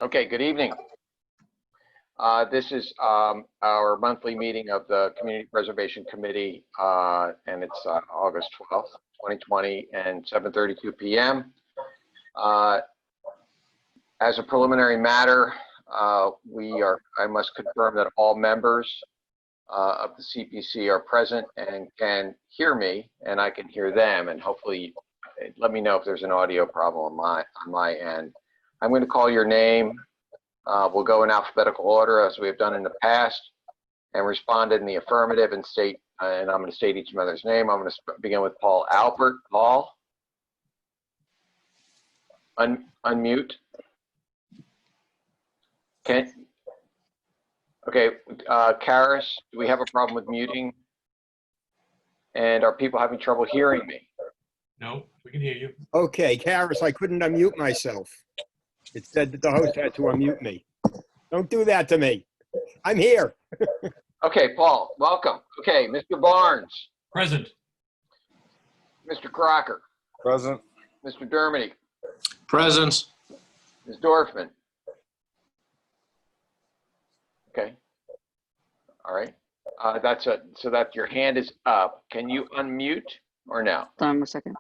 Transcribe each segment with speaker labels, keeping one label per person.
Speaker 1: Okay, good evening. This is our monthly meeting of the Community Preservation Committee, and it's August 12th, 2020, and 7:32 p.m. As a preliminary matter, I must confirm that all members of the CPC are present and can hear me, and I can hear them, and hopefully let me know if there's an audio problem on my end. I'm going to call your name. We'll go in alphabetical order as we have done in the past and respond in the affirmative and state, and I'm going to state each member's name. I'm going to begin with Paul Albert. Paul, unmute. Okay, Karis, do we have a problem with muting? And are people having trouble hearing me?
Speaker 2: No, we can hear you.
Speaker 3: Okay, Karis, I couldn't unmute myself. It said that the host had to unmute me. Don't do that to me. I'm here.
Speaker 1: Okay, Paul, welcome. Okay, Mr. Barnes.
Speaker 2: Present.
Speaker 1: Mr. Crocker.
Speaker 4: Present.
Speaker 1: Mr. Dermody.
Speaker 4: Present.
Speaker 1: Ms. Dorfman. Okay. All right. So that your hand is up. Can you unmute or no?
Speaker 5: Hold on a second.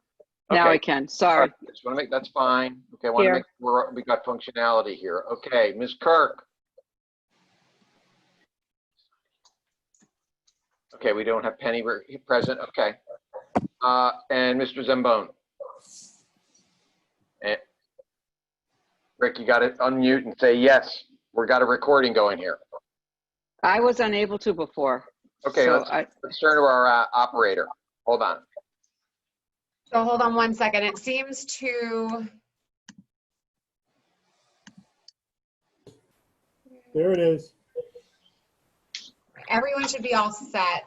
Speaker 5: Now
Speaker 1: Okay.
Speaker 5: I can. Sorry.
Speaker 1: Right, just want to make that's fine. Okay, I want to
Speaker 5: Here.
Speaker 1: make sure we got functionality here. Okay, Ms. Kirk. Okay, we don't have Penny present. Okay, and Mr. Zambone. And Rick, you got to unmute and say yes. We got a recording going here.
Speaker 5: I was unable to before.
Speaker 1: Okay,
Speaker 5: So
Speaker 1: let's turn to our operator. Hold on.
Speaker 6: So hold on one second. It seems to.
Speaker 7: There it is.
Speaker 6: Everyone should be all set.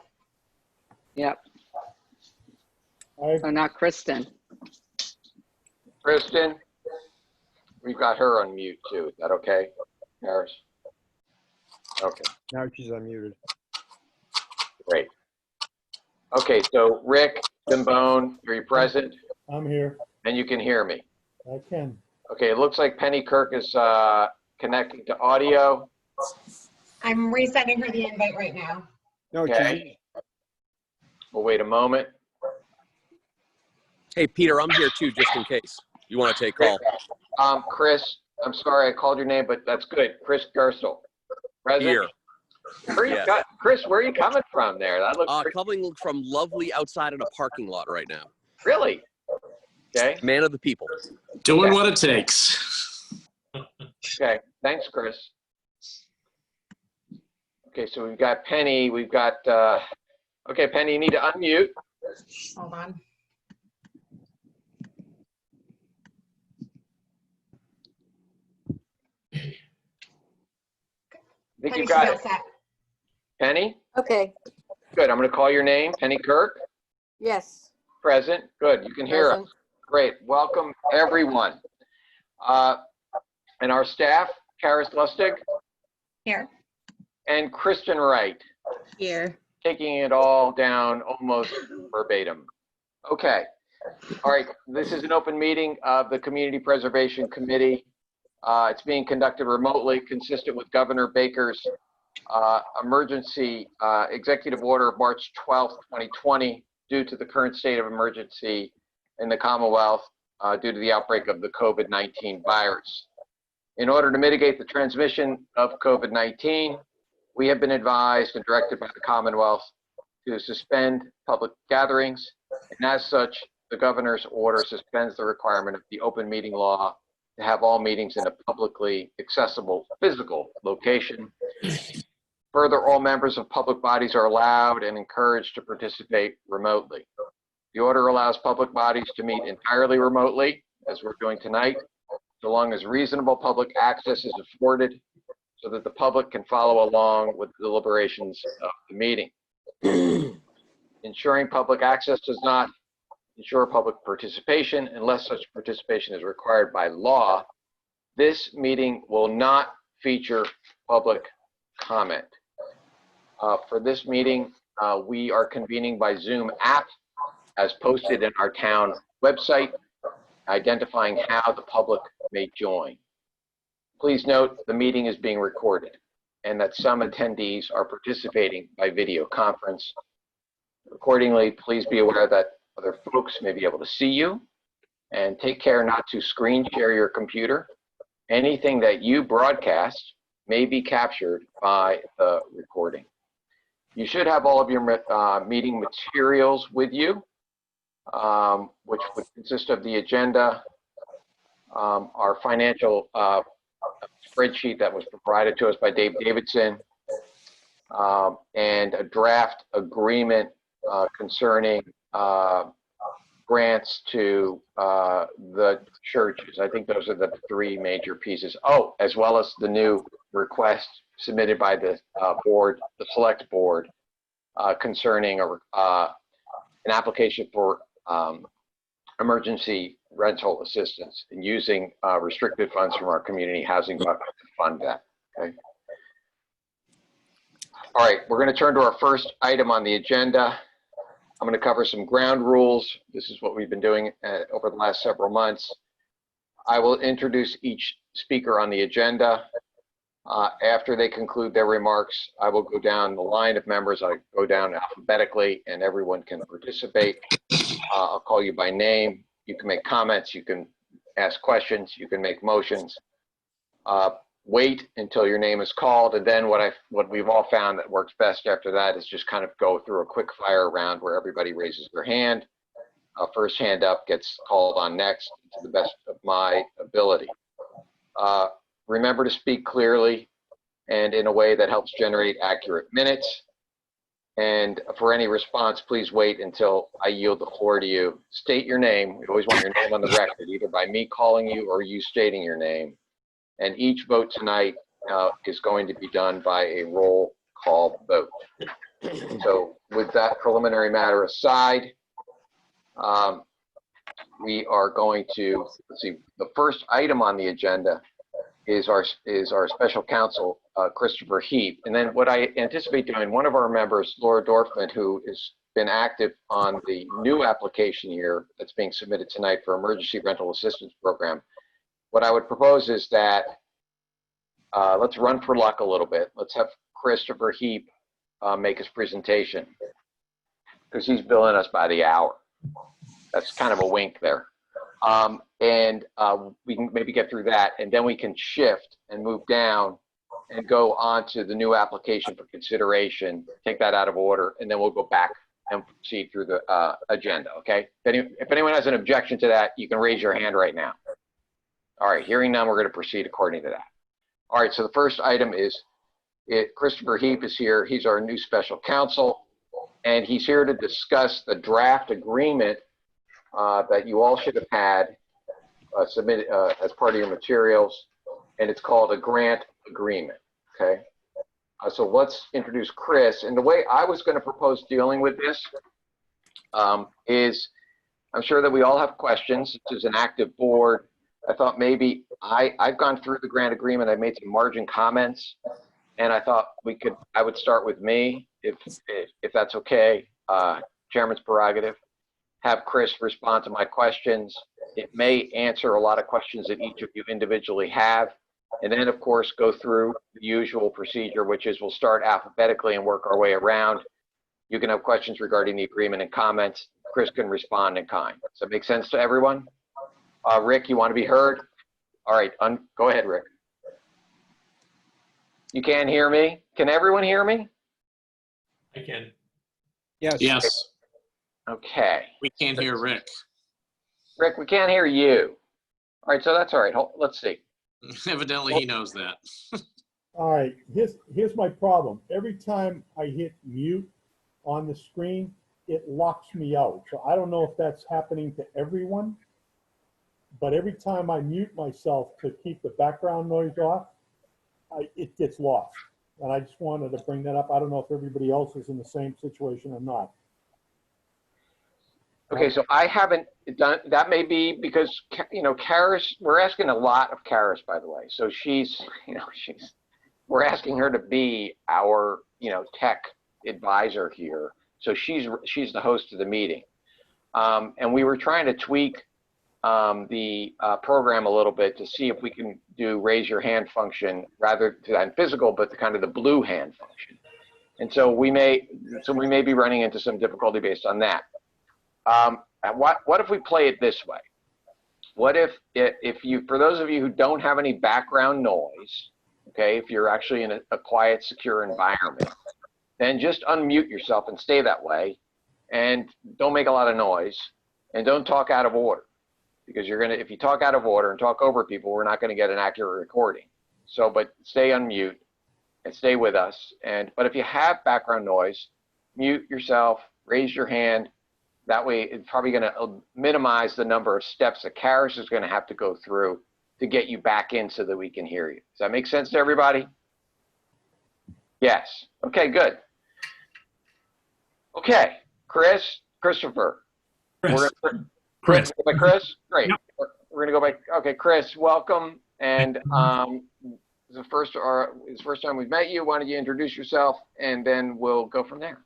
Speaker 5: Yep.
Speaker 7: I,
Speaker 5: So not Kristen.
Speaker 1: Kristen, we've got her on mute too. Is that okay, Harris? Okay,
Speaker 3: Now she's unmuted.
Speaker 1: great. Okay, so Rick Zambone, are you present?
Speaker 7: I'm here.
Speaker 1: And you can hear me?
Speaker 7: I can.
Speaker 1: Okay, it looks like Penny Kirk is connecting to audio.
Speaker 6: I'm resending her the invite right now.
Speaker 3: No,
Speaker 1: Okay. We'll wait a moment.
Speaker 4: Hey, Peter, I'm here too, just in case you want to take call.
Speaker 1: Chris, I'm sorry I called your name, but that's good. Chris Gerstle, present.
Speaker 4: Here.
Speaker 1: Where you
Speaker 4: Yes.
Speaker 1: Chris, where are you coming from there? That looks pretty,
Speaker 4: Coming from lovely outside in a parking lot right now.
Speaker 1: really? Okay,
Speaker 4: Man of the people.
Speaker 8: Doing
Speaker 1: Okay.
Speaker 8: what it takes.
Speaker 1: okay. Thanks, Chris. Okay, so we've got Penny. We've got, okay, Penny, you need to unmute.
Speaker 6: Hold on.
Speaker 1: I think you
Speaker 6: Penny
Speaker 1: got
Speaker 6: should be
Speaker 1: it.
Speaker 6: all set.
Speaker 1: Penny?
Speaker 9: Okay,
Speaker 1: Good. I'm going to call your name. Penny Kirk?
Speaker 9: yes.
Speaker 1: Present. Good. You can hear us.
Speaker 9: Present.
Speaker 1: Great. Welcome, everyone. And our staff, Karis Lustig
Speaker 6: Here.
Speaker 1: and Kristen Wright,
Speaker 9: Here.
Speaker 1: taking it all down almost verbatim. Okay. All right. This is an open meeting of the Community Preservation Committee. It's being conducted remotely, consistent with Governor Baker's emergency executive order of March 12th, 2020, due to the current state of emergency in the Commonwealth due to the outbreak of the COVID-19 virus. In order to mitigate the transmission of COVID-19, we have been advised and directed by the Commonwealth to suspend public gatherings, and as such, the governor's order suspends the requirement of the open meeting law to have all meetings in a publicly accessible physical location. Further, all members of public bodies are allowed and encouraged to participate remotely. The order allows public bodies to meet entirely remotely, as we're doing tonight, so long as reasonable public access is afforded so that the public can follow along with the deliberations of the meeting. Ensuring public access does not ensure public participation unless such participation is required by law. This meeting will not feature public comment. For this meeting, we are convening by Zoom app as posted in our town website, identifying how the public may join. Please note the meeting is being recorded and that some attendees are participating by video conference. Accordingly, please be aware that other folks may be able to see you, and take care not to screen share your computer. Anything that you broadcast may be captured by the recording. You should have all of your meeting materials with you, which would consist of the agenda, our financial spreadsheet that was provided to us by Dave Davidson, and a draft agreement concerning grants to the churches. I think those are the three major pieces. Oh, as well as the new request submitted by the board, the select board, concerning an application for emergency rental assistance and using restricted funds from our community housing bucket to fund that. Okay. All right, we're going to turn to our first item on the agenda. I'm going to cover some ground rules. This is what we've been doing over the last several months. I will introduce each speaker on the agenda. After they conclude their remarks, I will go down the line of members. I go down alphabetically and everyone can participate. I'll call you by name. You can make comments, you can ask questions, you can make motions. Wait until your name is called, and then what we've all found that works best after that is just kind of go through a quick fire round where everybody raises their hand. First hand up gets called on next to the best of my ability. Remember to speak clearly and in a way that helps generate accurate minutes. And for any response, please wait until I yield the floor to you. State your name. We always want your name on the record, either by me calling you or you stating your name. And each vote tonight is going to be done by a roll call vote. So with that preliminary matter aside, we are going to, let's see, the first item on the agenda is our special counsel, Christopher Heap. And then what I anticipate doing, one of our members, Laura Dorfman, who has been active on the new application here that's being submitted tonight for Emergency Rental Assistance Program. What I would propose is that let's run for luck a little bit. Let's have Christopher Heap make his presentation, because he's billing us by the hour. That's kind of a wink there. We can maybe get through that, and then we can shift and move down and go on to the new application for consideration, take that out of order, and then we'll go back and proceed through the agenda, okay? If anyone has an objection to that, you can raise your hand right now. All right, hearing none, we're going to proceed according to that. All right, so the first item is, Christopher Heap is here. He's our new special counsel, and he's here to discuss the draft agreement that you all should have had submitted as part of your materials, and it's called a grant agreement, okay? So let's introduce Chris. And the way I was going to propose dealing with this is, I'm sure that we all have questions. This is an active board. I thought maybe I've gone through the grant agreement. I made some margin comments, and I thought I would start with me, if that's okay. Chairman's prerogative. Have Chris respond to my questions. It may answer a lot of questions that each of you individually have. And then, of course, go through the usual procedure, which is we'll start alphabetically and work our way around. You can have questions regarding the agreement and comments. Chris can respond in kind. Does that make sense to everyone? Rick, you want to be heard? All right, go ahead, Rick. You can't hear me? Can everyone hear me?
Speaker 2: I can.
Speaker 3: Yes.
Speaker 8: Yes,
Speaker 1: Okay.
Speaker 8: we can't hear Rick.
Speaker 1: Rick, we can't hear you. All right, so that's all right. Let's see.
Speaker 8: Evidently, he knows that.
Speaker 7: All right, here's my problem. Every time I hit mute on the screen, it locks me out. So I don't know if that's happening to everyone, but every time I mute myself to keep the background noise off, it gets lost. And I just wanted to bring that up. I don't know if everybody else is in the same situation or not.
Speaker 1: Okay, so I haven't done, that may be because, Karis, we're asking a lot of Karis, by the way. So we're asking her to be our, tech advisor here. So she's the host of the meeting. And we were trying to tweak the program a little bit to see if we can do raise your hand function rather than physical, but the kind of the blue hand function. And so we may be running into some difficulty based on that. And what if we play it this way? What if you, for those of you who don't have any background noise, okay, if you're actually in a quiet, secure environment, then just unmute yourself and stay that way, and don't make a lot of noise, and don't talk out of order, because if you talk out of order and talk over people, we're not going to get an accurate recording. So, but stay unmute and stay with us. But if you have background noise, mute yourself, raise your hand. That way, it's probably going to minimize the number of steps that Karis is going to have to go through to get you back in so that we can hear you. Does that make sense to everybody? Yes. Okay, good. Okay, Christopher.
Speaker 2: Chris.
Speaker 1: Chris. By Chris? Great.
Speaker 2: Yep.
Speaker 1: We're going to go by, okay, Chris, welcome. And it's the first time we've met you. Why don't you introduce yourself, and then we'll go from there.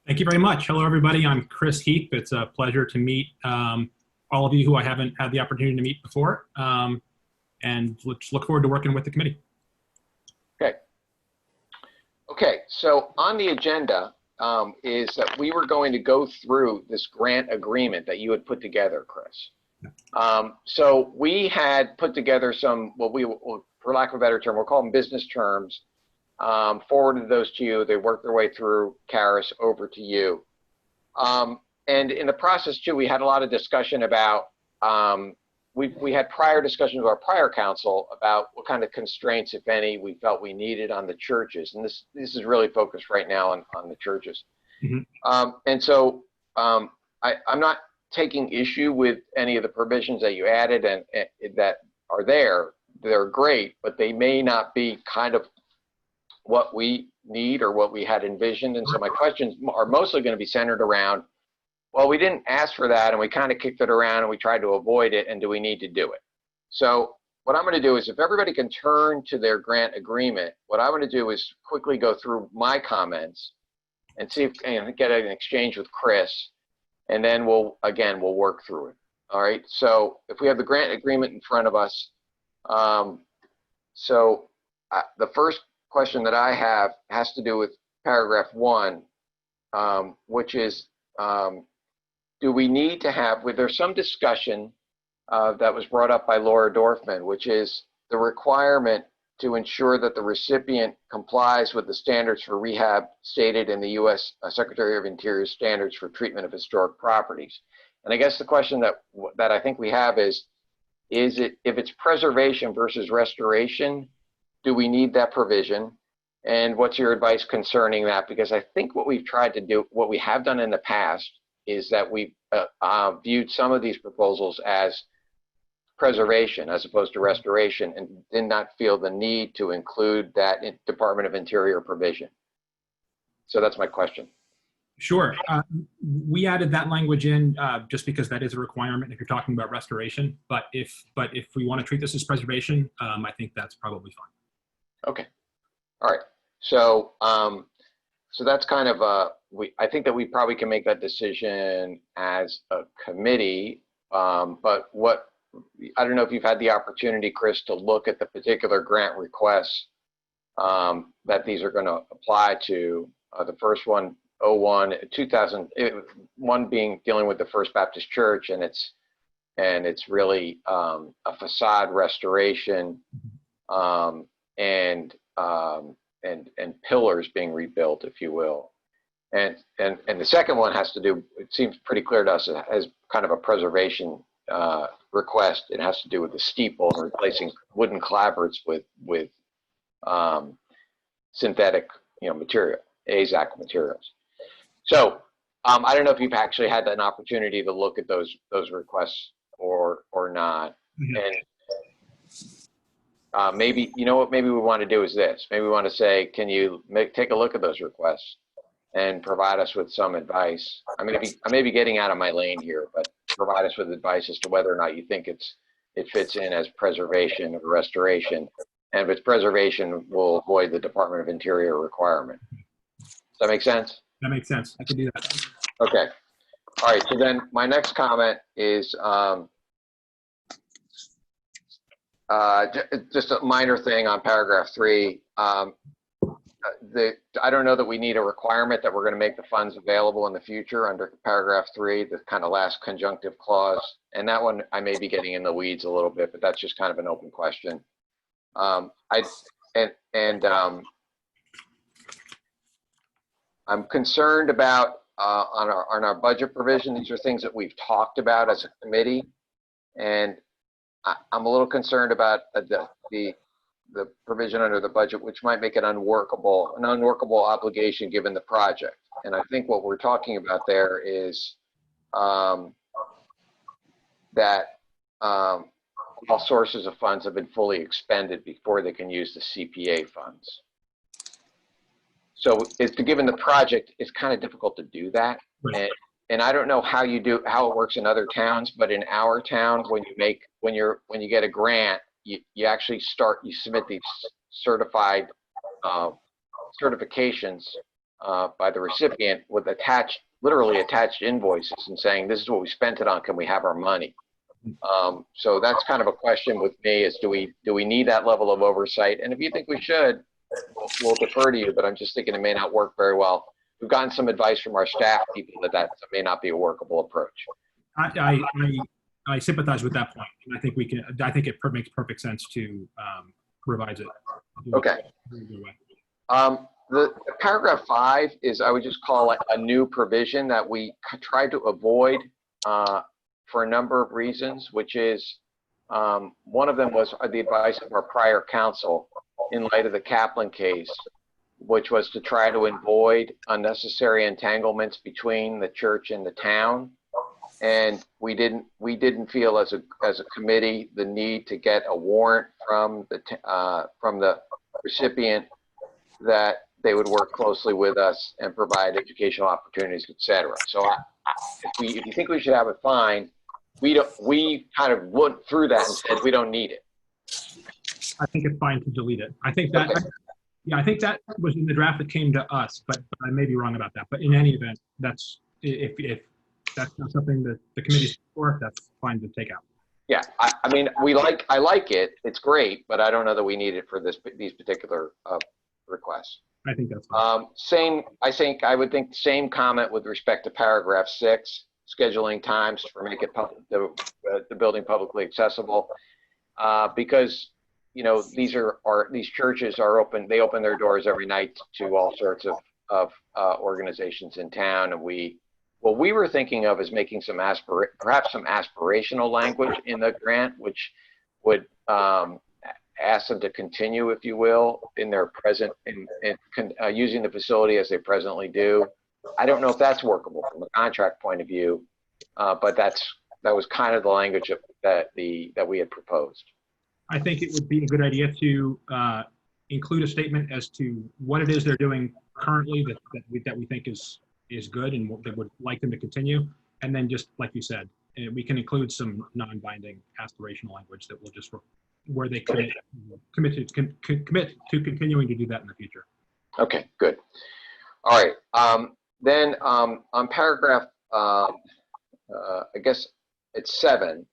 Speaker 2: Thank you very much. Hello, everybody. I'm Chris Heath. It's a pleasure to meet all of you who I haven't had the opportunity to meet before. And let's look forward to working with the committee.
Speaker 1: Okay. Okay, so on the agenda is that we were going to go through this grant agreement that you had put together, Chris. So we had put together some, what we, for lack of a better term, we'll call them business terms, forwarded those to you. They worked their way through Karis over to you. And in the process too, we had a lot of discussion about, we had prior discussions with our prior council about what kind of constraints, if any, we felt we needed on the churches. And this is really focused right now on the churches. Mm-hmm. And so I'm not taking issue with any of the provisions that you added and that are there. They're great, but they may not be kind of what we need or what we had envisioned. And so my questions are mostly going to be centered around, well, we didn't ask for that, and we kind of kicked it around, and we tried to avoid it, and do we need to do it? So what I'm going to do is, if everybody can turn to their grant agreement, what I'm going to do is quickly go through my comments and see if and get an exchange with Chris, and then we'll work through it. All right. So if we have the grant agreement in front of us, the first question that I have has to do with paragraph 1, which is, do we need to have, there's some discussion that was brought up by Laura Dorfman, which is the requirement to ensure that the recipient complies with the standards for rehab stated in the U.S. Secretary of Interior standards for treatment of historic properties. And I guess the question that I think we have is it, if it's preservation versus restoration, do we need that provision? And what's your advice concerning that? Because I think what we've tried to do, what we have done in the past, is that we've viewed some of these proposals as preservation as opposed to restoration, and did not feel the need to include that Department of Interior provision. So that's my question.
Speaker 2: Sure. We added that language in just because that is a requirement if you're talking about restoration. But if we want to treat this as preservation, I think that's probably fine.
Speaker 1: Okay. All right. So so that's kind of I think that we probably can make that decision as a committee. But I don't know if you've had the opportunity, Chris, to look at the particular grant requests that these are going to apply to. The first one, 2001 being dealing with the First Baptist Church, and it's really a facade restoration and pillars being rebuilt, if you will. And the second one has to do, it seems pretty clear to us, as kind of a preservation request. It has to do with the steeple and replacing wooden clapboards with synthetic, material, AZAC materials. So I don't know if you've actually had an opportunity to look at those requests or not. Mm-hmm. And maybe, what maybe we want to do is this. Maybe we want to say, can you take a look at those requests and provide us with some advice? I may be getting out of my lane here, but provide us with advice as to whether or not you think it fits in as preservation or restoration. And if it's preservation, we'll avoid the Department of Interior requirement. Does that make sense?
Speaker 2: That makes sense. I can do that.
Speaker 1: Okay. All right. So then my next comment is Just a minor thing on paragraph 3. I don't know that we need a requirement that we're going to make the funds available in the future under paragraph 3, the kind of last conjunctive clause. And that one, I may be getting in the weeds a little bit, but that's just kind of an open question. I'm concerned about on our budget provision. These are things that we've talked about as a committee, and I'm a little concerned about the provision under the budget, which might make it an unworkable obligation given the project. And I think what we're talking about there is that all sources of funds have been fully expended before they can use the CPA funds. So given the project, it's kind of difficult to do that.
Speaker 2: Right.
Speaker 1: And I don't know how it works in other towns, but in our town, when you get a grant, you actually submit these certified certifications by the recipient with literally attached invoices and saying, this is what we spent it on, can we have our money? So that's kind of a question with me is, do we need that level of oversight? And if you think we should, we'll defer to you, but I'm just thinking it may not work very well. We've gotten some advice from our staff people that may not be a workable approach.
Speaker 2: I sympathize with that point. And I think it makes perfect sense to revise it.
Speaker 1: Okay. The paragraph 5 is, I would just call it a new provision that we tried to avoid for a number of reasons, which is one of them was the advice of our prior counsel in light of the Kaplan case, which was to try to avoid unnecessary entanglements between the church and the town. And we didn't feel as a committee the need to get a warrant from the recipient that they would work closely with us and provide educational opportunities, et cetera. So if you think we should have it, fine. We kind of went through that and said we don't need it.
Speaker 2: I think it's fine to delete it. I think that, I think that was in the draft that came to us, but I may be wrong about that. But in any event, if that's not something that the committee's for, that's fine to take out.
Speaker 1: Yeah, I mean, I like it. It's great, but I don't know that we need it for these particular requests.
Speaker 2: I think that's fine.
Speaker 1: I would think the same comment with respect to paragraph 6, scheduling times for make it the building publicly accessible, because these churches are open. They open their doors every night to all sorts of organizations in town, and what we were thinking of is making perhaps some aspirational language in the grant, which would ask them to continue, if you will, in their present, using the facility as they presently do. I don't know if that's workable from a contract point of view, but that was kind of the language that we had proposed.
Speaker 2: I think it would be a good idea to include a statement as to what it is they're doing currently that we think is good and what they would like them to continue. And then just like you said, we can include some non-binding aspirational language that will just, where they commit to continuing to do that in the future. Okay,
Speaker 1: good. All right. Then on paragraph, I guess it's 7,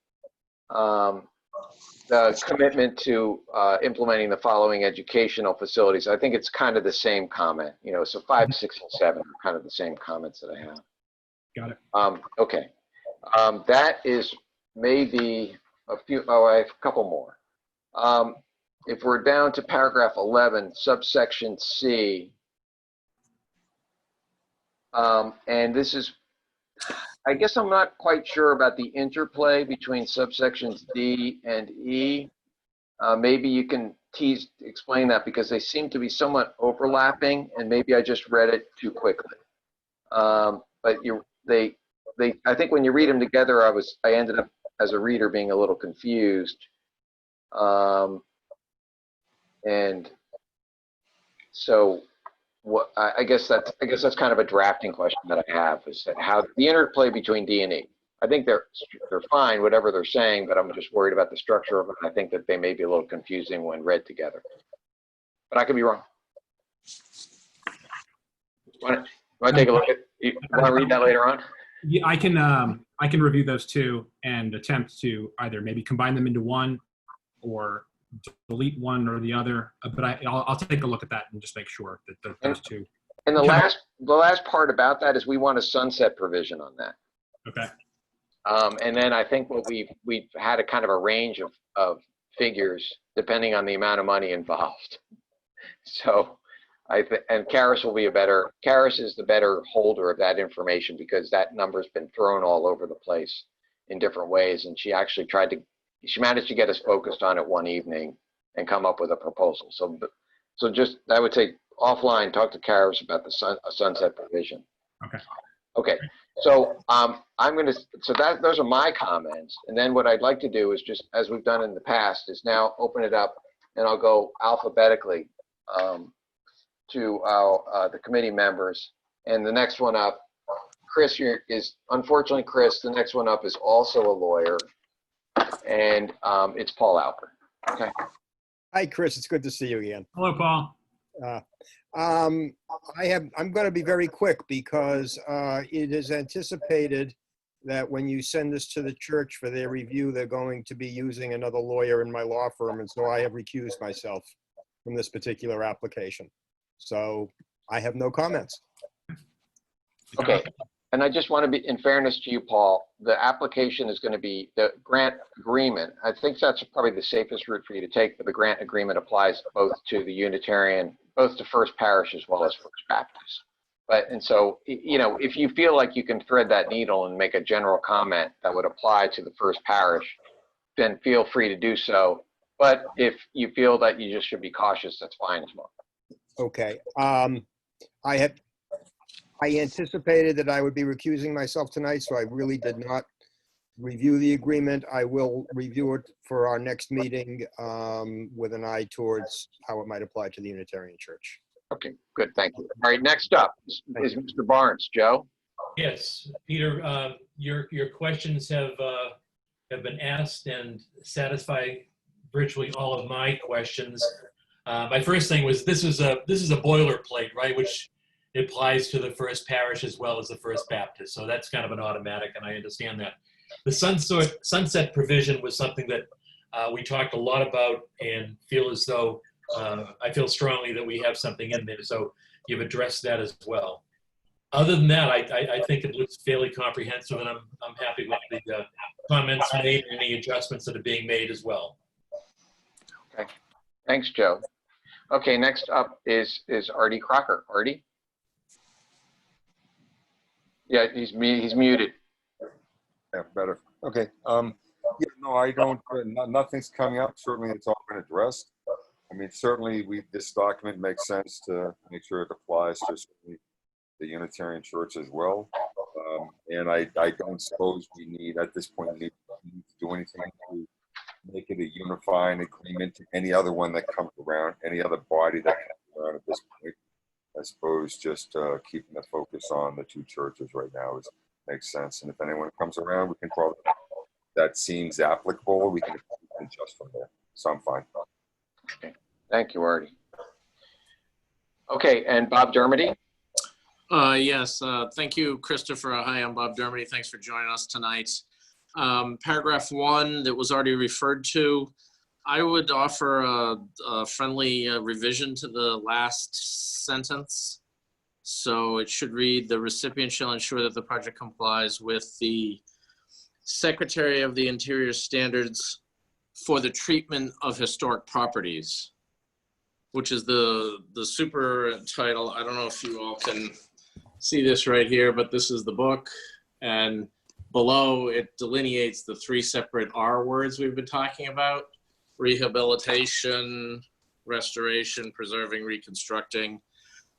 Speaker 1: the commitment to implementing the following educational facilities. I think it's kind of the same comment, so 5, 6, and 7 are kind of the same comments that I have.
Speaker 2: Got it.
Speaker 1: Okay. That is maybe a few, I have a couple more. If we're down to paragraph 11, subsection C, and this is, I guess I'm not quite sure about the interplay between subsections D and E. Maybe you can explain that, because they seem to be somewhat overlapping, and maybe I just read it too quickly. But I think when you read them together, I ended up as a reader being a little confused. And so I guess that's kind of a drafting question that I have, is that how the interplay between D and E. I think they're fine, whatever they're saying, but I'm just worried about the structure of it. I think that they may be a little confusing when read together, but I could be wrong. Want to take a look at? You want to read that later on?
Speaker 2: Yeah, I can review those two and attempt to either maybe combine them into one, or delete one or the other, but I'll take a look at that and just make sure that those two.
Speaker 1: And the last part about that is we want a sunset provision on that.
Speaker 2: Okay.
Speaker 1: And then I think what we've had a kind of a range of figures depending on the amount of money involved. So and Karis Karis is the better holder of that information because that number's been thrown all over the place in different ways. And she actually she managed to get us focused on it one evening and come up with a proposal. So just, I would say offline, talk to Karis about the sunset provision.
Speaker 2: Okay.
Speaker 1: Okay. So those are my comments. And then what I'd like to do is just, as we've done in the past, is now open it up and I'll go alphabetically to the committee members. And the next one up, Chris, unfortunately, Chris, the next one up is also a lawyer, and it's Paul Alpert. Okay.
Speaker 3: Hi, Chris. It's good to see you again.
Speaker 2: Hello, Paul.
Speaker 3: I'm going to be very quick because it is anticipated that when you send this to the church for their review, they're going to be using another lawyer in my law firm, and so I have recused myself from this particular application. So I have no comments.
Speaker 1: Okay. And I just want to be, in fairness to you, Paul, the application is going to be the grant agreement. I think that's probably the safest route for you to take, but the grant agreement applies both to the Unitarian, both to First Parish as well as First Baptist. And so, if you feel like you can thread that needle and make a general comment that would apply to the First Parish, then feel free to do so. But if you feel that you just should be cautious, that's fine as well.
Speaker 3: Okay. I anticipated that I would be recusing myself tonight, so I really did not review the agreement. I will review it for our next meeting with an eye towards how it might apply to the Unitarian Church.
Speaker 1: Okay, good, thank you. All right, next up is Mr. Barnes. Joe?
Speaker 10: Yes, Peter, your questions have been asked and satisfy virtually all of my questions. My first thing was this is a boilerplate, right? Which applies to the First Parish as well as the First Baptist. So that's kind of an automatic, and I understand that. The sunset provision was something that we talked a lot about and feel as though, I feel strongly that we have something in there. So you've addressed that as well. Other than that, I think it looks fairly comprehensive, and I'm happy with the comments made and any adjustments that are being made as well.
Speaker 1: Okay, thanks, Joe. Okay, next up is Artie Crocker. Artie? Yeah, he's muted.
Speaker 11: Yeah, better. Okay. Yeah, no, I don't. Nothing's coming up. Certainly, it's all been addressed. I mean, certainly, this document makes sense to make sure it applies to certainly the Unitarian Church as well. And I don't suppose we need at this point need to do anything to make it a unifying agreement to any other one that comes around, any other body that comes around at this point. I suppose just keeping the focus on the two churches right now makes sense. And if anyone comes around, we can probably, that seems applicable, we can adjust from there. So I'm fine.
Speaker 1: Okay. Thank you, Artie. Okay, and Bob Dermody?
Speaker 8: Yes, thank you, Christopher. Hi, I'm Bob Dermody. Thanks for joining us tonight. Paragraph 1 that was already referred to, I would offer a friendly revision to the last sentence. So it should read, the recipient shall ensure that the project complies with the Secretary of the Interior standards for the treatment of historic properties, which is the super title. I don't know if you all can see this right here, but this is the book. And below it delineates the 3 separate R words we've been talking about: rehabilitation, restoration, preserving, reconstructing.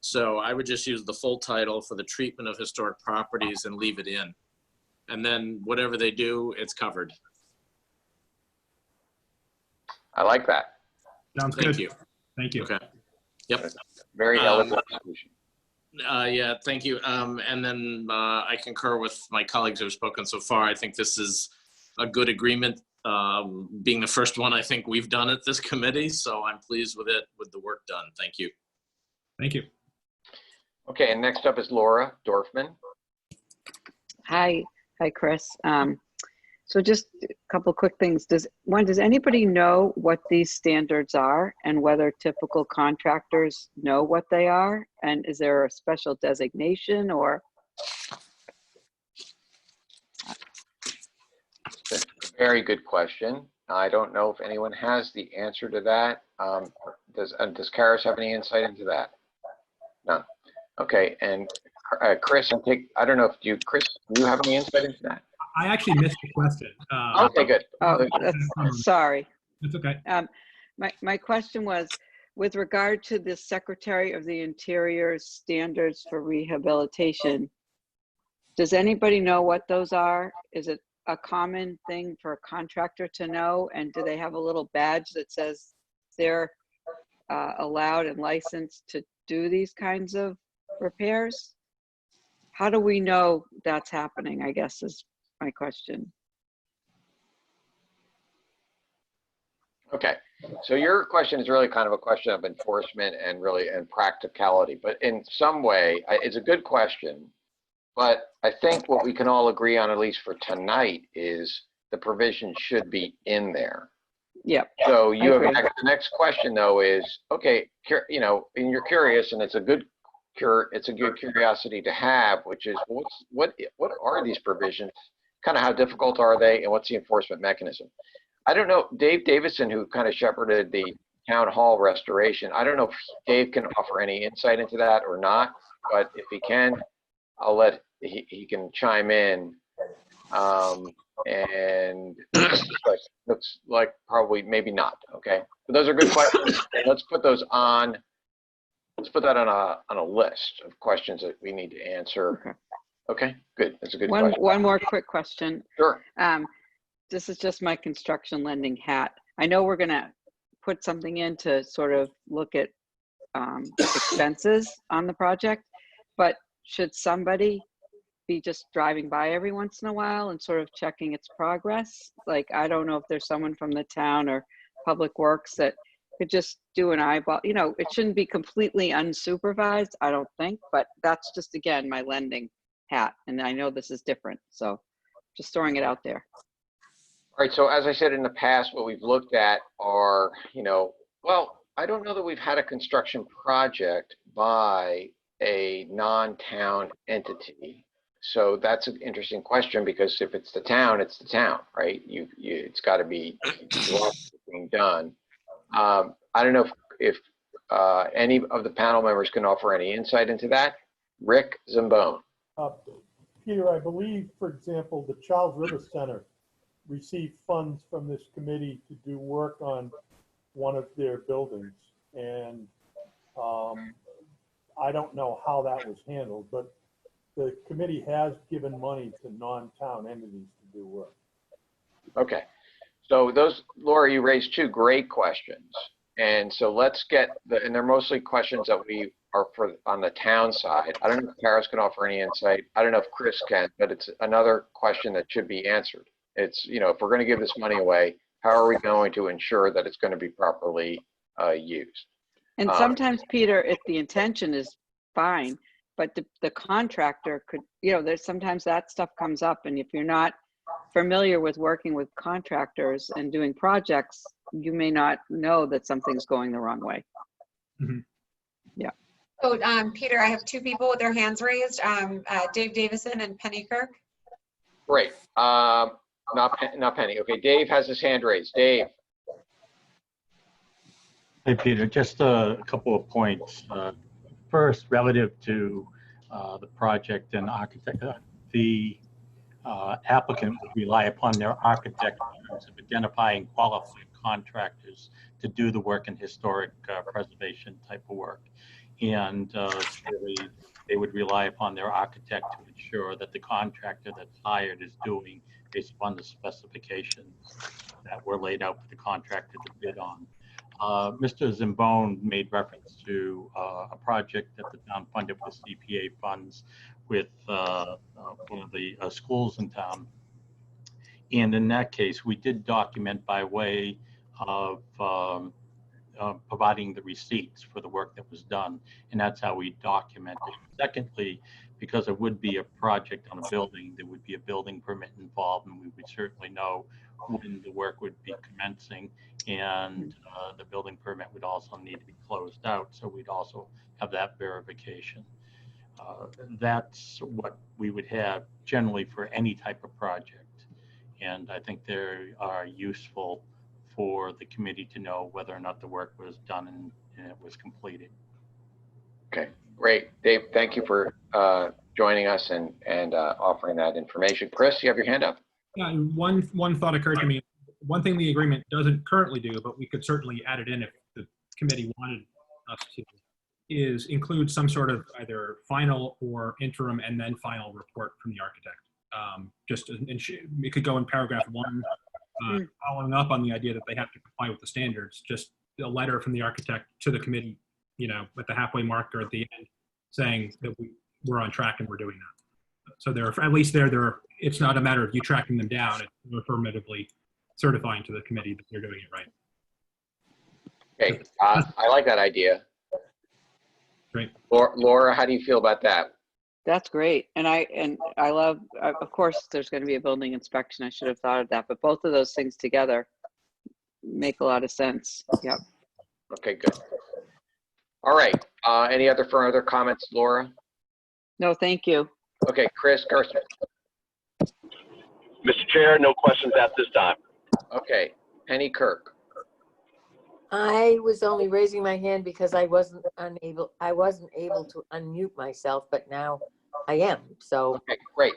Speaker 8: So I would just use the full title for the treatment of historic properties and leave it in. And then whatever they do, it's covered.
Speaker 1: I like that.
Speaker 2: Sounds
Speaker 8: Thank
Speaker 2: good.
Speaker 8: you.
Speaker 2: Thank you.
Speaker 8: Okay. Yep.
Speaker 1: Very elegant solution.
Speaker 8: Yeah, thank you. And then I concur with my colleagues who have spoken so far. I think this is a good agreement, being the first one I think we've done at this committee. So I'm pleased with it, with the work done. Thank you.
Speaker 2: Thank you.
Speaker 1: Okay, and next up is Laura Dorfman.
Speaker 5: Hi, Chris. So just a couple quick things. Does anybody know what these standards are and whether typical contractors know what they are? And is there a special designation or?
Speaker 1: Very good question. I don't know if anyone has the answer to that. Does Karis have any insight into that? None. Okay, and Chris, I don't know if Chris, do you have any insight into that?
Speaker 2: I actually missed the question.
Speaker 1: Okay, good.
Speaker 5: Oh, sorry.
Speaker 2: That's okay.
Speaker 5: My question was, with regard to the Secretary of the Interior's standards for rehabilitation, does anybody know what those are? Is it a common thing for a contractor to know? And do they have a little badge that says they're allowed and licensed to do these kinds of repairs? How do we know that's happening, I guess, is my question.
Speaker 1: Okay, so your question is really kind of a question of enforcement and practicality, but in some way, it's a good question. But I think what we can all agree on, at least for tonight, is the provision should be in there.
Speaker 5: Yep.
Speaker 1: So the next question though is, okay, and you're curious, and it's a good curiosity to have, which is what are these provisions? Kind of how difficult are they, and what's the enforcement mechanism? I don't know, Dave Davison, who kind of shepherded the town hall restoration, I don't know if Dave can offer any insight into that or not, but if he can, I'll let he can chime in. And looks like probably maybe not. Okay, but those are good questions. And let's put those on. Let's put that on a list of questions that we need to answer. Okay, good. That's a good question.
Speaker 5: One more quick question.
Speaker 1: Sure.
Speaker 5: This is just my construction lending hat. I know we're gonna put something in to sort of look at expenses on the project, but should somebody be just driving by every once in a while and sort of checking its progress? Like, I don't know if there's someone from the town or Public Works that could just do an eyeball. It shouldn't be completely unsupervised, I don't think, but that's just, again, my lending hat. And I know this is different, so just throwing it out there.
Speaker 1: All right, so as I said in the past, what we've looked at are, well, I don't know that we've had a construction project by a non-town entity. So that's an interesting question, because if it's the town, it's the town, right? It's got to be being done. I don't know if any of the panel members can offer any insight into that. Rick Zambone.
Speaker 7: Peter, I believe, for example, the Charles River Center received funds from this committee to do work on one of their buildings. And I don't know how that was handled, but the committee has given money to non-town entities to do work.
Speaker 1: Okay, so Laura, you raised two great questions. And so let's get and they're mostly questions that we are on the town side. I don't know if Paris can offer any insight. I don't know if Chris can, but it's another question that should be answered. It's, if we're going to give this money away, how are we going to ensure that it's going to be properly used?
Speaker 5: And sometimes, Peter, if the intention is fine, but the contractor could, there's sometimes that stuff comes up. And if you're not familiar with working with contractors and doing projects, you may not know that something's going the wrong way.
Speaker 2: Mm-hmm.
Speaker 5: Yeah.
Speaker 6: So, Peter, I have two people with their hands raised, Dave Davison and Penny Kirk.
Speaker 1: Great. Not Penny. Okay, Dave has his hand raised. Dave.
Speaker 12: Hey, Peter, just a couple of points. First, relative to the project and architect, the applicant would rely upon their architect in terms of identifying qualified contractors to do the work in historic preservation type of work. And they would rely upon their architect to ensure that the contractor that's hired is doing based upon the specifications that were laid out for the contractor to bid on. Mr. Zambone made reference to a project that the town funded with CPA funds with one of the schools in town. And in that case, we did document by way of providing the receipts for the work that was done, and that's how we document it. Secondly, because it would be a project on a building, there would be a building permit involved, and we would certainly know when the work would be commencing, and the building permit would also need to be closed out, so we'd also have that verification. That's what we would have generally for any type of project, and I think they are useful for the committee to know whether or not the work was done and it was completed.
Speaker 1: Okay, great. Dave, thank you for joining us and offering that information. Chris, you have your hand up?
Speaker 2: Yeah, and one thought occurred to me. One thing the agreement doesn't currently do, but we could certainly add it in if the committee wanted us to, is include some sort of either final or interim and then final report from the architect. It could go in paragraph 1, following up on the idea that they have to comply with the standards, just a letter from the architect to the committee, at the halfway mark or at the end, saying that we're on track and we're doing that. So at least it's not a matter of you tracking them down, it's affirmatively certifying to the committee that they're doing it right.
Speaker 1: Okay, I like that idea.
Speaker 2: Great.
Speaker 1: Laura, how do you feel about that?
Speaker 5: That's great. And I love, of course, there's going to be a building inspection. I should have thought of that, but both of those things together make a lot of sense. Yep.
Speaker 1: Okay, good. All right. Any further comments, Laura?
Speaker 5: No, thank you.
Speaker 1: Okay, Chris Gerster.
Speaker 13: Mr. Chair, no questions at this time.
Speaker 1: Okay, Penny Kirk.
Speaker 9: I was only raising my hand because I wasn't able to unmute myself, but now I am. So.
Speaker 1: Okay, great.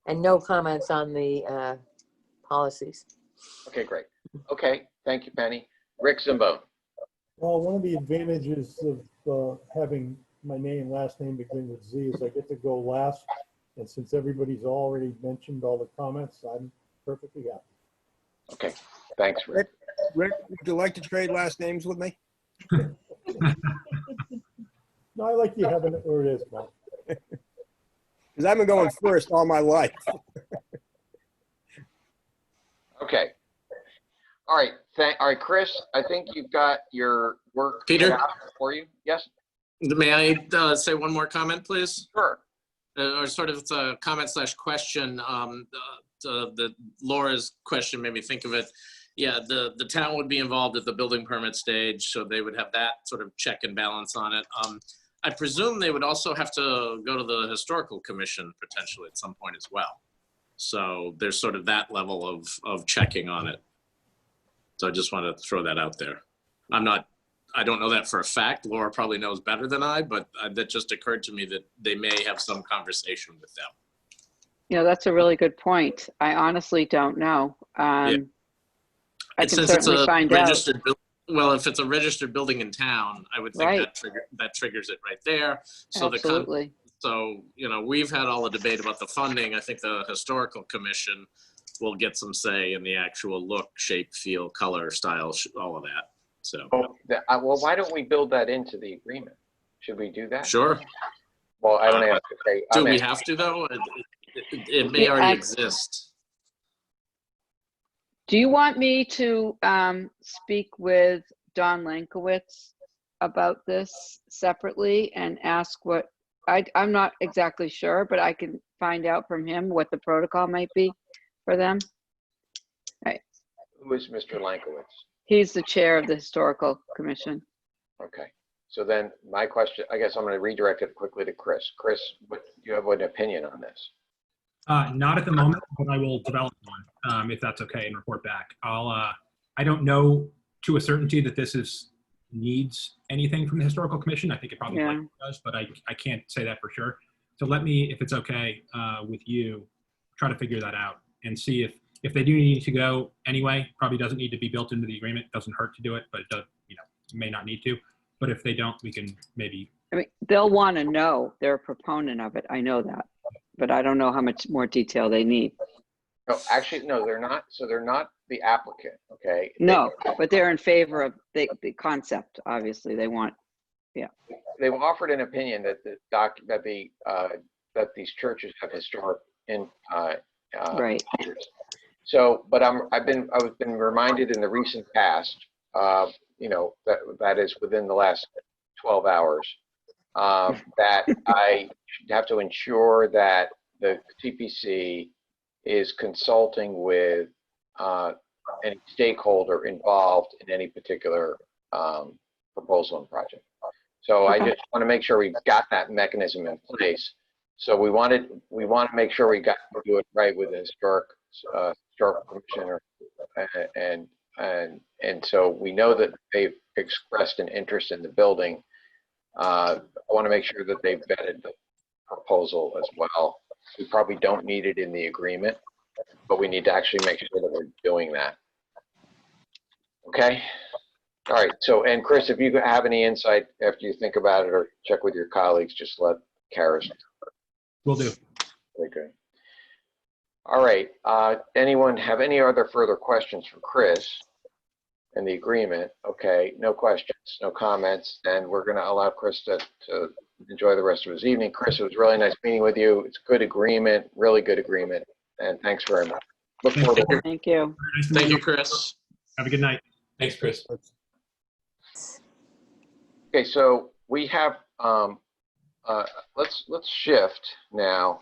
Speaker 9: And no comments on the policies.
Speaker 1: Okay, great. Okay, thank you, Penny. Rick Zimbo.
Speaker 7: Well, one of the advantages of having my name and last name begin with Z is I get to go last. And since everybody's already mentioned all the comments, I'm perfectly happy.
Speaker 1: Okay, thanks, Rick.
Speaker 3: Rick, would you like to trade last names with me?
Speaker 7: No, I like you having it where it is, Bob.
Speaker 3: Because I've been going first all my life.
Speaker 1: Okay. All right. All right, Chris, I think you've got your work
Speaker 8: Peter?
Speaker 1: cut out for you. Yes?
Speaker 8: May I say one more comment, please?
Speaker 1: Sure.
Speaker 8: Or sort of it's a comment / question. Laura's question made me think of it. Yeah, the town would be involved at the building permit stage, so they would have that sort of check and balance on it. I presume they would also have to go to the historical commission potentially at some point as well. So there's sort of that level of checking on it. So I just wanted to throw that out there. I don't know that for a fact. Laura probably knows better than I, but that just occurred to me that they may have some conversation with them.
Speaker 5: That's a really good point. I honestly don't know.
Speaker 8: Yeah.
Speaker 5: I can certainly find out.
Speaker 8: Well, if it's a registered building in town, I would think
Speaker 5: Right.
Speaker 8: that triggers it right there. So
Speaker 5: Absolutely.
Speaker 8: We've had all the debate about the funding. I think the historical commission will get some say in the actual look, shape, feel, color, style, all of that. So.
Speaker 1: Well, why don't we build that into the agreement? Should we do that?
Speaker 8: Sure.
Speaker 1: Well, I don't have to say.
Speaker 8: Do we have to though? It may already exist.
Speaker 5: Do you want me to speak with Don Lankowitz about this separately and ask what, I'm not exactly sure, but I can find out from him what the protocol might be for them? Right.
Speaker 1: Who is Mr. Lankowitz?
Speaker 5: He's the chair of the Historical Commission.
Speaker 1: Okay. So then my question, I guess I'm going to redirect it quickly to Chris. Chris, do you have an opinion on this?
Speaker 2: Not at the moment, but I will develop one if that's okay and report back. I don't know to a certainty that this needs anything from the Historical Commission. I think it probably likely does, but I can't say that for sure. So let me, if it's okay with you, try to figure that out and see if they do need to go anyway. Probably doesn't need to be built into the agreement. Doesn't hurt to do it, but it does, may not need to. But if they don't, we can maybe.
Speaker 5: I mean, they'll want to know. They're a proponent of it. I know that, but I don't know how much more detail they need.
Speaker 1: No, actually, no, they're not. So they're not the applicant, okay?
Speaker 5: No, but they're in favor of the concept. Obviously, they want. Yeah.
Speaker 1: They've offered an opinion that that these churches have historic
Speaker 5: right.
Speaker 1: So, but I've been reminded in the recent past that is within the last 12 hours, that I have to ensure that the CPC is consulting with any stakeholder involved in any particular proposal and project. So I just want to make sure we've got that mechanism in place. So we want to make sure we do it right with the historic commissioner, and so we know that they've expressed an interest in the building. I want to make sure that they've vetted the proposal as well. We probably don't need it in the agreement, but we need to actually make sure that we're doing that. Okay. All right. So, and Chris, if you have any insight after you think about it or check with your colleagues, just let Karis know.
Speaker 2: Will do.
Speaker 1: Okay. All right. Anyone have any other further questions for Chris in the agreement? Okay. No questions, no comments. Then we're going to allow Chris to enjoy the rest of his evening. Chris, it was really nice meeting with you. It's good agreement, really good agreement. And thanks very much. Look forward to it.
Speaker 5: Thank you.
Speaker 8: Thank you, Chris.
Speaker 2: Have a good night.
Speaker 10: Thanks, Chris.
Speaker 1: Okay, so we have, let's shift now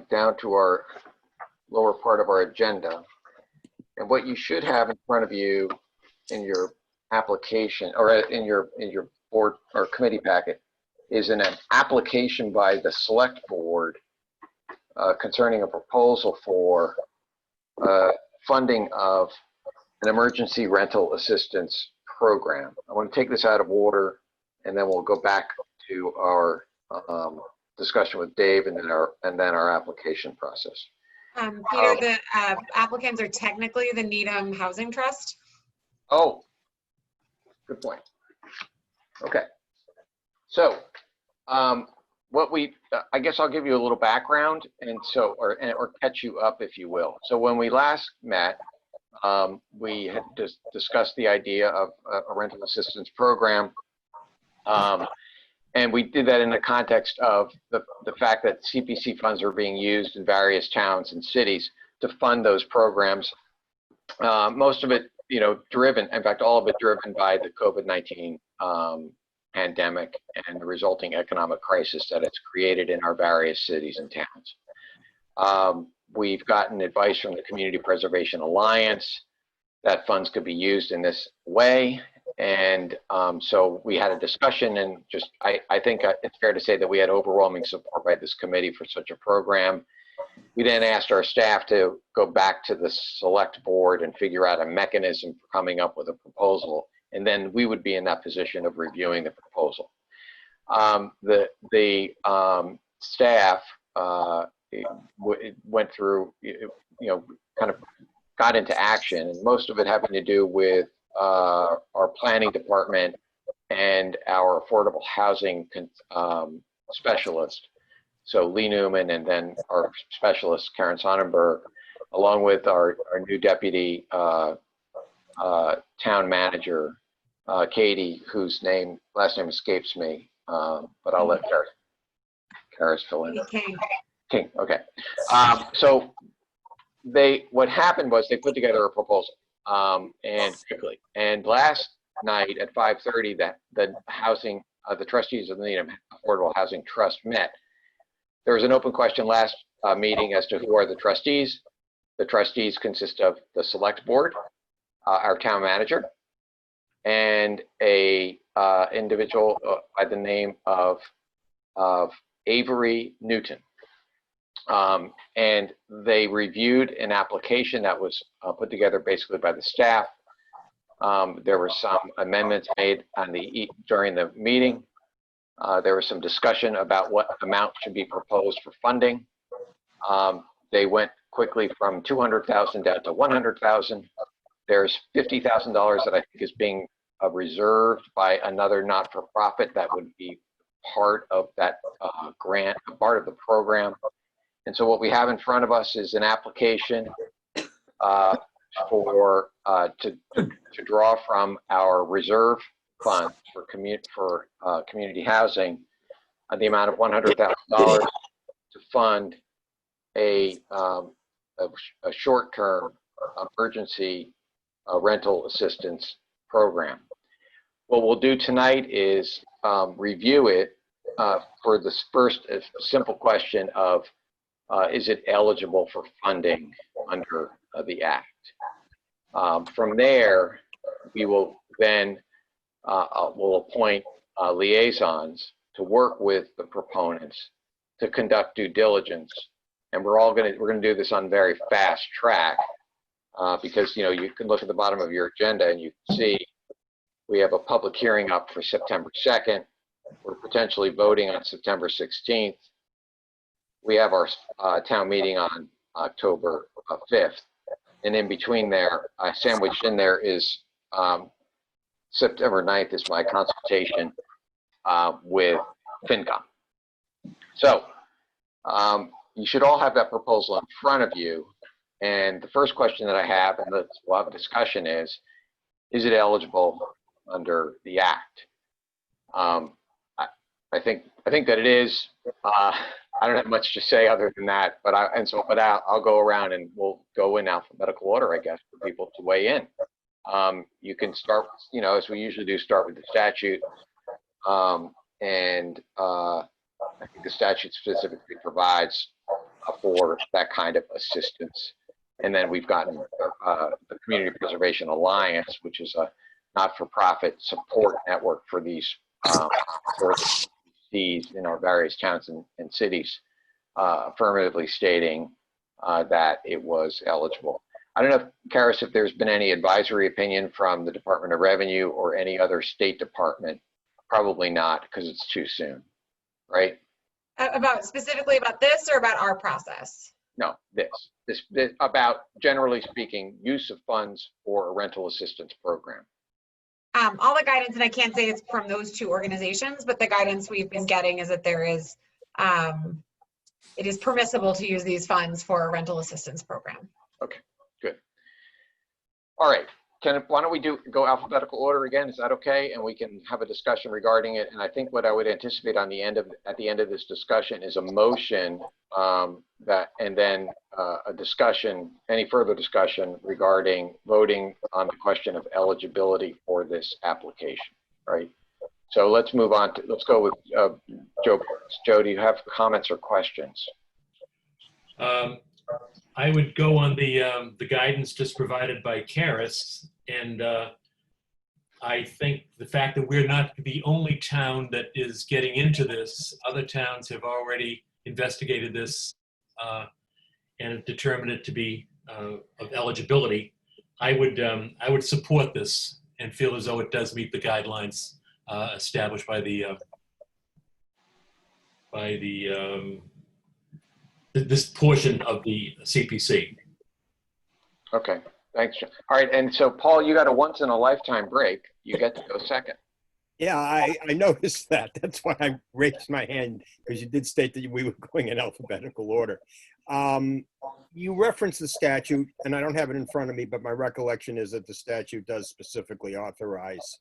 Speaker 1: down to our lower part of our agenda. And what you should have in front of you in your application or in your board or committee packet is an application by the select board concerning a proposal for funding of an emergency rental assistance program. I want to take this out of order, and then we'll go back to our discussion with Dave, and then our application process.
Speaker 6: Peter, the applicants are technically the Needham Housing Trust.
Speaker 1: Oh, good point. Okay. So, I guess I'll give you a little background, and so, or catch you up, if you will. So when we last met, we had just discussed the idea of a rental assistance program. And we did that in the context of the fact that CPC funds are being used in various towns and cities to fund those programs. Most of it, driven, in fact, all of it driven by the COVID-19 pandemic and the resulting economic crisis that it's created in our various cities and towns. We've gotten advice from the Community Preservation Alliance that funds could be used in this way. And so we had a discussion, and I think it's fair to say that we had overwhelming support by this committee for such a program. We then asked our staff to go back to the select board and figure out a mechanism for coming up with a proposal, and then we would be in that position of reviewing the proposal. The staff went through, kind of got into action, and most of it having to do with our planning department and our affordable housing specialist. So Lee Newman, and then our specialist, Karen Sonnenberg, along with our new deputy town manager, Katie, whose last name escapes me, but I'll let Karis fill in. King, okay. So what happened was they put together a proposal, and quickly. And last night at 5:30, the trustees of the Needham Affordable Housing Trust met. There was an open question last meeting as to who are the trustees. The trustees consist of the select board, our town manager, and a individual by the name of Avery Newton. And they reviewed an application that was put together basically by the staff. There were some amendments made during the meeting. There was some discussion about what amount should be proposed for funding. They went quickly from $200,000 down to $100,000. There's $50,000 that I think is being reserved by another not-for-profit that would be part of that grant, part of the program. And so what we have in front of us is an application to draw from our reserve fund for community housing, the amount of $100,000 to fund a short-term emergency rental assistance program. what we'll do tonight is review it for this first simple question of is it eligible for funding under the Act? From there, we will then we'll appoint liaisons to work with the proponents to conduct due diligence, and we're gonna do this on very fast track because you can look at the bottom of your agenda and you can see we have a public hearing up for September 2nd. We're potentially voting on September 16th. We have our town meeting on October 5th. And in between there, sandwiched in there is September 9th is my consultation with FinCom. So you should all have that proposal in front of you. And the first question that I have, and we'll have a discussion is it eligible under the Act? I think that it is. I don't have much to say other than that, but I'll go around and we'll go in alphabetical order, I guess, for people to weigh in. You can start, as we usually do, start with the statute, and I think the statute specifically provides for that kind of assistance. And then we've gotten the Community Preservation Alliance, which is a not-for-profit support network for these in our various towns and cities, affirmatively stating that it was eligible. I don't know, Karis, if there's been any advisory opinion from the Department of Revenue or any other state department. Probably not, because it's too soon, right?
Speaker 6: Specifically about this or about our process?
Speaker 1: No, this about, generally speaking, use of funds for a rental assistance program.
Speaker 6: All the guidance, and I can't say it's from those two organizations, but the guidance we've been getting is that it is permissible to use these funds for a rental assistance program.
Speaker 1: Okay, good. All right, why don't we go alphabetical order again? Is that okay? And we can have a discussion regarding it. And I think what I would anticipate at the end of this discussion is a motion and then a discussion, any further discussion regarding voting on the question of eligibility for this application, right? So let's move on let's go with Joe. Joe, do you have comments or questions?
Speaker 10: I would go on the guidance just provided by Karis, and I think the fact that we're not the only town that is getting into this, other towns have already investigated this and determined it to be of eligibility. I would support this and feel as though it does meet the guidelines established by this portion of the CPC.
Speaker 1: Okay, thanks. All right, and so Paul, you got a once-in-a-lifetime break. You get to go second.
Speaker 3: Yeah, I noticed that. That's why I raised my hand, because you did state that we were going in alphabetical order. You referenced the statute, and I don't have it in front of me, but my recollection is that the statute does specifically authorize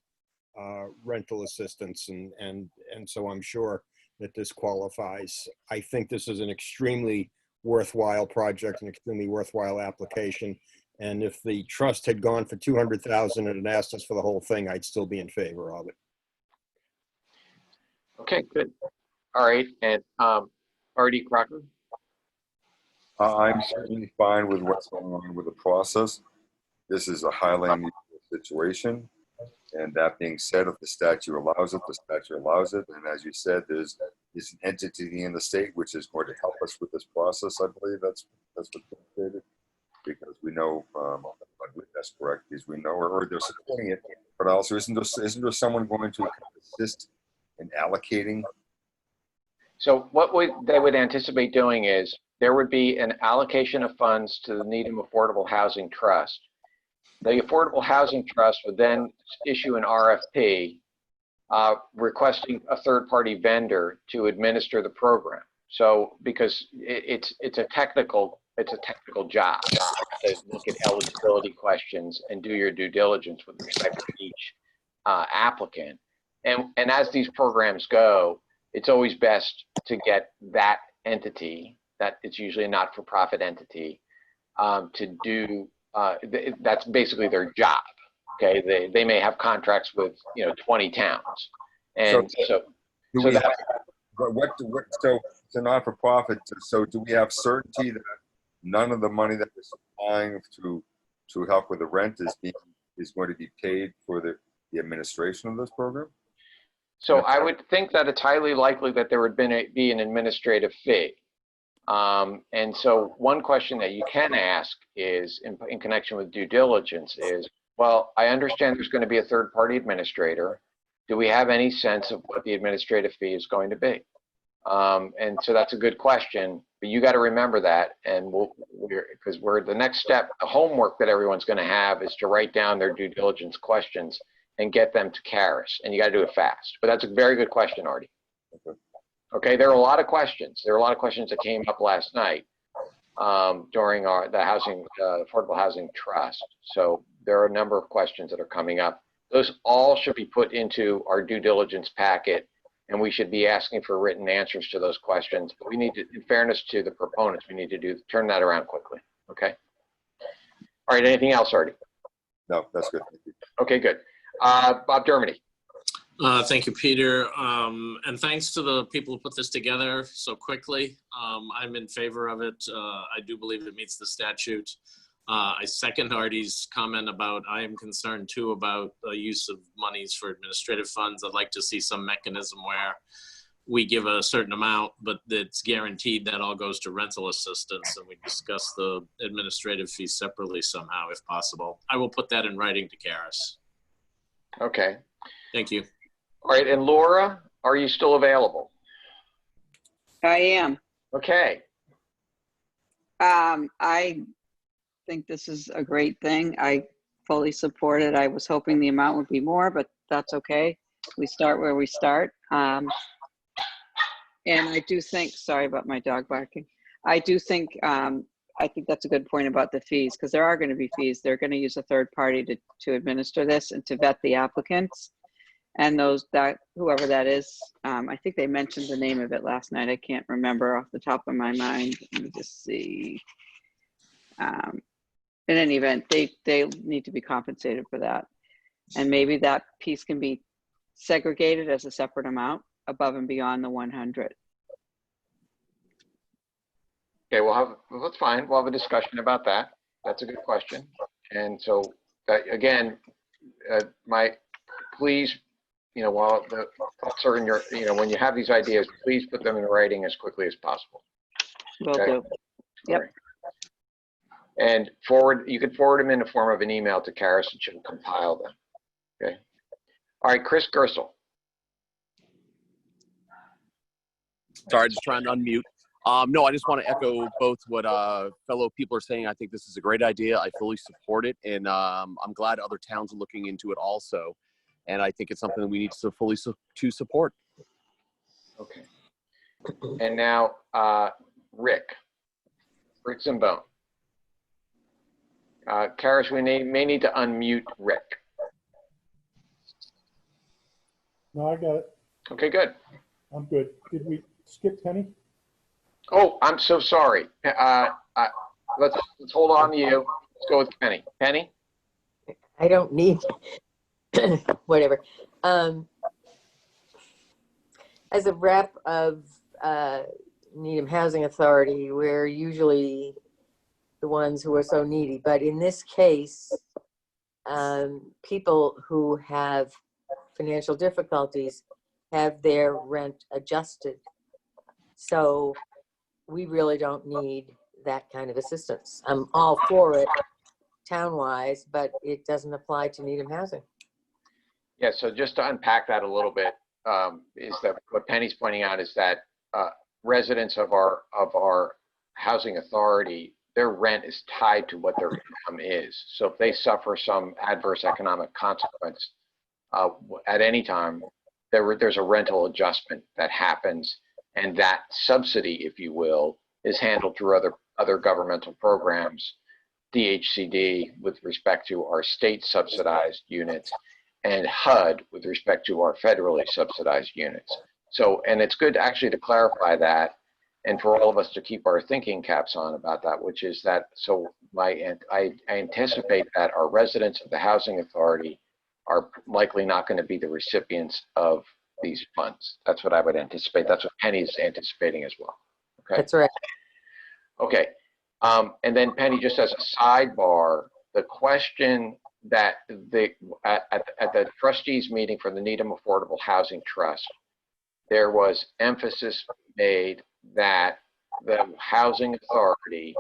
Speaker 3: rental assistance, and so I'm sure that this qualifies. I think this is an extremely worthwhile project, an extremely worthwhile application. And if the trust had gone for $200,000 and asked us for the whole thing, I'd still be in favor of it.
Speaker 1: Okay, good. All right, and Artie Crocker?
Speaker 11: I'm certainly fine with what's going on with the process. This is a highly unusual situation. And that being said, if the statute allows it, the statute allows it. And as you said, there's an entity in the state which is going to help us with this process. I believe that's what's stated, because we know, I believe that's correct, because we know, or they're supporting it. But also, isn't there someone going to assist in allocating?
Speaker 1: So what they would anticipate doing is there would be an allocation of funds to the Needham Affordable Housing Trust. The Affordable Housing Trust would then issue an RFP requesting a third-party vendor to administer the program. So because it's a technical job to look at eligibility questions and do your due diligence with respect to each applicant. And as these programs go, it's always best to get that entity, that it's usually a not-for-profit entity, to do, that's basically their job, Okay, they may have contracts with, 20 towns. And so
Speaker 11: Do we have, so it's a not-for-profit, so do we have certainty that none of the money that we're supplying to help with the rent is going to be paid for the administration of this program?
Speaker 1: So I would think that it's highly likely that there would be an administrative fee. And so one question that you can ask is, in connection with due diligence, is, well, I understand there's going to be a third-party administrator. Do we have any sense of what the administrative fee is going to be? And so that's a good question, but you got to remember that, and because we're the next step, the homework that everyone's going to have is to write down their due diligence questions and get them to Karis, and you got to do it fast. But that's a very good question, Artie. Okay, there are a lot of questions. There are a lot of questions that came up last night during the Affordable Housing Trust. So there are a number of questions that are coming up. Those all should be put into our due diligence packet, and we should be asking for written answers to those questions. But we need to, in fairness to the proponents, we need to turn that around quickly. Okay. All right. Anything else, Artie?
Speaker 11: No, that's good. Thank you.
Speaker 1: Okay, good. Bob Dermody.
Speaker 8: Thank you, Peter. And thanks to the people who put this together so quickly. I'm in favor of it. I do believe it meets the statute. I second Artie's comment about, I am concerned too about the use of monies for administrative funds. I'd like to see some mechanism where we give a certain amount, but it's guaranteed that all goes to rental assistance, and we discuss the administrative fees separately somehow if possible. I will put that in writing to Karis.
Speaker 1: Okay.
Speaker 8: Thank you.
Speaker 1: All right, and Laura, are you still available?
Speaker 5: I am.
Speaker 1: Okay.
Speaker 5: I think this is a great thing. I fully support it. I was hoping the amount would be more, but that's okay. We start where we start. And I do think, sorry about my dog barking. I do think, I think that's a good point about the fees, because there are going to be fees. They're going to use a third party to administer this and to vet the applicants. And whoever that is, I think they mentioned the name of it last night. I can't remember off the top of my mind. Let me just see. In any event, they need to be compensated for that. And maybe that piece can be segregated as a separate amount above and beyond the 100.
Speaker 1: Okay, that's fine. We'll have a discussion about that. That's a good question. And so, again, please, while the thoughts are in your, when you have these ideas, please put them in writing as quickly as possible.
Speaker 5: Will do. Yep.
Speaker 1: Right. And you can forward them in the form of an email to Karis, and she'll compile them. Okay. All right, Chris Gersel.
Speaker 4: Sorry, just trying to unmute. No, I just want to echo both what fellow people are saying. I think this is a great idea. I fully support it, and I'm glad other towns are looking into it also. And I think it's something that we need to fully support.
Speaker 1: Okay. And now, Rick Zimbone. Karis, we may need to unmute Rick.
Speaker 7: No, I got it.
Speaker 1: Okay, good.
Speaker 7: I'm good. Did we skip Penny?
Speaker 1: Oh, I'm so sorry. Let's hold on to you. Let's go with Penny. Penny?
Speaker 9: I don't need, whatever. As a rep of Needham Housing Authority, we're usually the ones who are so needy. But in this case, people who have financial difficulties have their rent adjusted. So we really don't need that kind of assistance. I'm all for it town-wise, but it doesn't apply to Needham Housing.
Speaker 1: Yeah, so just to unpack that a little bit, is that what Penny's pointing out is that residents of our housing authority, their rent is tied to what their income is. So if they suffer some adverse economic consequence at any time, there's a rental adjustment that happens, and that subsidy, if you will, is handled through other governmental programs, DHCD with respect to our state subsidized units, and HUD with respect to our federally subsidized units. So, and it's good actually to clarify that. and for all of us to keep our thinking caps on about that, which is that, so I anticipate that our residents of the housing authority are likely not going to be the recipients of these funds. That's what I would anticipate. That's what Penny's anticipating as well. Okay.
Speaker 9: That's right.
Speaker 1: Okay. And then Penny, just as a sidebar, the question that at the trustees meeting for the Needham Affordable Housing Trust, there was emphasis made that the housing authority,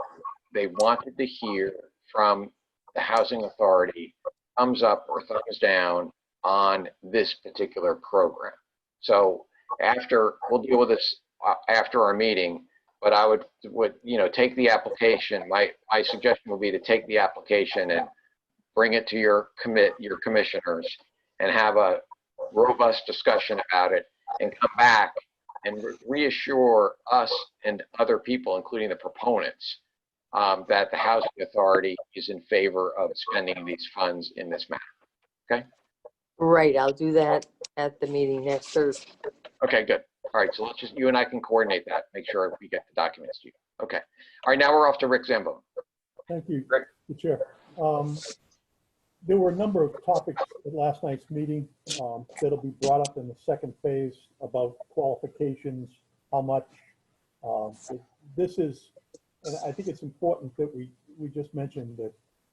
Speaker 1: they wanted to hear from the housing authority thumbs up or thumbs down on this particular program. So we'll deal with this after our meeting, but I would take the application. My suggestion would be to take the application and bring it to your commissioners and have a robust discussion about it and come back and reassure us and other people, including the proponents, that the housing authority is in favor of spending these funds in this manner. Okay?
Speaker 9: Right, I'll do that at the meeting next Thursday.
Speaker 1: Okay, good. All right, so let's just, you and I can coordinate that, make sure we get the documents to you. Okay. All right, now we're off to Rick Zambo.
Speaker 7: Thank you,
Speaker 1: Rick.
Speaker 7: Mr. Chair. There were a number of topics at last night's meeting that'll be brought up in the second phase about qualifications, how much. This is, and I think it's important that we just mentioned that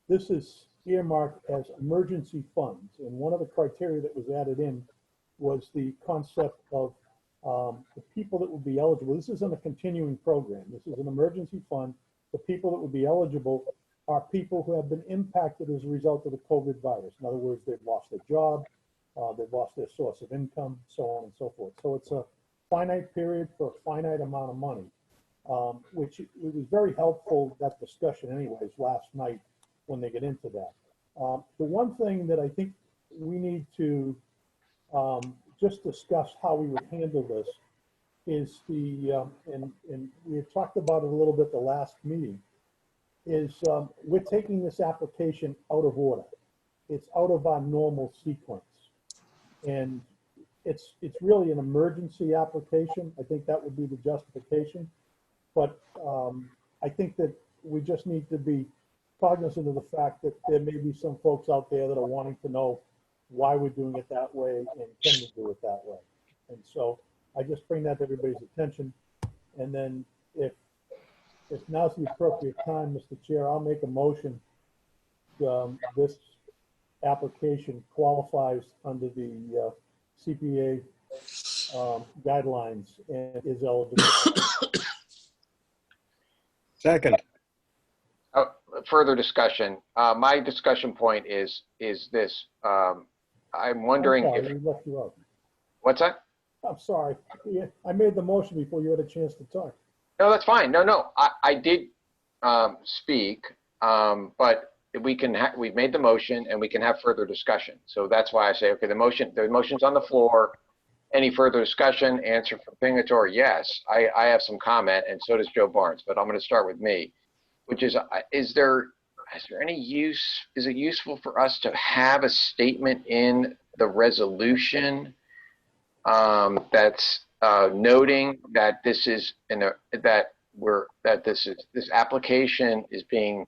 Speaker 7: this is earmarked as emergency funds. And one of the criteria that was added in was the concept of the people that would be eligible. This isn't a continuing program. This is an emergency fund. The people that would be eligible are people who have been impacted as a result of the COVID virus. In other words, they've lost their job, they've lost their source of income, so on and so forth. So it's a finite period for a finite amount of money, which it was very helpful, that discussion anyways, last night when they get into that. The one thing that I think we need to just discuss how we would handle this is and we had talked about it a little bit the last meeting, is we're taking this application out of order. It's out of our normal sequence. And it's really an emergency application. I think that would be the justification. But I think that we just need to be cognizant of the fact that there may be some folks out there that are wanting to know why we're doing it that way and can we do it that way. And so I just bring that to everybody's attention. And then if now's the appropriate time, Mr. Chair, I'll make a motion. This application qualifies under the CPA guidelines and is eligible.
Speaker 3: Second.
Speaker 1: Further discussion. My discussion point is this. I'm wondering
Speaker 7: I'm sorry,
Speaker 1: if.
Speaker 7: we left you out.
Speaker 1: What's that?
Speaker 7: I'm sorry. Yeah, I made the motion before you had a chance to talk.
Speaker 1: No, that's fine. No. I did speak, but we've made the motion and we can have further discussion. So that's why I say, okay, the motion's on the floor. Any further discussion? Answer from Pingatore, yes. I have some comment, and so does Joe Barnes, but I'm going to start with me, which is there any use, is it useful for us to have a statement in the resolution that's noting that this is this application is being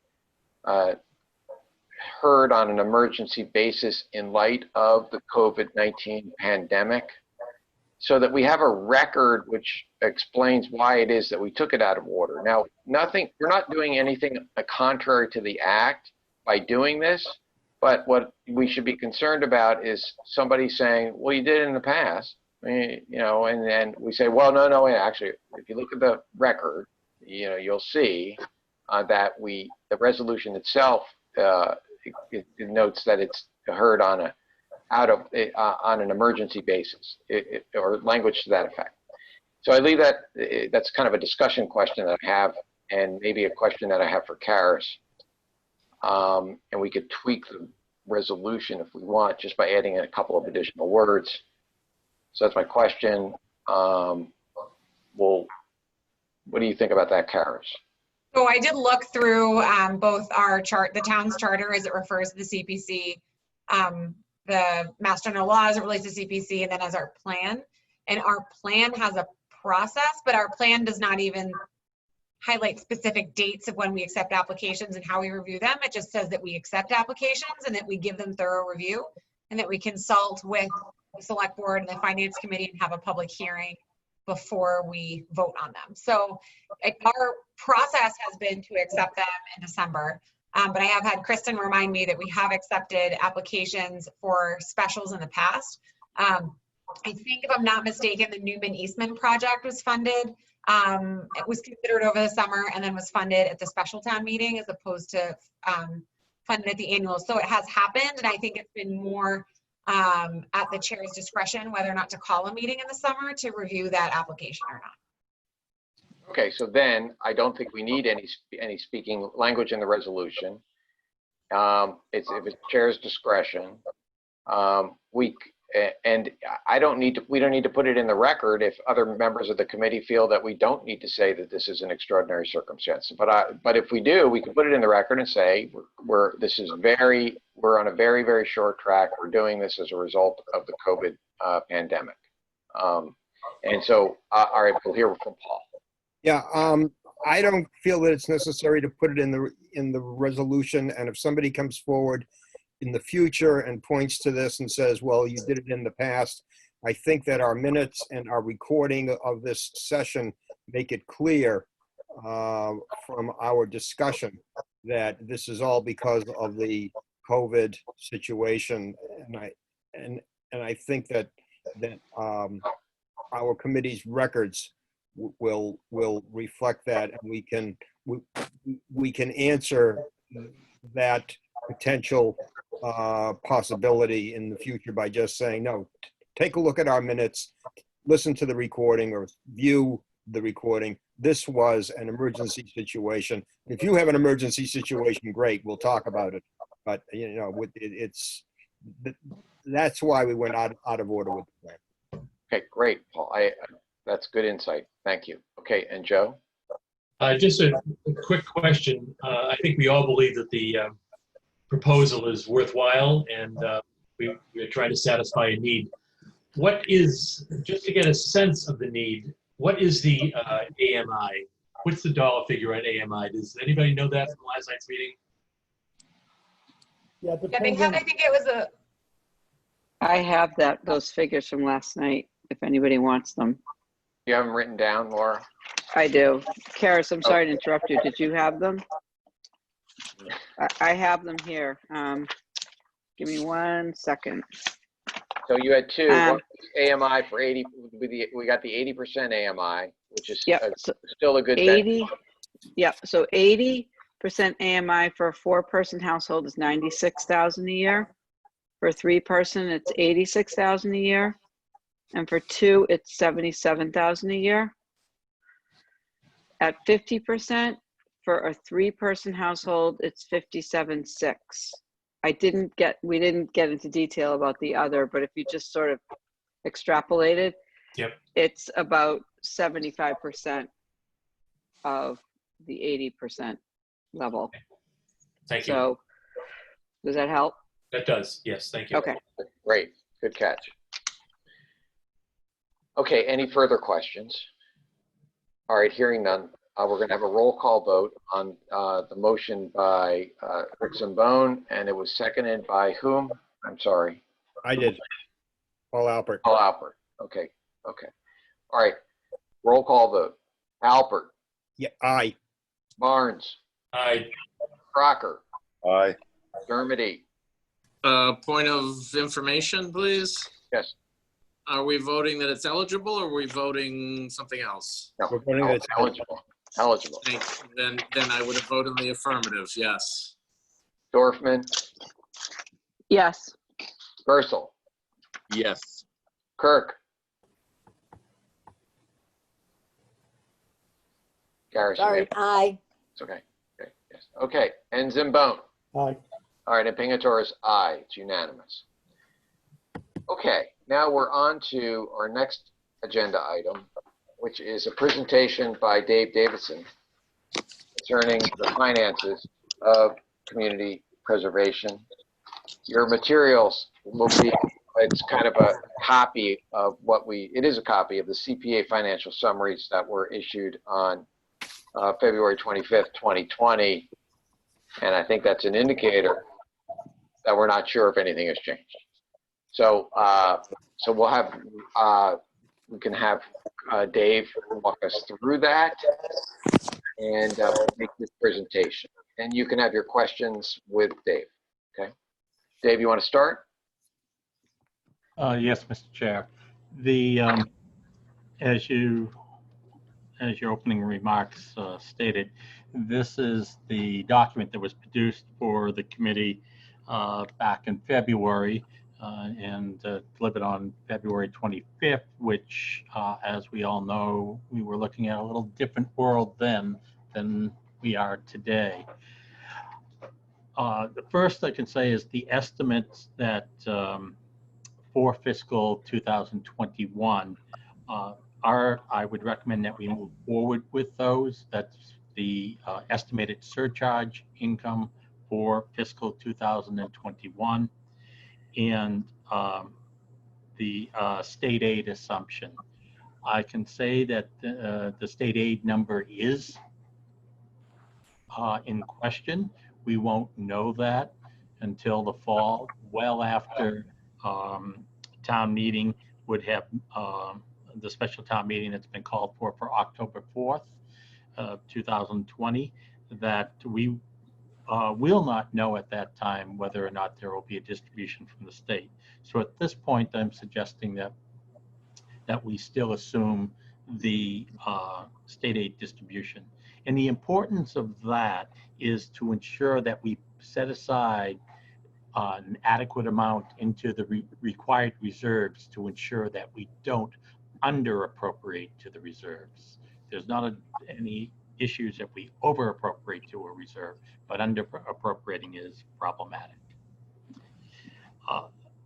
Speaker 1: heard on an emergency basis in light of the COVID-19 pandemic, so that we have a record which explains why it is that we took it out of order. Now, we're not doing anything contrary to the act by doing this, but what we should be concerned about is somebody saying, well, you did it in the past, and then we say, well, no, actually, if you look at the record, you'll see that the resolution itself, it notes that it's heard on an emergency basis, or language to that effect. So I leave that's kind of a discussion question that I have, and maybe a question that I have for Karis. And we could tweak the resolution if we want, just by adding in a couple of additional words. So that's my question. Well, what do you think about that, Karis?
Speaker 6: So I did look through both the town's charter as it refers to the CPC, the Master General Law as it relates to CPC, and then as our plan. And our plan has a process, but our plan does not even highlight specific dates of when we accept applications and how we review them. It just says that we accept applications and that we give them thorough review and that we consult with the select board and the finance committee and have a public hearing before we vote on them. So our process has been to accept them in December. But I have had Kristen remind me that we have accepted applications for specials in the past. I think if I'm not mistaken, the Newman Eastman project was funded. It was considered over the summer and then was funded at the special town meeting as opposed to funded at the annual. So it has happened, and I think it's been more at the chair's discretion whether or not to call a meeting in the summer to review that application or not.
Speaker 1: Okay, so then I don't think we need any speaking language in the resolution. If it's chair's discretion, and we don't need to put it in the record if other members of the committee feel that we don't need to say that this is an extraordinary circumstance. But if we do, we can put it in the record and say we're on a very, very short track. We're doing this as a result of the COVID pandemic. And so, all right, we'll hear from Paul.
Speaker 3: Yeah, I don't feel that it's necessary to put it in the resolution. And if somebody comes forward in the future and points to this and says, well, you did it in the past, I think that our minutes and our recording of this session make it clear from our discussion that this is all because of the COVID situation. And I think that our committee's records will reflect that, and we can answer that potential possibility in the future by just saying, no, take a look at our minutes, listen to the recording or view the recording. This was an emergency situation. If you have an emergency situation, great, we'll talk about it. But that's why we went out of order with the plan.
Speaker 1: Okay, great, Paul. That's good insight. Thank you. Okay, and Joe?
Speaker 10: Just a quick question. I think we all believe that the proposal is worthwhile, and we're trying to satisfy a need. What is, just to get a sense of the need, what is the AMI? What's the dollar figure on AMI? Does anybody know that from last night's meeting?
Speaker 7: Yeah,
Speaker 6: They had, I think it was
Speaker 5: I have those figures from last night, if anybody wants them.
Speaker 1: You have them written down, Laura?
Speaker 5: I do. Karis, I'm sorry to interrupt you. Did you have them? I have them here. Give me 1 second.
Speaker 1: So you had two. One was AMI for 80. We got the 80% AMI, which is still a good
Speaker 5: 80. Yep. So 80% AMI for a 4-person household is $96,000 a year. For a 3-person, it's $86,000 a year, and for 2, it's $77,000 a year. At 50%, for a 3-person household, it's $57,600. We didn't get into detail about the other, but if you just sort of extrapolated,
Speaker 10: yep,
Speaker 5: it's about 75% of the 80% level.
Speaker 10: Thank you.
Speaker 5: So, does that help?
Speaker 10: That does, yes, thank you.
Speaker 5: Okay.
Speaker 1: Great, good catch. Okay, any further questions? All right, hearing none, we're going to have a roll call vote on the motion by Rick Zambone, and it was seconded by whom? I'm sorry.
Speaker 3: I did. Paul Alpert.
Speaker 1: Paul Alpert. Okay. All right, roll call vote. Alpert.
Speaker 3: Yeah, aye.
Speaker 1: Barnes.
Speaker 10: Aye.
Speaker 1: Crocker.
Speaker 11: Aye.
Speaker 1: Dermody.
Speaker 8: Point of information, please.
Speaker 1: Yes.
Speaker 8: Are we voting that it's eligible, or are we voting something else?
Speaker 1: No,
Speaker 3: We're voting that it's
Speaker 1: eligible.
Speaker 8: Then I would have voted in the affirmative, yes.
Speaker 1: Dorfman.
Speaker 5: Yes.
Speaker 1: Gersel.
Speaker 4: Yes.
Speaker 1: Kirk. Garrison.
Speaker 9: Sorry, aye.
Speaker 1: It's okay. Okay. Yes. Okay. And Zambone.
Speaker 7: Aye.
Speaker 1: All right. And Pingatore is aye. It's unanimous. Okay. Now we're on to our next agenda item, which is a presentation by Dave Davidson concerning the finances of community preservation. Your materials will be it's kind of a copy of it is a copy of the CPA financial summaries that were issued on February 25th, 2020. And I think that's an indicator that we're not sure if anything has changed. So, so we'll have, we can have Dave walk us through that and make this presentation. And you can have your questions with Dave, okay? Dave, you want to start?
Speaker 12: Yes, Mr. Chair. The as your opening remarks stated, this is the document that was produced for the committee back in February and delivered on February 25th, which, as we all know, we were looking at a little different world then than we are today. The first I can say is the estimates that for fiscal 2021 I would recommend that we move forward with those. That's the estimated surcharge income for fiscal 2021 and the state aid assumption. I can say that the state aid number is in question. We won't know that until the fall, well after town meeting would have the special town meeting that's been called for October 4th, 2020, that we will not know at that time whether or not there will be a distribution from the state. So at this point, I'm suggesting that we still assume the state aid distribution. And the importance of that is to ensure that we set aside an adequate amount into the required reserves to ensure that we don't under appropriate to the reserves. There's not any issues if we over appropriate to a reserve, but under appropriating is problematic.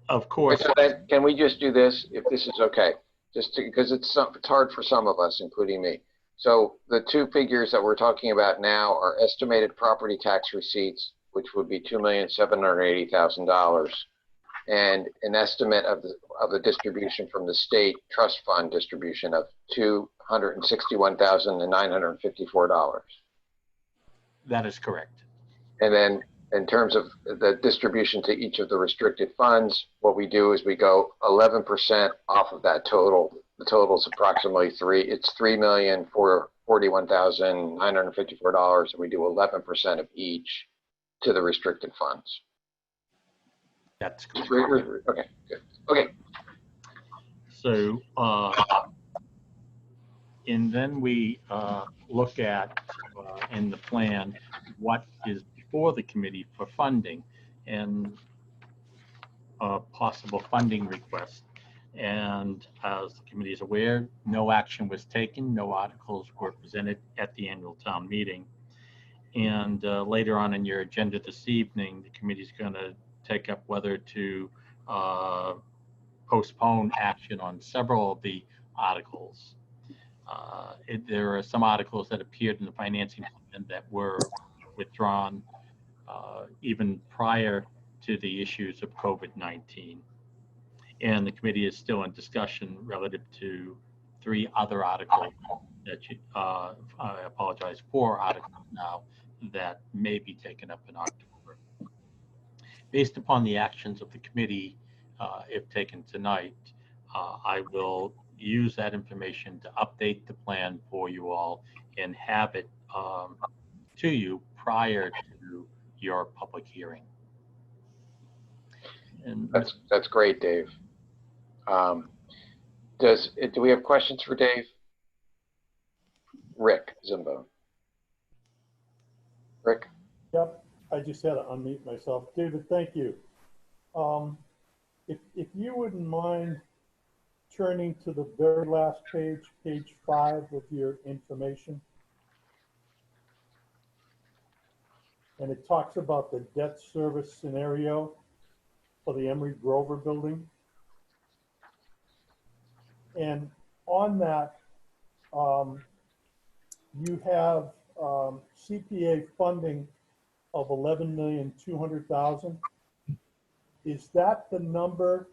Speaker 12: Of course.
Speaker 1: So then, can we just do this, if this is okay? Just because it's hard for some of us, including me. So the two figures that we're talking about now are estimated property tax receipts, which would be $2,780,000, and an estimate of the distribution from the state trust fund distribution of $261,954.
Speaker 12: That is correct.
Speaker 1: And then in terms of the distribution to each of the restricted funds, what we do is we go 11% off of that total. The total is approximately it's $3,041,954, and we do 11% of each to the restricted funds.
Speaker 12: That's correct.
Speaker 1: Okay, good. Okay.
Speaker 12: So, and then we look at in the plan what is before the committee for funding and possible funding requests. And as the committee is aware, no action was taken, no articles were presented at the annual town meeting. And later on in your agenda this evening, the committee is going to take up whether to postpone action on several of the articles. There are some articles that appeared in the financing plan that were withdrawn even prior to the issues of COVID-19. And the committee is still in discussion relative to 3 other articles that I apologize, 4 articles now that may be taken up in October. Based upon the actions of the committee, if taken tonight, I will use that information to update the plan for you all and have it to you prior to your public hearing. And
Speaker 1: that's great, Dave. Do we have questions for Dave? Rick Zimbo. Rick?
Speaker 7: Yep, I just had to unmute myself. David, thank you. If you wouldn't mind turning to the very last page, page 5 of your information. And it talks about the debt service scenario for the Emery Grover building. And on that, you have CPA funding of $11,200,000. Is that the number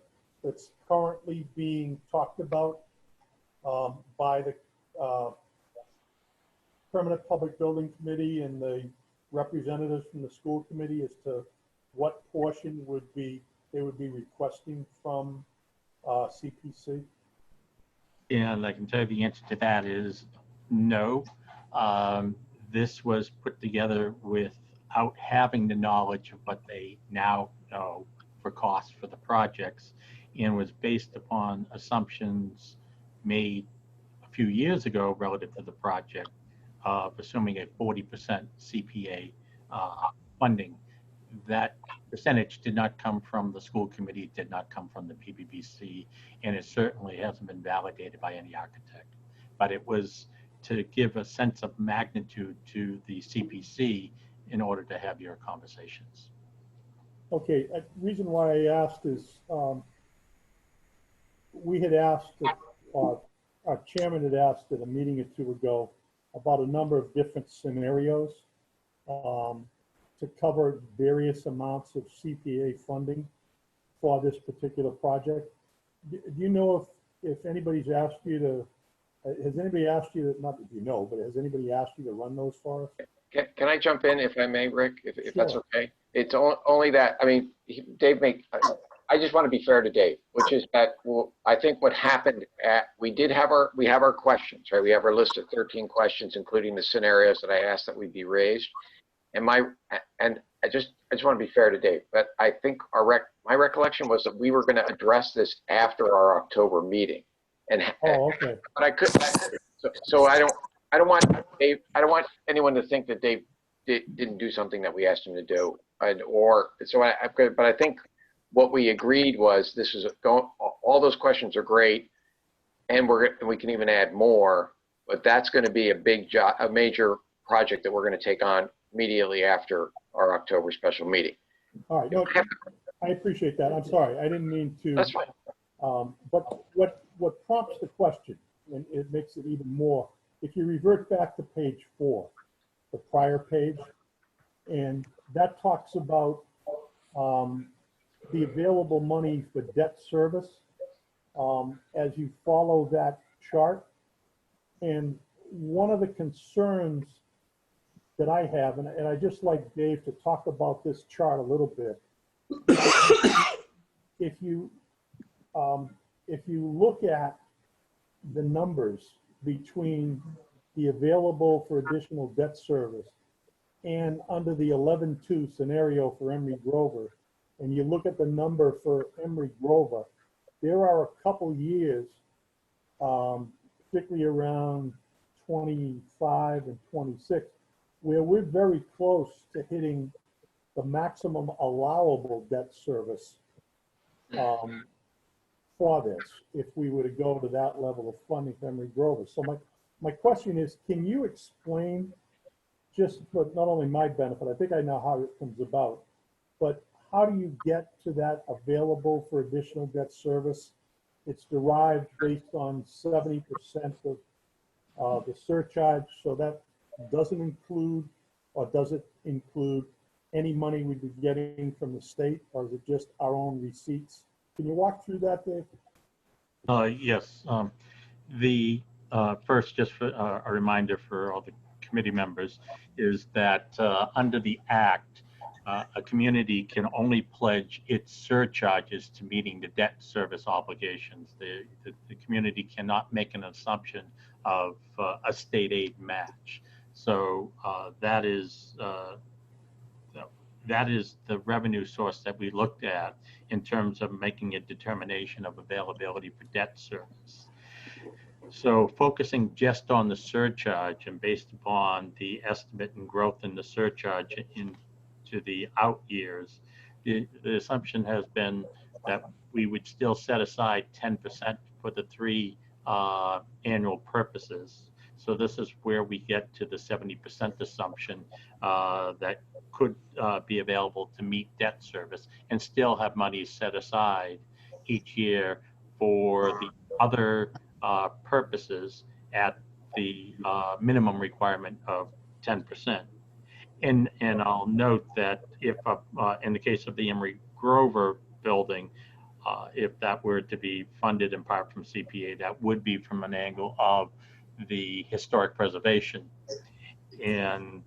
Speaker 7: that's currently being talked about by the Permanent Public Building Committee and the representatives from the school committee as to what portion they would be requesting from CPC?
Speaker 12: And I can tell you the answer to that is no. This was put together without having the knowledge of what they now know for costs for the projects, and was based upon assumptions made a few years ago relative to the project, assuming a 40% CPA funding. That percentage did not come from the school committee, did not come from the PBBC, and it certainly hasn't been validated by any architect. But it was to give a sense of magnitude to the CPC in order to have your conversations.
Speaker 7: Okay, the reason why I asked is we had asked, our chairman had asked at a meeting or two ago about a number of different scenarios to cover various amounts of CPA funding for this particular project. Do you know if anybody's asked you to, has anybody asked you, not that you know, but has anybody asked you to run those for us?
Speaker 1: Can I jump in if I may, Rick, if that's
Speaker 7: Sure.
Speaker 1: okay? It's only that, I mean, Dave I just want to be fair to Dave, which is that, well, I think what happened we have our questions, right? We have our list of 13 questions, including the scenarios that I asked that we be raised. And I just want to be fair to Dave, but I think my recollection was that we were going to address this after our October meeting.
Speaker 7: Oh, okay.
Speaker 1: But I couldn't, so I don't want Dave, I don't want anyone to think that Dave didn't do something that we asked him to do. But I think what we agreed was this is all those questions are great, and we can even add more, but that's going to be a major project that we're going to take on immediately after our October special meeting.
Speaker 7: All right, no, I appreciate that. I'm sorry, I didn't mean to.
Speaker 1: That's fine.
Speaker 7: But what prompts the question, and it makes it even more, if you revert back to page 4, the prior page, and that talks about the available money for debt service as you follow that chart. And one of the concerns that I have, and I just like Dave to talk about this chart a little bit. If you look at the numbers between the available for additional debt service and under the 11-2 scenario for Emery Grover, and you look at the number for Emery Grover, there are a couple years, particularly around 25 and 26, where we're very close to hitting the maximum allowable debt service for this, if we were to go to that level of funding for Emery Grover. So my question is, can you explain, just for not only my benefit, I think I know how it comes about, but how do you get to that available for additional debt service? It's derived based on 70% of the surcharge, so that doesn't include, or does it include any money we'd be getting from the state, or is it just our own receipts? Can you walk through that, Dave?
Speaker 12: Yes. First, just for a reminder for all the committee members, is that under the Act, a community can only pledge its surcharges to meeting the debt service obligations. The community cannot make an assumption of a state aid match. So that is the revenue source that we looked at in terms of making a determination of availability for debt service. So focusing just on the surcharge and based upon the estimate and growth in the surcharge into the out years, the assumption has been that we would still set aside 10% for the 3 annual purposes. So this is where we get to the 70% assumption that could be available to meet debt service and still have money set aside each year for the other purposes at the minimum requirement of 10%. And I'll note that if in the case of the Emery Grover building, if that were to be funded in part from CPA, that would be from an angle of the historic preservation. And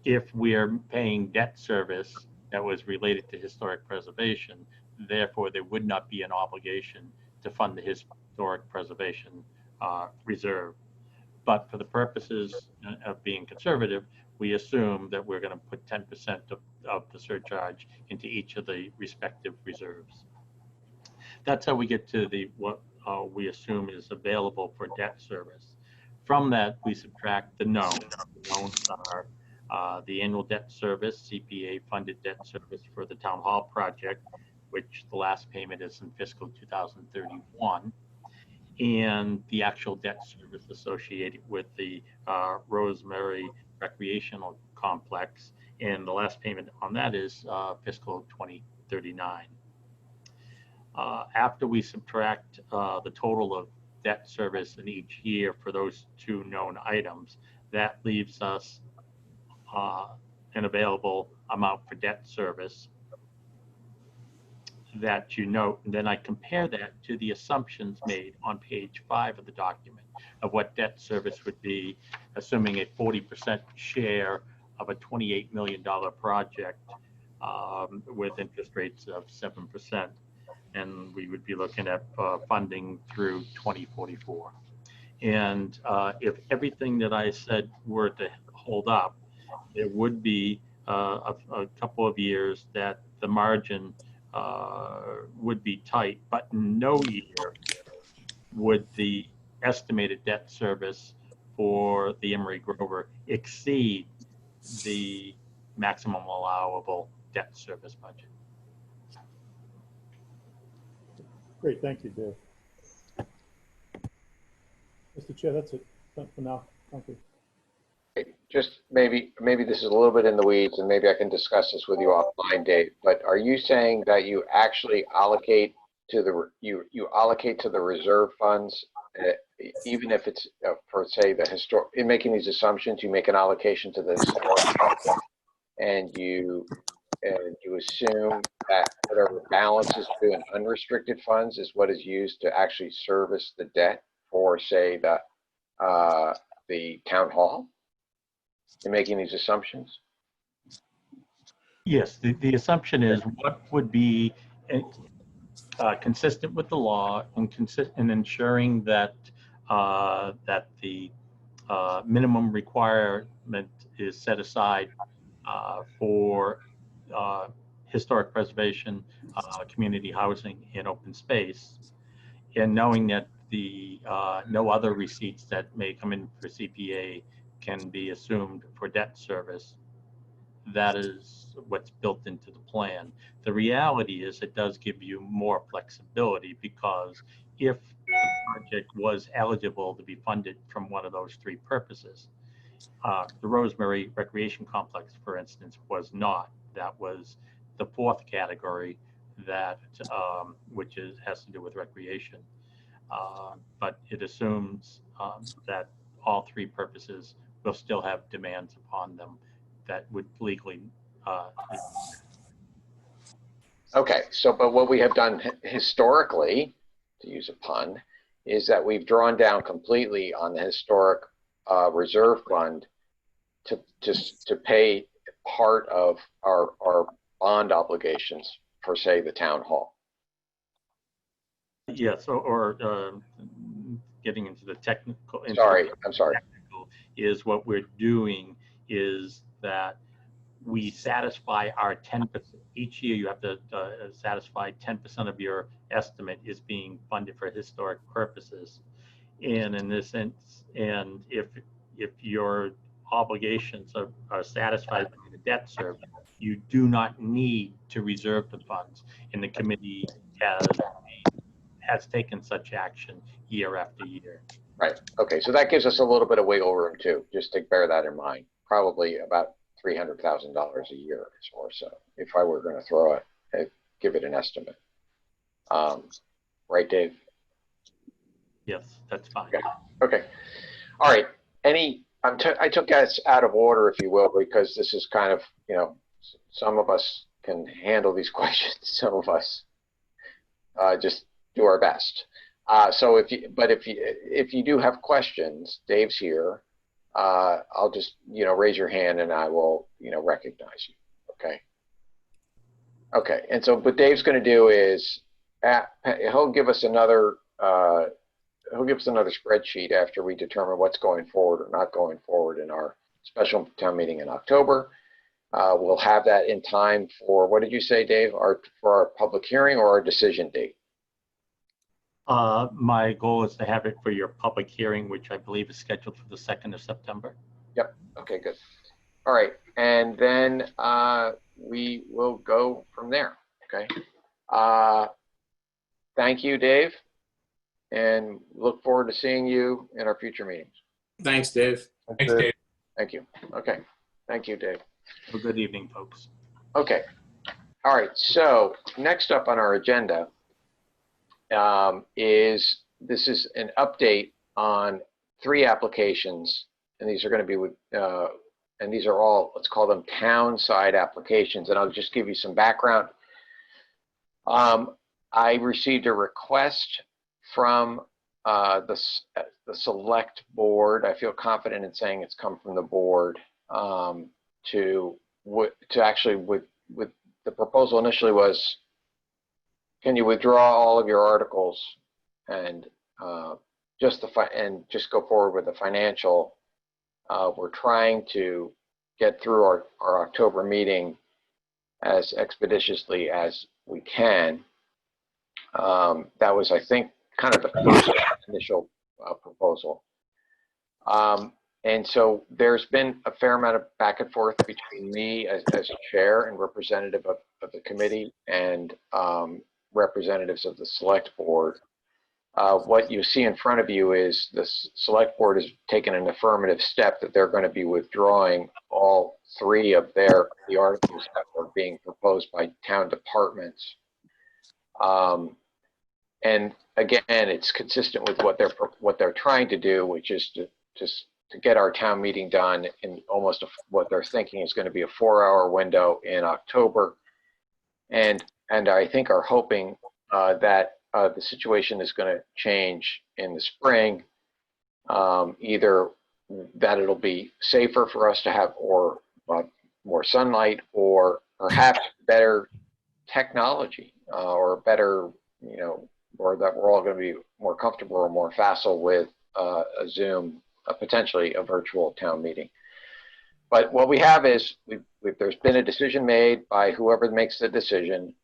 Speaker 12: if we're paying debt service that was related to historic preservation, therefore there would not be an obligation to fund the historic preservation reserve. But for the purposes of being conservative, we assume that we're going to put 10% of the surcharge into each of the respective reserves. That's how we get to what we assume is available for debt service. From that, we subtract the known. The knowns are the annual debt service, CPA funded debt service for the town hall project, which the last payment is in fiscal 2031. And the actual debt service associated with the Rosemary Recreational Complex. And the last payment on that is fiscal 2039. After we subtract the total of debt service in each year for those two known items, that leaves us an available amount for debt service that you note, and then I compare that to the assumptions made on page 5 of the document of what debt service would be, assuming a 40% share of a $28 million project with interest rates of 7%. And we would be looking at funding through 2044. And if everything that I said were to hold up, it would be a couple of years that the margin would be tight, but in no year would the estimated debt service for the Emery Grover exceed the maximum allowable debt service budget.
Speaker 7: Great, thank you, Dave. Mr. Chair, that's it for now. Thank you.
Speaker 1: Just maybe this is a little bit in the weeds, and maybe I can discuss this with you offline, Dave. But are you saying that you actually allocate to the you allocate to the reserve funds, even if it's for say the historic? In making these assumptions, you make an allocation to the historic, and you assume that whatever balance is due in unrestricted funds is what is used to actually service the debt for say the town hall. In making these assumptions?
Speaker 12: Yes, the assumption is what would be consistent with the law and consistent in ensuring that that the minimum requirement is set aside for historic preservation, community housing, and open space, and knowing that the no other receipts that may come in for CPA can be assumed for debt service. That is what's built into the plan. The reality is it does give you more flexibility, because if the project was eligible to be funded from one of those three purposes, the Rosemary Recreation Complex, for instance, was not. That was the fourth category that which has to do with recreation. But it assumes that all three purposes will still have demands upon them that would legally.
Speaker 1: Okay, so but what we have done historically, to use a pun, is that we've drawn down completely on the historic reserve fund to pay part of our bond obligations for say the town hall.
Speaker 12: Yes, or getting into the technical.
Speaker 1: I'm sorry.
Speaker 12: Is what we're doing is that we satisfy our 10%. Each year you have to satisfy 10% of your estimate is being funded for historic purposes. And in this sense, and if your obligations are satisfied by the debt service, you do not need to reserve the funds. And the committee has taken such action year after year.
Speaker 1: Right. Okay. So that gives us a little bit of wiggle room too, just to bear that in mind. Probably about $300,000 a year or so, if I were going to throw it, give it an estimate. Right, Dave?
Speaker 12: Yes, that's fine.
Speaker 1: Okay. All right. I took us out of order, if you will, because this is kind of, some of us can handle these questions. Some of us just do our best. So if you do have questions, Dave's here. I'll just, raise your hand and I will, recognize you. Okay. Okay. And so what Dave's going to do is he'll give us another spreadsheet after we determine what's going forward or not going forward in our special town meeting in October. We'll have that in time for, what did you say, Dave? For our public hearing or our decision date?
Speaker 12: My goal is to have it for your public hearing, which I believe is scheduled for the 2nd of September.
Speaker 1: Yep. Okay, good. All right. And then we will go from there. Okay. Thank you, Dave. And look forward to seeing you in our future meetings.
Speaker 8: Thanks, Dave.
Speaker 10: Thanks, Dave.
Speaker 1: Thank you. Okay. Thank you, Dave.
Speaker 12: Have a good evening, folks.
Speaker 1: Okay. All right. So next up on our agenda is an update on 3 applications, and these are going to be with, and these are all, let's call them town side applications. And I'll just give you some background. I received a request from the select board. I feel confident in saying it's come from the board to actually with the proposal initially was, can you withdraw all of your articles and just go forward with the financial? We're trying to get through our October meeting as expeditiously as we can. That was, I think, kind of the first initial proposal. And so there's been a fair amount of back and forth between me as chair and representative of the committee and representatives of the select board. What you see in front of you is the select board has taken an affirmative step that they're going to be withdrawing all 3 of the articles that were being proposed by town departments. And again, it's consistent with what they're trying to do, which is to get our town meeting done in almost what they're thinking is going to be a 4-hour window in October. And I think are hoping that the situation is going to change in the spring, either that it'll be safer for us to have or more sunlight, or perhaps better technology, or better, or that we're all going to be more comfortable or more facile with a Zoom, potentially a virtual town meeting. But what we have is there's been a decision made by whoever makes the decision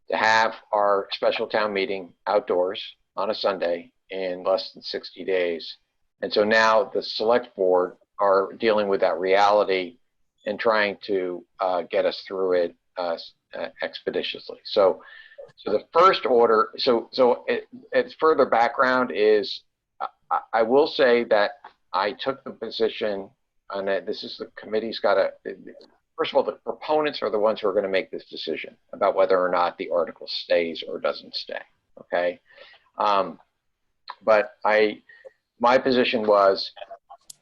Speaker 1: to have our special town meeting outdoors on a Sunday in less than 60 days. And so now the select board are dealing with that reality and trying to get us through it expeditiously. So the first order, it's further background is, I will say that I took the position, and this is the committee's got to, first of all, the proponents are the ones who are going to make this decision about whether or not the article stays or doesn't stay, okay? But my position was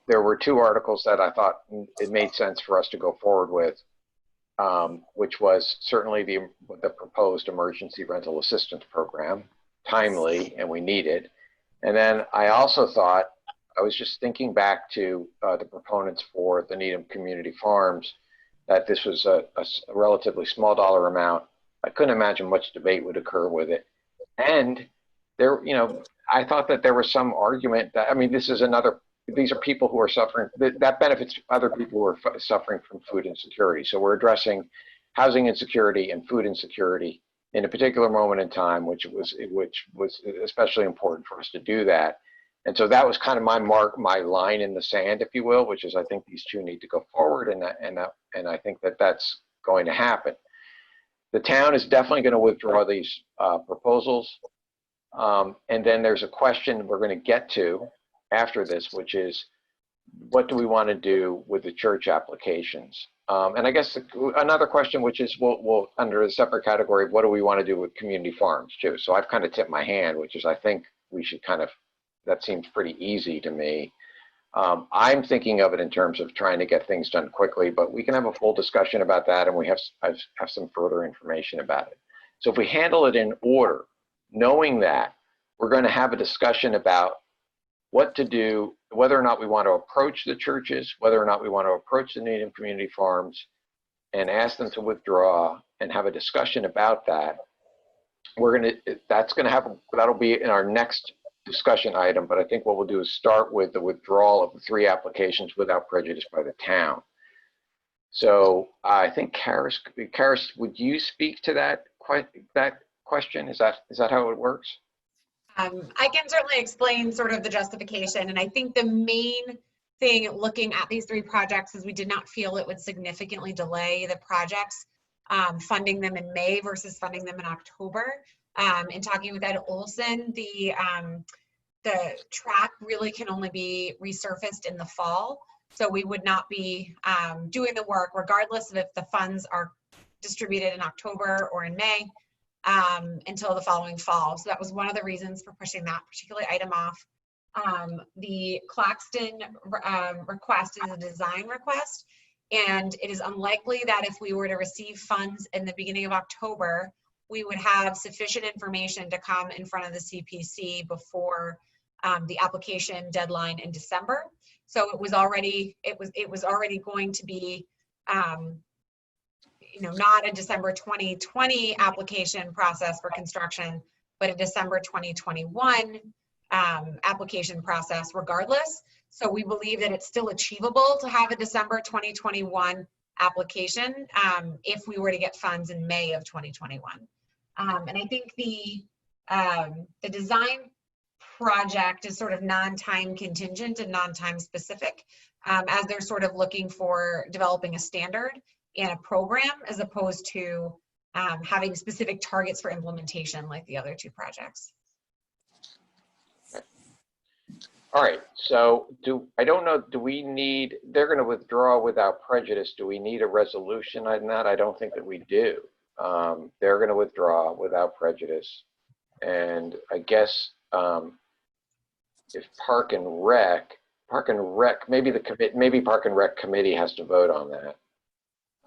Speaker 1: there were 2 articles that I thought it made sense for us to go forward with, which was certainly the proposed emergency rental assistance program, timely, and we need it. And then I also thought, I was just thinking back to the proponents for the Needham Community Farms, that this was a relatively small dollar amount. I couldn't imagine much debate would occur with it. And there, I thought that there was some argument that, these are people who are suffering, that benefits other people who are suffering from food insecurity. So we're addressing housing insecurity and food insecurity in a particular moment in time, which was especially important for us to do that. And so that was kind of my line in the sand, if you will, which is I think these 2 need to go forward, and I think that that's going to happen. The town is definitely going to withdraw these proposals, and then there's a question we're going to get to after this, which is what do we want to do with the church applications? And I guess another question, which is we'll under a separate category, what do we want to do with community farms too? So I've kind of tipped my hand, which is I think we should kind of, that seems pretty easy to me. I'm thinking of it in terms of trying to get things done quickly, but we can have a full discussion about that, and I have some further information about it. So if we handle it in order, knowing that, we're going to have a discussion about what to do, whether or not we want to approach the churches, whether or not we want to approach the Native community farms and ask them to withdraw and have a discussion about that. That'll be in our next discussion item, but I think what we'll do is start with the withdrawal of the 3 applications without prejudice by the town. So I think Karis, would you speak to that question? Is that how it works?
Speaker 6: I can certainly explain sort of the justification, and I think the main thing looking at these 3 projects is we did not feel it would significantly delay the projects, funding them in May versus funding them in October. In talking with Ed Olson, the track really can only be resurfaced in the fall, so we would not be doing the work regardless of if the funds are distributed in October or in May. Until the following fall. So that was one of the reasons for pushing that particular item off. The Claxton request is a design request, and it is unlikely that if we were to receive funds in the beginning of October, we would have sufficient information to come in front of the CPC before the application deadline in December. So it was already going to be not a December 2020 application process for construction, but a December 2021 application process regardless. So we believe that it's still achievable to have a December 2021 application if we were to get funds in May of 2021. And I think the design project is sort of non-time contingent and non-time specific, as they're sort of looking for developing a standard and a program as opposed to having specific targets for implementation like the other 2 projects.
Speaker 1: All right, so they're going to withdraw without prejudice. Do we need a resolution on that? I don't think that we do. They're going to withdraw without prejudice. And I guess if Park and Rec, maybe Park and Rec committee has to vote on that.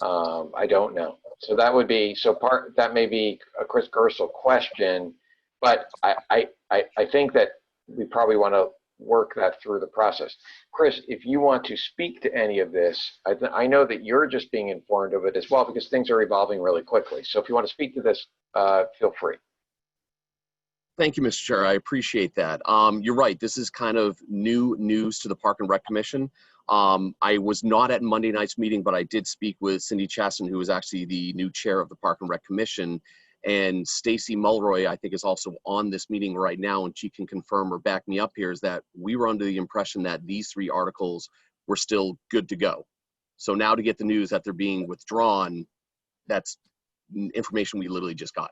Speaker 1: I don't know. So that may be a Chris Gersel question, but I think that we probably want to work that through the process. Chris, if you want to speak to any of this, I know that you're just being informed of it as well because things are evolving really quickly. So if you want to speak to this, feel free.
Speaker 4: Thank you, Mr. Chair. I appreciate that. You're right. This is kind of new news to the Park and Rec Commission. I was not at Monday night's meeting, but I did speak with Cindy Chaston, who is actually the new chair of the Park and Rec Commission. And Stacy Mulroy, I think, is also on this meeting right now, and she can confirm or back me up here, is that we were under the impression that these 3 articles were still good to go. So now to get the news that they're being withdrawn, that's information we literally just got.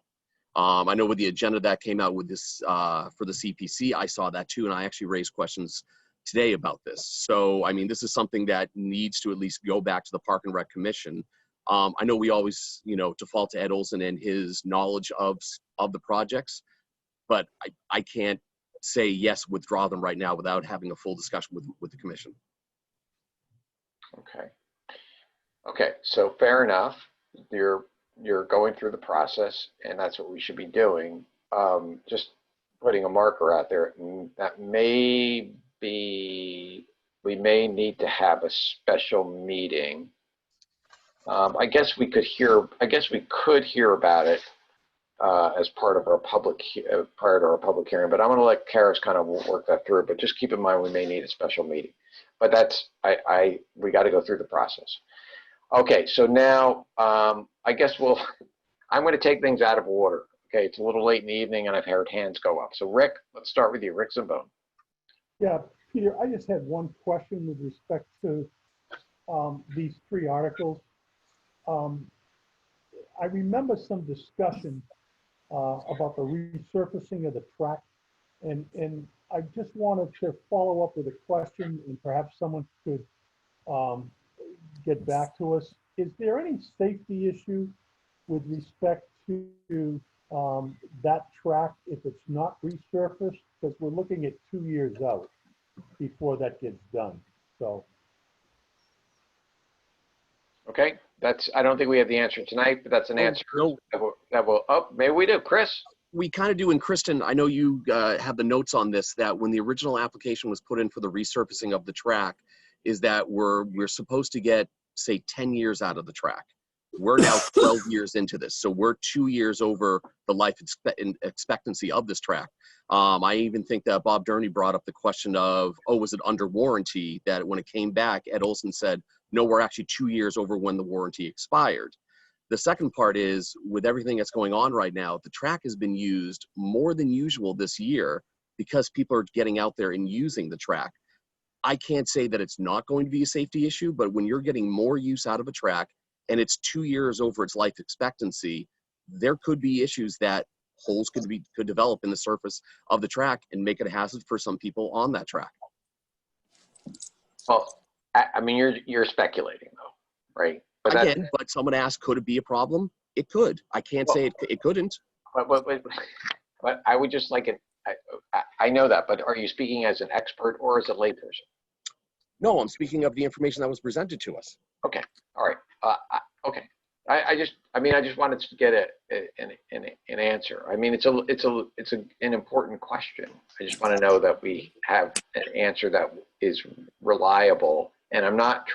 Speaker 4: I know with the agenda that came out with this for the CPC, I saw that too, and I actually raised questions today about this. So, I mean, this is something that needs to at least go back to the Park and Rec Commission. I know we always, default to Ed Olson and his knowledge of the projects, but I can't say yes, withdraw them right now without having a full discussion with the commission.
Speaker 1: Okay, so fair enough. You're going through the process, and that's what we should be doing. Just putting a marker out there that we may need to have a special meeting. I guess we could hear about it as part of our public hearing, but I'm going to let Karis kind of work that through. But just keep in mind we may need a special meeting. But we got to go through the process. Okay, so now I guess I'm going to take things out of order. Okay, it's a little late in the evening, and I've heard hands go up. So Rick, let's start with you, Rick Zambone.
Speaker 7: Yeah, Peter, I just had one question with respect to these 3 articles. I remember some discussion about the resurfacing of the track, and I just wanted to follow up with a question, and perhaps someone could get back to us. Is there any safety issue with respect to that track if it's not resurfaced? Because we're looking at 2 years out. before that gets done. So,
Speaker 1: Okay, I don't think we have the answer tonight, but that's an answer.
Speaker 4: No,
Speaker 1: Oh, maybe we do. Chris?
Speaker 4: we kind of do. And Kristen, I know you have the notes on this, that when the original application was put in for the resurfacing of the track, is that we're supposed to get, say, 10 years out of the track. We're now 12 years into this. So we're 2 years over the life expectancy of this track. I even think that Bob Durney brought up the question of, oh, was it under warranty? That when it came back, Ed Olson said, no, we're actually 2 years over when the warranty expired. The second part is, with everything that's going on right now, the track has been used more than usual this year because people are getting out there and using the track. I can't say that it's not going to be a safety issue, but when you're getting more use out of a track and it's 2 years over its life expectancy, there could be issues that holes could develop in the surface of the track and make it a hazard for some people on that track.
Speaker 1: Well, I mean, you're speculating though, right?
Speaker 4: But someone asked, could it be a problem? It could. I can't say it couldn't.
Speaker 1: But I would just like it. I know that, but are you speaking as an expert or as a layperson?
Speaker 4: No, I'm speaking of the information that was presented to us.
Speaker 1: Okay. All right. Okay. I just wanted to get an answer. I mean, it's an important question. I just want to know that we have an answer that is reliable. And I'm not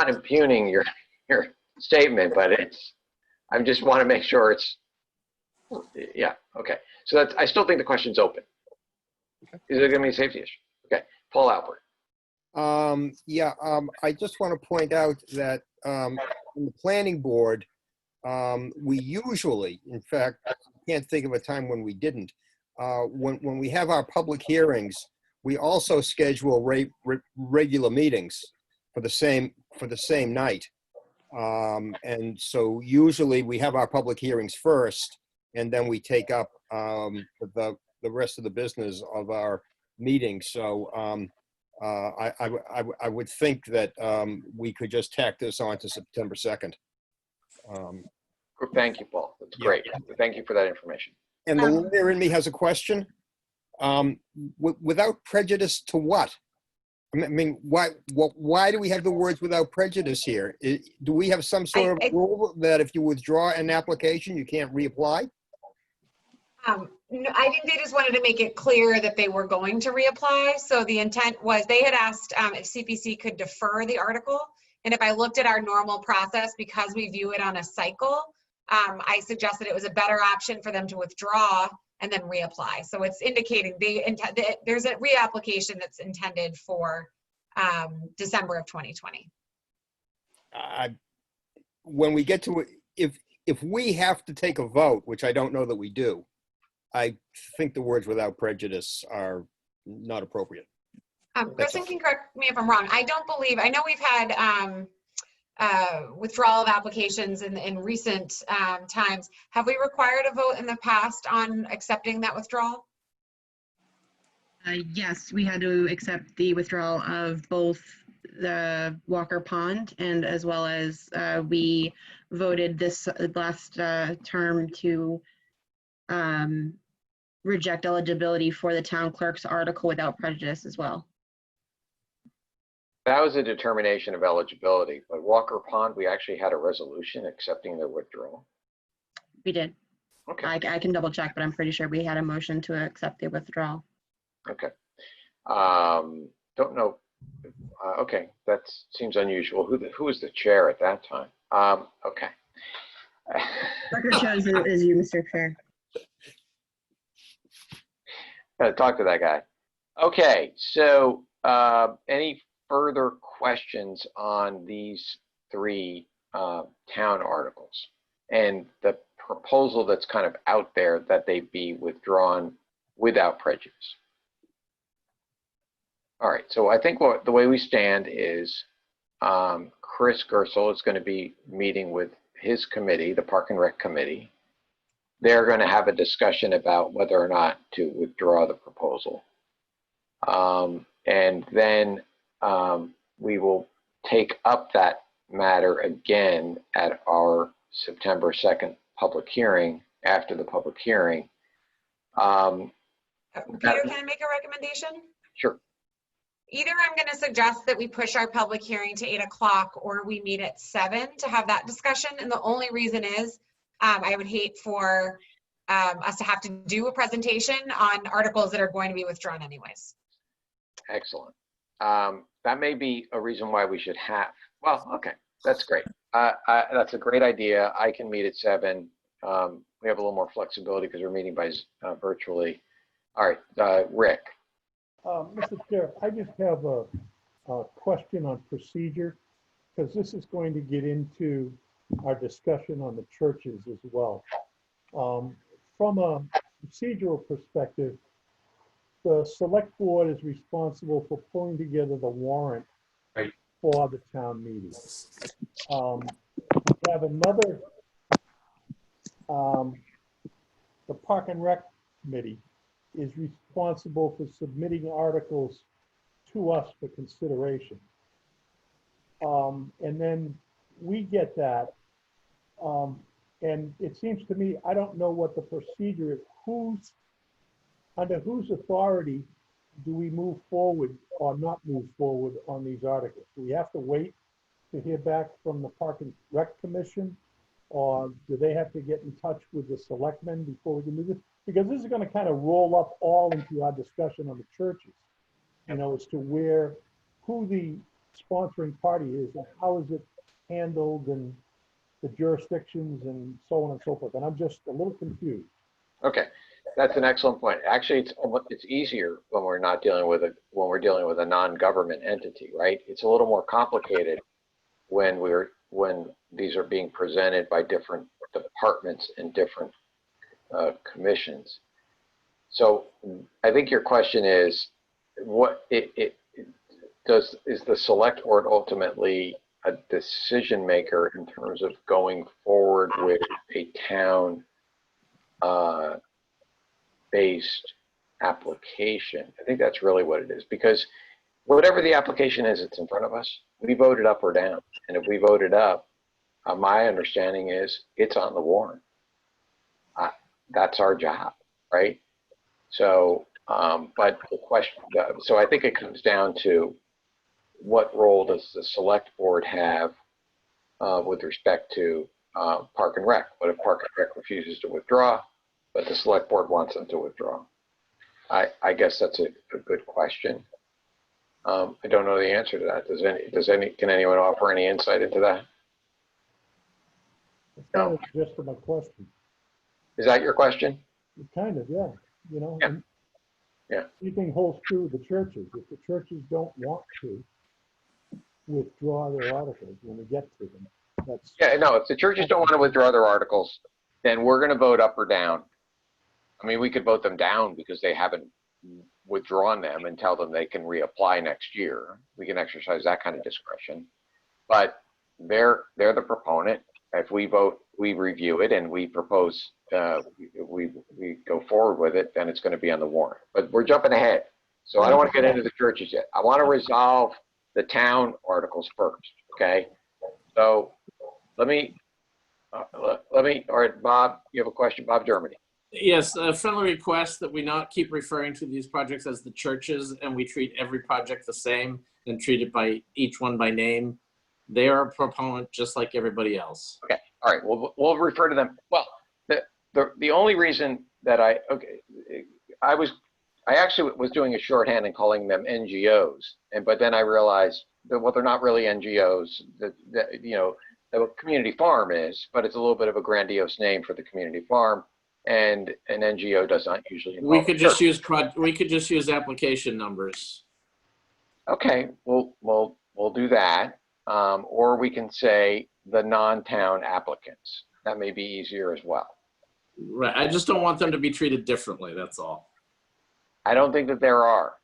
Speaker 1: impugning your statement, but I just want to make sure yeah. Okay. So I still think the question's open. Okay. Is it going to be a safety issue? Okay. Paul Albert.
Speaker 3: I just want to point out that in the planning board, we usually, in fact, I can't think of a time when we didn't. When we have our public hearings, we also schedule regular meetings for the same night. And so usually we have our public hearings first, and then we take up the rest of the business of our meeting. So I would think that we could just tack this on to September 2nd.
Speaker 1: Thank you, Paul. That's great. Thank you for that information.
Speaker 3: And the lawyer in me has a question. Without prejudice to what? I mean, why do we have the words without prejudice here? Do we have some sort of rule that if you withdraw an application, you can't reapply?
Speaker 6: No, I think they just wanted to make it clear that they were going to reapply. So the intent was, they had asked if CPC could defer the article. And if I looked at our normal process, because we view it on a cycle, I suggested it was a better option for them to withdraw and then reapply. So it's indicating there's a reapplication that's intended for December of 2020.
Speaker 3: When we get to it, if we have to take a vote, which I don't know that we do, I think the words without prejudice are not appropriate.
Speaker 6: Kristen can correct me if I'm wrong. I know we've had withdrawal of applications in recent times. Have we required a vote in the past on accepting that withdrawal?
Speaker 14: Yes, we had to accept the withdrawal of both the Walker Pond and as well as we voted this last term to reject eligibility for the town clerk's article without prejudice as well.
Speaker 1: That was a determination of eligibility, but Walker Pond, we actually had a resolution accepting their withdrawal.
Speaker 14: We did.
Speaker 1: Okay.
Speaker 14: I can double check, but I'm pretty sure we had a motion to accept the withdrawal.
Speaker 1: Okay. Don't know. Okay, that seems unusual. Who was the chair at that time? Okay.
Speaker 14: Record shows it is you, Mr. Chair.
Speaker 1: Gotta talk to that guy. Okay, so any further questions on these three town articles and the proposal that's kind of out there that they be withdrawn without prejudice? All right, so I think the way we stand is Chris Gersel is going to be meeting with his committee, the Park and Rec Committee. They're going to have a discussion about whether or not to withdraw the proposal. And then we will take up that matter again at our September 2nd public hearing, after the public hearing.
Speaker 6: Peter, can I make a recommendation?
Speaker 1: Sure.
Speaker 6: Either I'm going to suggest that we push our public hearing to 8 o'clock or we meet at 7 to have that discussion. And the only reason is I would hate for us to have to do a presentation on articles that are going to be withdrawn anyways.
Speaker 1: Excellent. That may be a reason why we should have, well, okay, that's great. That's a great idea. I can meet at 7. We have a little more flexibility because we're meeting by virtually. All right, Rick.
Speaker 7: Mr. Chair, I just have a question on procedure, because this is going to get into our discussion on the churches as well. From a procedural perspective, the select board is responsible for pulling together the warrant for the town meeting. We have another, the Park and Rec Committee is responsible for submitting articles to us for consideration. And then we get that. And it seems to me, I don't know what the procedure is. Under whose authority do we move forward or not move forward on these articles? Do we have to wait to hear back from the Park and Rec Commission? Or do they have to get in touch with the selectmen before we can do this? Because this is going to kind of roll up all into our discussion on the churches, you know, as to who the sponsoring party is and how is it handled and the jurisdictions and so on and so forth. And I'm just a little confused.
Speaker 1: Okay, that's an excellent point. Actually, it's easier when we're not dealing with a non-government entity, right? It's a little more complicated when these are being presented by different departments and different commissions. So I think your question is, is the select board ultimately a decision maker in terms of going forward with a town based application? I think that's really what it is, because whatever the application is, it's in front of us. We voted up or down, and if we voted up, my understanding is it's on the warrant. That's our job, right? So, but the question, so I think it comes down to what role does the select board have with respect to Park and Rec? What if Park and Rec refuses to withdraw, but the select board wants them to withdraw? I guess that's a good question. I don't know the answer to that. Can anyone offer any insight into that?
Speaker 7: It's kind of just my question.
Speaker 1: Is that your question?
Speaker 7: Kind of, yeah. You know,
Speaker 1: yeah. Yeah.
Speaker 7: Anything holds true with the churches. If the churches don't want to withdraw their articles when we get to them, that's...
Speaker 1: Yeah, no, if the churches don't want to withdraw their articles, then we're going to vote up or down. I mean, we could vote them down because they haven't withdrawn them and tell them they can reapply next year. We can exercise that kind of discretion. But they're the proponent. If we vote, we review it and we propose, we go forward with it, then it's going to be on the warrant. But we're jumping ahead. So I don't want to get into the churches yet. I want to resolve the town articles first, okay? So let me, all right, Bob, you have a question? Bob Germany.
Speaker 8: Yes, a friendly request that we not keep referring to these projects as the churches, and we treat every project the same and treat it by each one by name. They are a proponent just like everybody else.
Speaker 1: Okay, all right, we'll refer to them. Well, the only reason that I actually was doing a shorthand and calling them NGOs, but then I realized that, well, they're not really NGOs. That you know, the community farm is, but it's a little bit of a grandiose name for the community farm, and an NGO does not usually involve.
Speaker 8: We could just use application numbers.
Speaker 1: Okay, we'll do that. Or we can say the non-town applicants. That may be easier as well.
Speaker 8: Right. I just don't want them to be treated differently. That's all.
Speaker 1: I don't think that they are.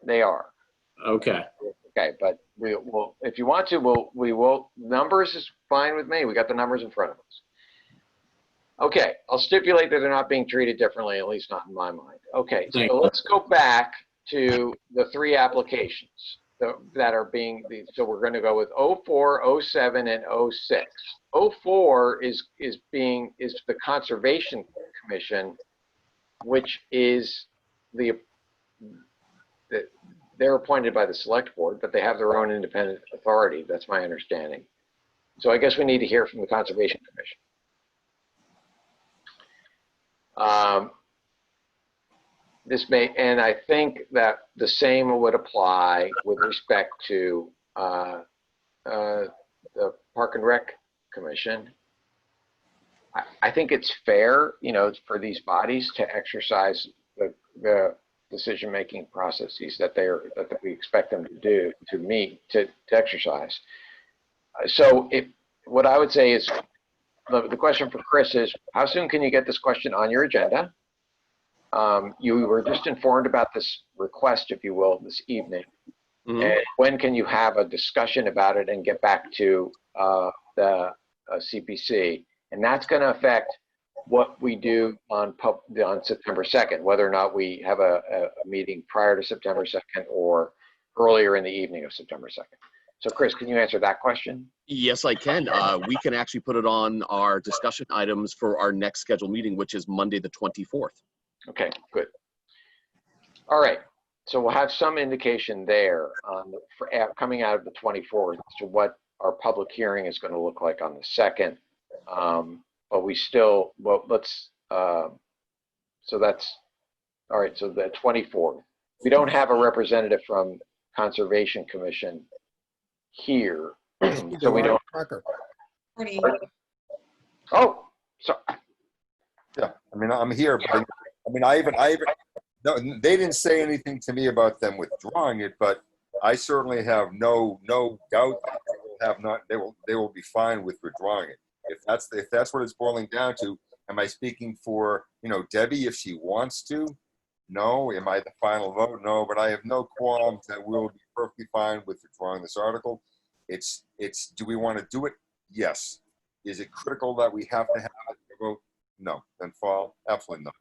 Speaker 8: Okay.
Speaker 1: Okay, but we will, if you want to, we will. Numbers is fine with me. We got the numbers in front of us. Okay, I'll stipulate that they're not being treated differently, at least not in my mind. Okay, so let's go back to the 3 applications that are being, so we're going to go with 04, 07, and 06. 04 is the Conservation Commission, which is they're appointed by the select board, but they have their own independent authority. That's my understanding. So I guess we need to hear from the Conservation Commission. And I think that the same would apply with respect to the Park and Rec Commission. I think it's fair, you know, for these bodies to exercise the decision-making processes that we expect them to exercise. So what I would say is, the question for Chris is, how soon can you get this question on your agenda? You were just informed about this request, if you will, this evening.
Speaker 4: Mhm.
Speaker 1: And when can you have a discussion about it and get back to the CPC? And that's going to affect what we do on September 2nd, whether or not we have a meeting prior to September 2nd or earlier in the evening of September 2nd. So Chris, can you answer that question?
Speaker 4: Yes, I can. We can actually put it on our discussion items for our next scheduled meeting, which is Monday, the 24th.
Speaker 1: Okay, good. All right. So we'll have some indication there coming out of the 24th as to what our public hearing is going to look like on the 2nd. But we still, well, so that's, all right, so the 24th. We don't have a representative from Conservation Commission here, so we don't.
Speaker 3: Crocker.
Speaker 6: Artie.
Speaker 1: Oh, so.
Speaker 11: Yeah, I mean, I'm here, but I mean, no, they didn't say anything to me about them withdrawing it, but I certainly have no doubt that they will be fine with withdrawing it. If that's what it's boiling down to, am I speaking for, you know, Debbie if she wants to? No. Am I the final vote? No. But I have no qualms that we'll be perfectly fine with withdrawing this article. It's. Do we want to do it? Yes. Is it critical that we have to have a vote? No. Then fall? Absolutely not.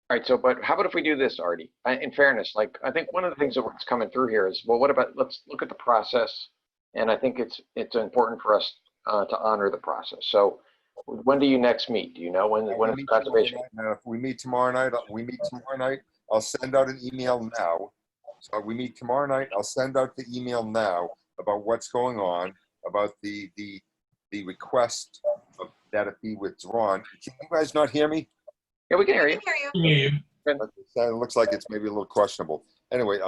Speaker 1: All right, so, but how about if we do this, Artie? In fairness, like, I think one of the things that's coming through here is, well, what about, let's look at the process. And I think it's important for us to honor the process. So when do you next meet? Do you know when it's conservation?
Speaker 11: If we meet tomorrow night, I'll send out an email now. So we meet tomorrow night, I'll send out the email now about what's going on, about the request that it be withdrawn. Can you guys not hear me?
Speaker 1: Yeah, we can hear you.
Speaker 11: It looks like it's maybe a little questionable. Anyway,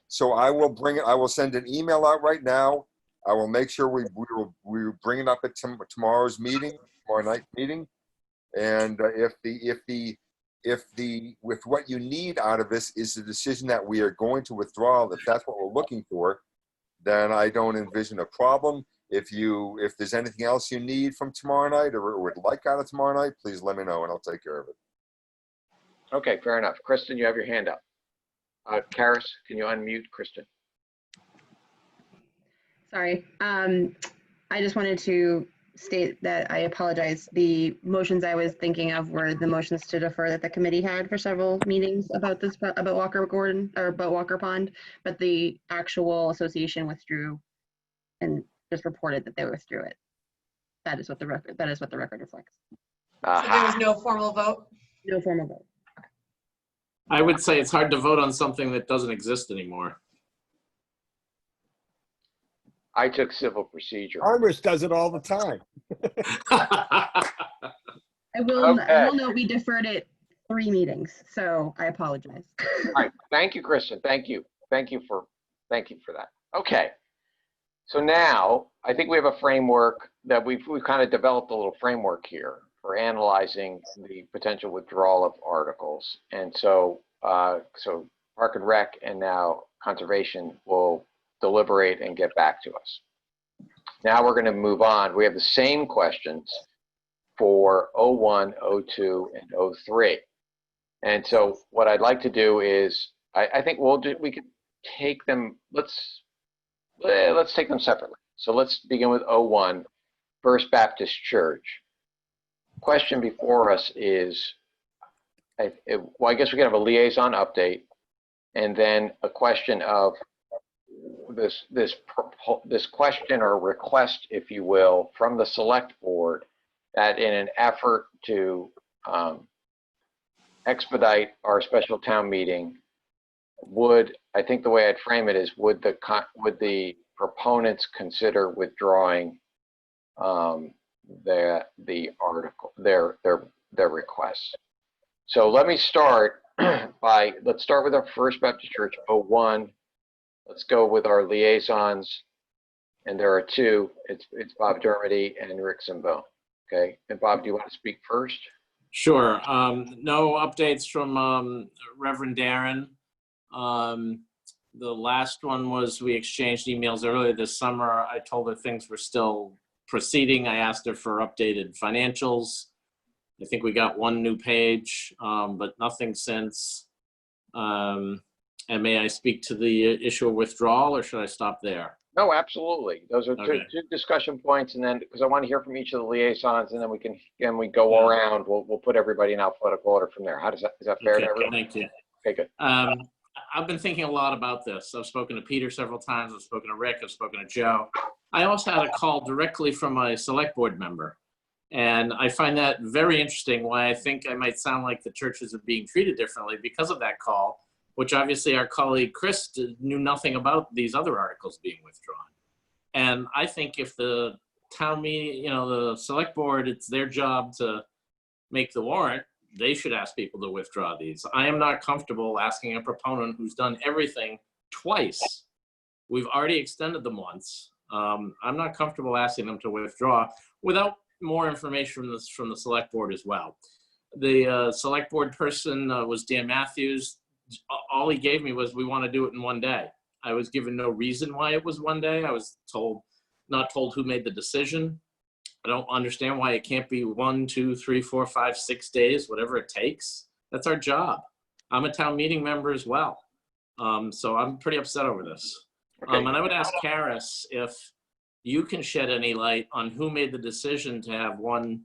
Speaker 11: so I will send an email out right now. I will make sure we bring it up at tomorrow night meeting. And with what you need out of this is the decision that we are going to withdraw, if that's what we're looking for, then I don't envision a problem. If there's anything else you need from tomorrow night or would like out of tomorrow night, please let me know and I'll take care of it.
Speaker 1: Okay, fair enough. Kristen, you have your hand up. Karis, can you unmute Kristen?
Speaker 14: Sorry. I just wanted to state that I apologize. The motions I was thinking of were the motions to defer that the committee had for several meetings about Walker Pond, but the actual association withdrew and just reported that they withdrew it. That is what the record reflects.
Speaker 6: So there was no formal vote?
Speaker 14: No formal vote.
Speaker 8: I would say it's hard to vote on something that doesn't exist anymore.
Speaker 1: I took civil procedure.
Speaker 3: Congress does it all the time.
Speaker 14: I will note we deferred it 3 meetings, so I apologize.
Speaker 1: All right, thank you, Kristen. Thank you for that. Okay, so now I think we have a framework that we've kind of developed a little framework here for analyzing the potential withdrawal of articles, and so Park and Rec and now Conservation will deliberate and get back to us. Now we're going to move on. We have the same questions for 01, 02, and 03. And so what I'd like to do is, I think we could take them, let's take them separately. So let's begin with 01, First Baptist Church. Question before us is, well, I guess we can have a liaison update, and then a question of this question or request, if you will, from the select board, that in an effort to expedite our special town meeting, I think the way I'd frame it is, would the proponents consider withdrawing the article, their requests? So let me start let's start with our First Baptist Church 01. Let's go with our liaisons, and there are two. It's Bob Dermody and Rick Zimbo. Okay, and Bob, do you want to speak first?
Speaker 8: Sure. No updates from Reverend Darren. The last one was we exchanged emails earlier this summer. I told her things were still proceeding. I asked her for updated financials. I think we got one new page, but nothing since. And may I speak to the issue of withdrawal, or should I stop there?
Speaker 1: No, absolutely. Those are
Speaker 8: Okay.
Speaker 1: two discussion points, and then because I want to hear from each of the liaisons, and then we go around. We'll put everybody in alphabetical order from there. Is that fair to everyone?
Speaker 8: Thank you.
Speaker 1: Okay, good.
Speaker 8: I've been thinking a lot about this. I've spoken to Peter several times. I've spoken to Rick. I've spoken to Joe. I also had a call directly from a select board member. And I find that very interesting, why I think I might sound like the churches are being treated differently because of that call, which obviously our colleague Chris knew nothing about these other articles being withdrawn. And I think if the town meeting, the select board, it's their job to make the warrant, they should ask people to withdraw these. I am not comfortable asking a proponent who's done everything twice. We've already extended them once. I'm not comfortable asking them to withdraw without more information from the select board as well. The select board person was Dan Matthews. All he gave me was, we want to do it in one day. I was given no reason why it was one day. I was not told who made the decision. I don't understand why it can't be 1, 2, 3, 4, 5, 6 days, whatever it takes. That's our job. I'm a town meeting member as well. So I'm pretty upset over this.
Speaker 1: Okay.
Speaker 8: And I would ask Karis if you can shed any light on who made the decision to have one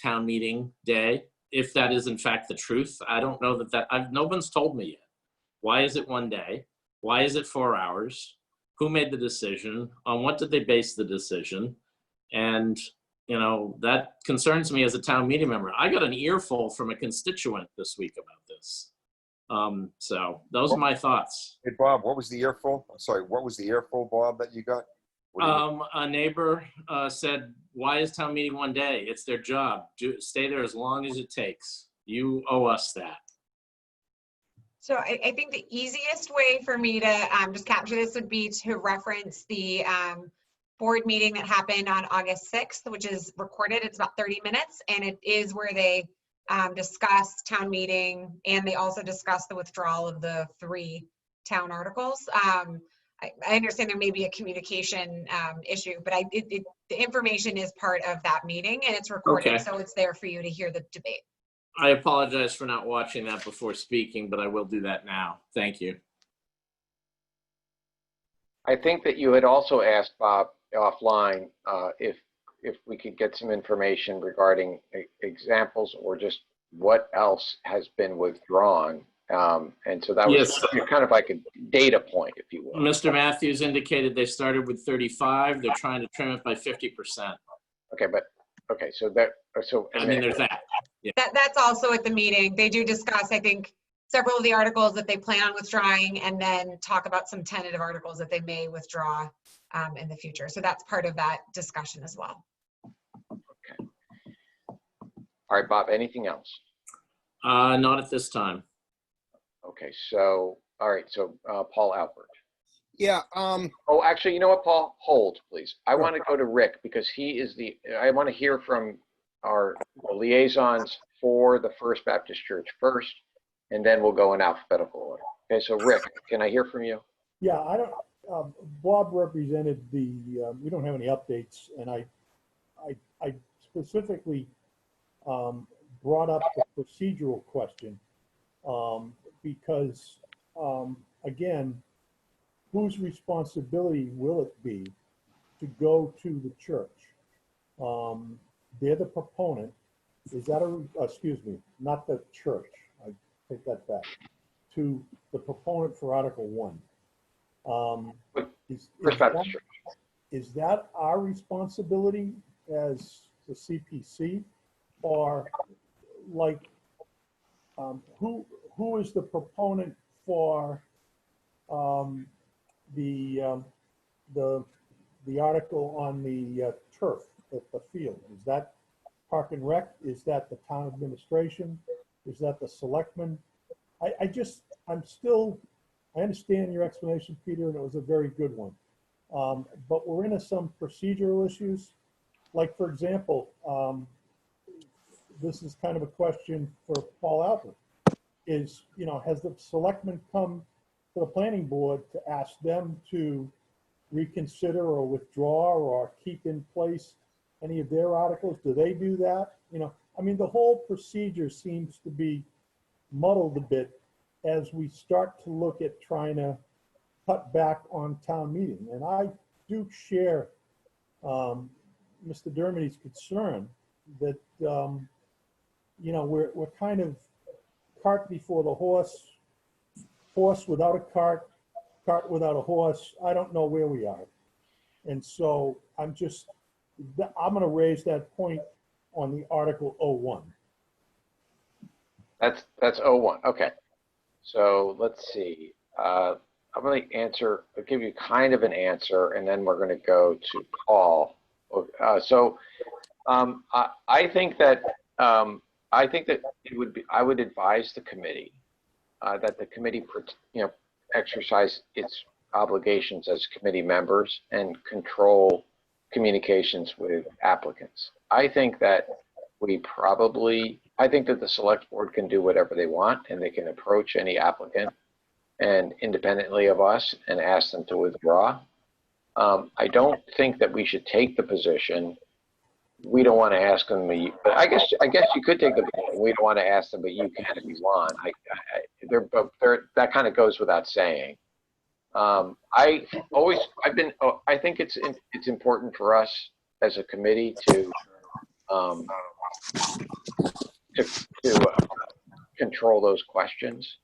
Speaker 8: town meeting day, if that is in fact the truth. I don't know no one's told me yet. Why is it one day? Why is it 4 hours? Who made the decision? On what did they base the decision? And, that concerns me as a town meeting member. I got an earful from a constituent this week about this. So those are my thoughts.
Speaker 11: Hey, Bob, what was the earful? I'm sorry, what was the earful, Bob, that you got? What do you mean?
Speaker 8: A neighbor said, why is town meeting one day? It's their job. Stay there as long as it takes. You owe us that.
Speaker 6: So I think the easiest way for me to just capture this would be to reference the board meeting that happened on August 6th, which is recorded. It's about 30 minutes, and it is where they discuss town meeting, and they also discuss the withdrawal of the 3 town articles. I understand there may be a communication issue, but the information is part of that meeting, and it's recorded,
Speaker 8: Okay.
Speaker 6: so it's there for you to hear the debate.
Speaker 8: I apologize for not watching that before speaking, but I will do that now. Thank you.
Speaker 1: I think that you had also asked Bob offline if we could get some information regarding examples or just what else has been withdrawn. And so that was kind of like a data point, if you will.
Speaker 8: Mr. Matthews indicated they started with 35. They're trying to trim it by 50%.
Speaker 1: Okay, so
Speaker 8: there's that. Yeah.
Speaker 6: That's also at the meeting. They do discuss, I think, several of the articles that they plan on withdrawing, and then talk about some tentative articles that they may withdraw in the future. So that's part of that discussion as well.
Speaker 1: Okay. All right, Bob, anything else?
Speaker 8: Not at this time.
Speaker 1: Okay, so, all right, so Paul Alpert.
Speaker 3: Yeah.
Speaker 1: Oh, actually, you know what, Paul? Hold, please. I want to go to Rick because I want to hear from our liaisons for the First Baptist Church first, and then we'll go in alphabetical order. Okay, so Rick, can I hear from you?
Speaker 7: Yeah, I don't, Bob represented we don't have any updates, and I specifically brought up the procedural question because, again, whose responsibility will it be to go to the church? They're the proponent. Is that excuse me, not the church. I take that back. To the proponent for Article 1. Is that our responsibility as the CPC, or like who is the proponent for the article on the turf at the field? Is that Park and Rec? Is that the town administration? Is that the selectmen? I understand your explanation, Peter, and it was a very good one. But we're into some procedural issues. Like, for example, this is kind of a question for Paul Albert. Is, has the selectmen come to the planning board to ask them to reconsider or withdraw or keep in place any of their articles? Do they do that? I mean, the whole procedure seems to be muddled a bit as we start to look at trying to cut back on town meeting. And I do share Mr. Dermody's concern that, we're kind of cart before the horse, horse without a cart, cart without a horse. I don't know where we are. And so I'm going to raise that point on the Article 01.
Speaker 1: That's 01. Okay. So let's see. I'm going to I'll give you kind of an answer, and then we're going to go to Paul. I think that it would be. I would advise the committee that the committee, exercise its obligations as committee members and control communications with applicants. I think that the select board can do whatever they want, and they can approach any applicant and independently of us and ask them to withdraw. I don't think that we should take the position, we don't want to ask them, but I guess you could take the position, we don't want to ask them, but you can if you want. That kind of goes without saying. I think it's important for us as a committee to control those questions.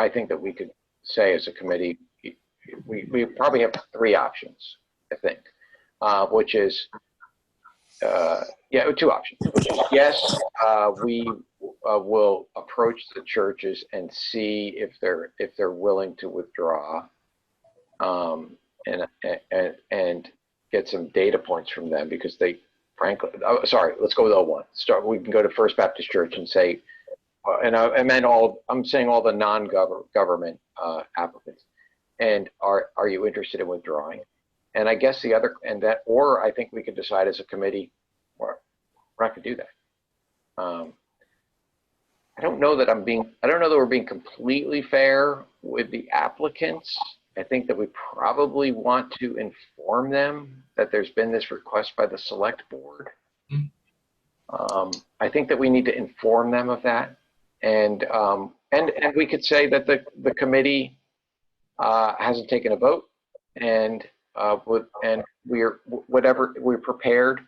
Speaker 1: I think that we could say as a committee, we probably have three options, I think, which is, two options, which is yes, we will approach the churches and see if they're willing to withdraw, and get some data points from them, because they frankly, let's go with 01. We can go to First Baptist Church and say, I'm saying all the non-government applicants, and are you interested in withdrawing? And I guess or I think we could decide as a committee, we're not going to do that. I don't know that we're being completely fair with the applicants. I think that we probably want to inform them that there's been this request by the select board. I think that we need to inform them of that. And we could say that the committee hasn't taken a vote, and we're prepared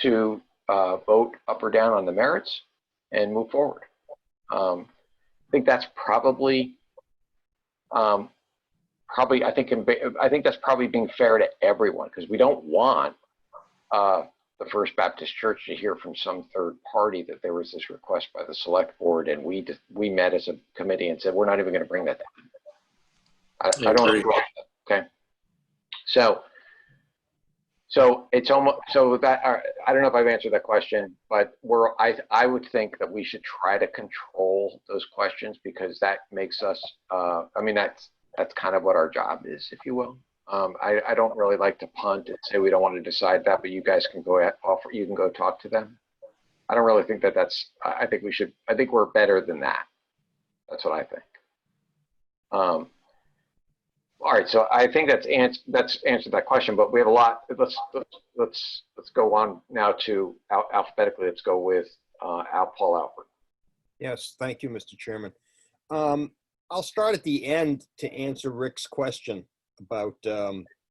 Speaker 1: to vote up or down on the merits and move forward. I think that's probably I think that's probably being fair to everyone, because we don't want the First Baptist Church to hear from some third party that there was this request by the select board, and we met as a committee and said we're not even going to bring that down. I don't agree with that. Okay. So it's almost that I don't know if I've answered that question, but I would think that we should try to control those questions, because that makes us. That's kind of what our job is, if you will. I don't really like to punt and say we don't want to decide that, but you guys can you can go talk to them. I don't really think that's. I think we should. I think we're better than that. That's what I think. All right, so I think that's answered that question, but we have a lot. Let's go on now to alphabetically. Let's go with Paul Albert.
Speaker 3: Yes, thank you, Mr. Chairman. I'll start at the end to answer Rick's question about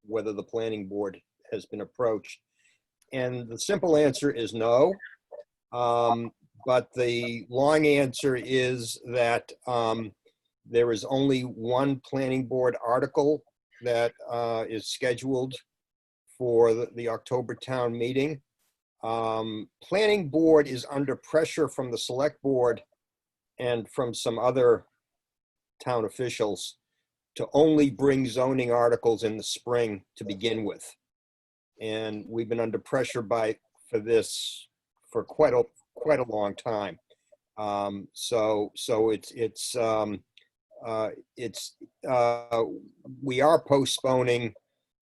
Speaker 3: whether the planning board has been approached. And the simple answer is no. But the long answer is that there is only one planning board article that is scheduled for the October town meeting. Planning board is under pressure from the select board and from some other town officials to only bring zoning articles in the spring to begin with. And we've been under pressure for this for quite a long time. So we are postponing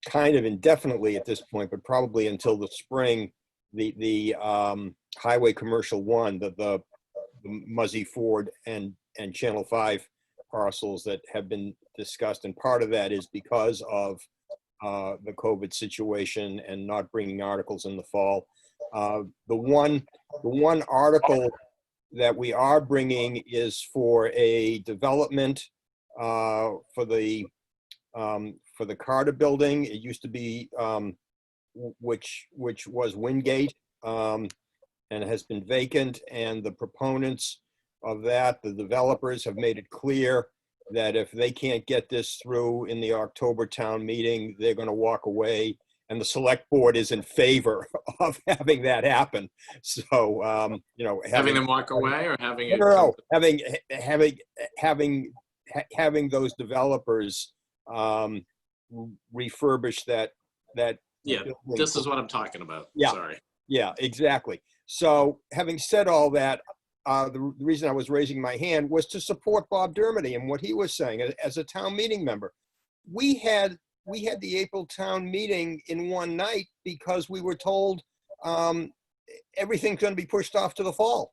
Speaker 3: kind of indefinitely at this point, but probably until the spring, the Highway Commercial 1, the Muzzy Ford and Channel 5 parcels that have been discussed. And part of that is because of the COVID situation and not bringing articles in the fall. The one article that we are bringing is for a development for the Carter building. It used to be which was Wingate, and has been vacant. And the proponents of that, the developers, have made it clear that if they can't get this through in the October town meeting, they're going to walk away. And the select board is in favor of having that happen. So,
Speaker 8: Having them walk away or having it?
Speaker 3: No, having those developers refurbish that.
Speaker 8: Yeah,
Speaker 3: building.
Speaker 8: this is what I'm talking about.
Speaker 3: Yeah.
Speaker 8: Sorry.
Speaker 3: Yeah, exactly. So having said all that, the reason I was raising my hand was to support Bob Dermody and what he was saying as a town meeting member. We had the April town meeting in one night because we were told everything's going to be pushed off to the fall,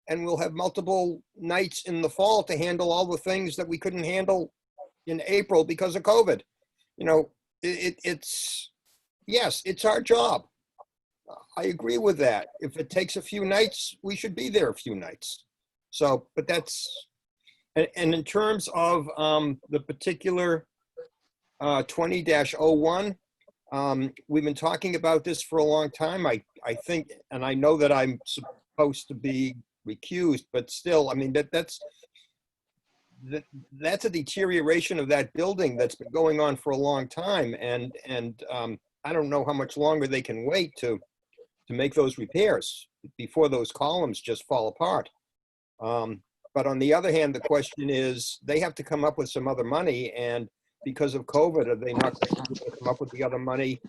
Speaker 3: and we'll have multiple nights in the fall to handle all the things that we couldn't handle in April because of COVID. Yes, it's our job. I agree with that. If it takes a few nights, we should be there a few nights. So, but and in terms of the particular 20-01, we've been talking about this for a long time. I think, and I know that I'm supposed to be recused, but still, I mean, that's a deterioration of that building that's been going on for a long time. And I don't know how much longer they can wait to make those repairs before those columns just fall apart. But on the other hand, the question is, they have to come up with some other money, and because of COVID, are they not going to come up with the other money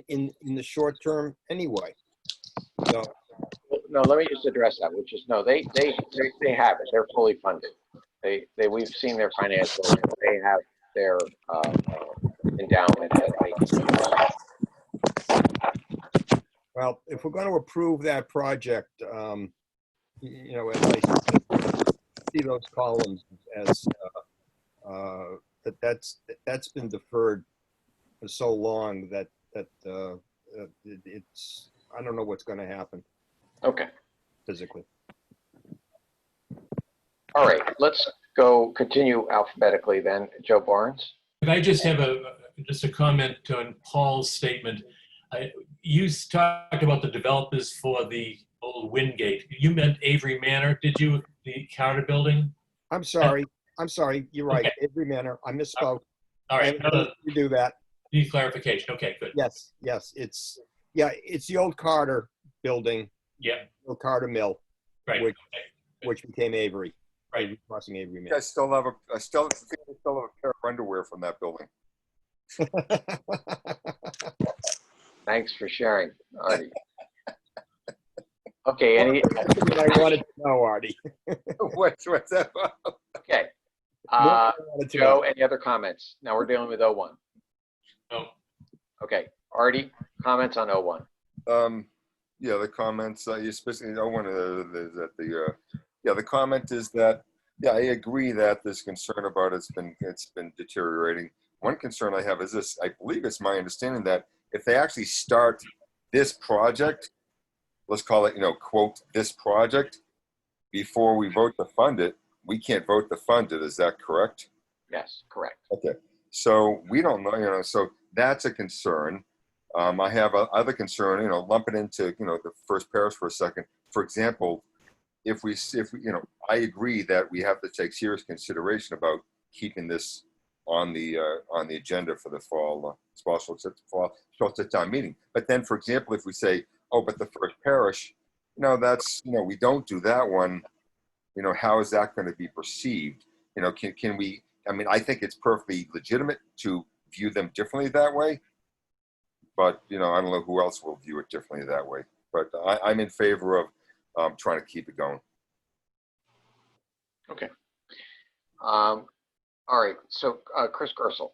Speaker 3: in the short term anyway? So,
Speaker 1: No, let me just address that, which is, no, they have it. They're fully funded. We've seen their financials. They have their endowment that they can use.
Speaker 3: Well, if we're going to approve that project, as I see those columns as that's been deferred for so long that it's, I don't know what's going to happen.
Speaker 1: Okay.
Speaker 3: Physically.
Speaker 1: All right, let's continue alphabetically then. Joe Barnes.
Speaker 10: Could I just have a comment on Paul's statement? You talked about the developers for the old Wingate. You meant Avery Manor, did you? The Carter building?
Speaker 3: I'm sorry. You're right.
Speaker 10: Okay.
Speaker 3: Avery Manor. I misspoke.
Speaker 10: All right.
Speaker 3: You do that.
Speaker 10: Need clarification. Okay, good.
Speaker 3: Yes. It's the old Carter building.
Speaker 10: Yeah.
Speaker 3: Old Carter Mill.
Speaker 10: Right.
Speaker 3: Which became Avery.
Speaker 10: Right.
Speaker 3: Crossing Avery Mill.
Speaker 11: I still have a pair of underwear from that building.
Speaker 1: Thanks for sharing, Artie. Okay,
Speaker 3: I wanted to know, Artie.
Speaker 11: What's that about?
Speaker 1: Okay. Joe, any other comments? Now we're dealing with 01.
Speaker 10: No.
Speaker 1: Okay, Artie, comments on 01.
Speaker 11: Yeah, the comments, especially 01 is that the comment is that, yeah, I agree that there's concern about it's been deteriorating. One concern I have is this: I believe it's my understanding that if they actually start this project, let's call it, quote, this project, before we vote to fund it, we can't vote to fund it. Is that correct?
Speaker 1: Yes, correct.
Speaker 11: Okay. So we don't know, so that's a concern. I have other concern, lump it into, the first parish for a second. For example, if we, I agree that we have to take serious consideration about keeping this on the agenda for the fall special town meeting. But then, for example, if we say, oh, but the first parish, that's, we don't do that one, how is that going to be perceived? Can we, I mean, I think it's perfectly legitimate to view them differently that way, but, I don't know who else will view it differently that way. But I'm in favor of trying to keep it going.
Speaker 1: Okay. All right. So, Chris Gersel.